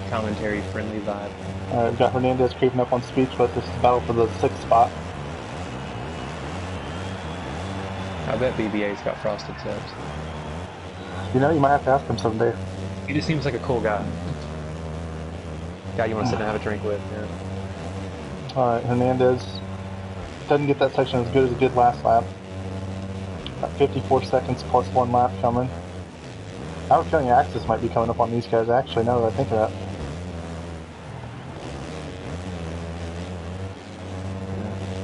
commentary friendly vibe. Alright, we've got Hernandez creeping up on Speechless. This is the battle for the 6th spot. I bet BB-8's got frosted tips. You know, you might have to ask him someday. He just seems like a cool guy. Guy you want to sit and have a drink with, yeah. Alright, Hernandez doesn't get that section as good as he did last lap. Got 54 seconds plus 1 lap coming. I have a feeling Axis might be coming up on these guys actually, now that I think of that.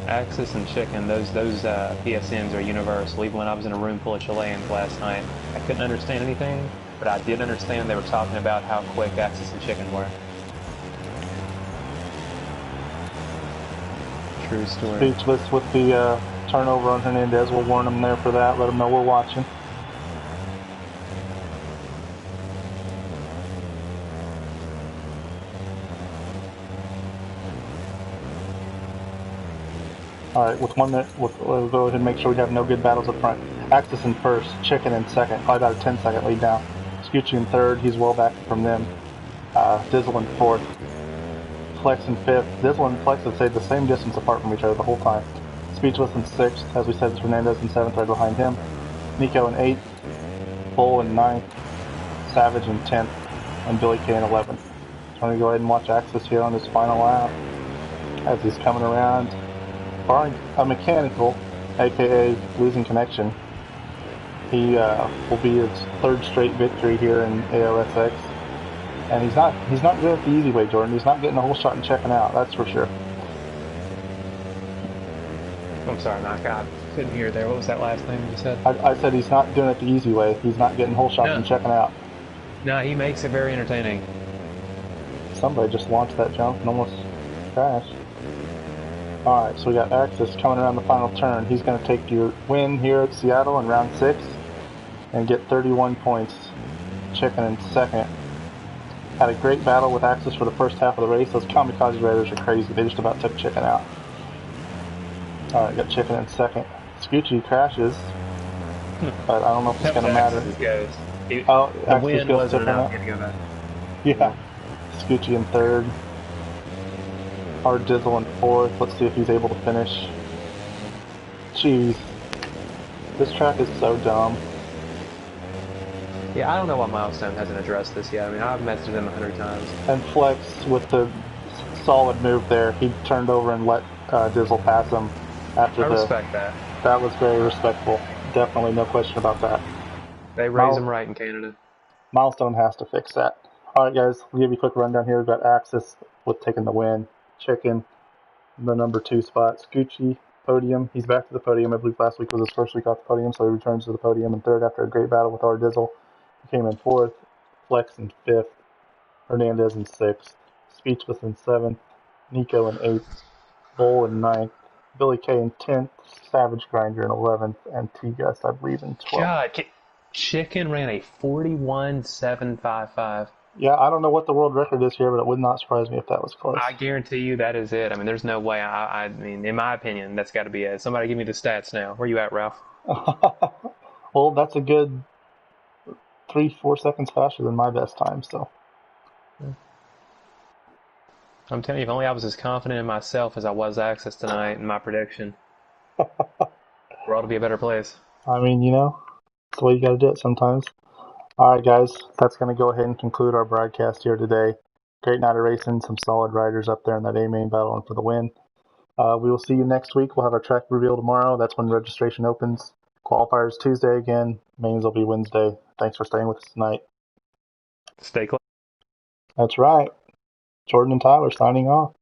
Axis and Chicken, those PSNs are universal. Even when I was in a room full of Chileans last night, I couldn't understand anything, but I did understand they were talking about how quick Axis and Chicken were. True story. Speechless with the turnover on Hernandez. We'll warn him there for that, let him know we're watching. Alright, with 1 minute, we'll go ahead and make sure we have no good battles up front. Axis in first, Chicken in second, probably about a 10-second lead now. Scoochie in third, he's well back from them. Dizzle in fourth. Flex in fifth. Dizzle and Flex have stayed the same distance apart from each other the whole time. Speechless in sixth, as we said, it's Hernandez in seventh right behind him. Nico in eighth. Bull in ninth. Savage in 10th. And Billy K in 11th. So I'm going to go ahead and watch Axis here on his final lap as he's coming around. Barring a mechanical, aka losing connection, he will be his 3rd straight victory here in AOSX. And he's not doing it the easy way, Jordan. He's not getting a whole shot and checking out, that's for sure. I'm sorry, Mike, I couldn't hear there. What was that last thing you said? I said he's not doing it the easy way. He's not getting whole shots and checking out. No, he makes it very entertaining. Somebody just launched that jump and almost crashed. Alright, so we got Axis coming around the final turn. He's going to take your win here at Seattle in round 6 and get 31 points. Chicken in second. Had a great battle with Axis for the first half of the race. Those kamikaze raiders are crazy. They just about took Chicken out. Alright, got Chicken in second. Scoochie crashes, but I don't know if it's going to matter. The Axis win goes wasn't enough. Yeah. Gucci in third. Hard Dizzle in fourth. Let's see if he's able to finish. Jeez. This track is so dumb. Yeah, I don't know why Milestone hasn't addressed this yet. I mean, I've messaged him 100 times. And Flex with the solid move there. He turned over and let Dizzle pass him after I respect that. That was very respectful. Definitely no question about that. They raise them right in Canada. Milestone has to fix that. All right, guys, we'll give you a quick rundown here. We've got Axis with taking the win. Chicken, the number 2 spot. Gucci, podium. He's back to the podium. I believe last week was his first week off the podium, so he returns to the podium in third after a great battle with our Dizzle. He came in fourth. Flex in fifth. Hernandez in sixth. Speechless in seventh. Nico in eighth. Bull in ninth. Billy K in 10th. Savage Grinder in 11th. And T-Gust, I believe, in 12th. God, Chicken ran a 41.755. Yeah, I don't know what the world record is here, but it would not surprise me if that was close. I guarantee you that is it. I mean, there's no way. I mean, in my opinion, that's got to be it. Somebody give me the stats now. Where you at, Ralph? Well, that's a good 3-4 seconds faster than my best time, so. I'm telling you, if only I was as confident in myself as I was Access tonight in my prediction, the world would be a better place. I mean, that's the way you got to do it sometimes. All right, guys, that's going to go ahead and conclude our broadcast here today. Great night of racing, some solid riders up there in that A-main battle and for the win. We will see you next week. We'll have our track reveal tomorrow. That's when registration opens. Qualifiers Tuesday again. Mains will be Wednesday. Thanks for staying with us tonight. Stay close. That's right. Jordan and Tyler signing off.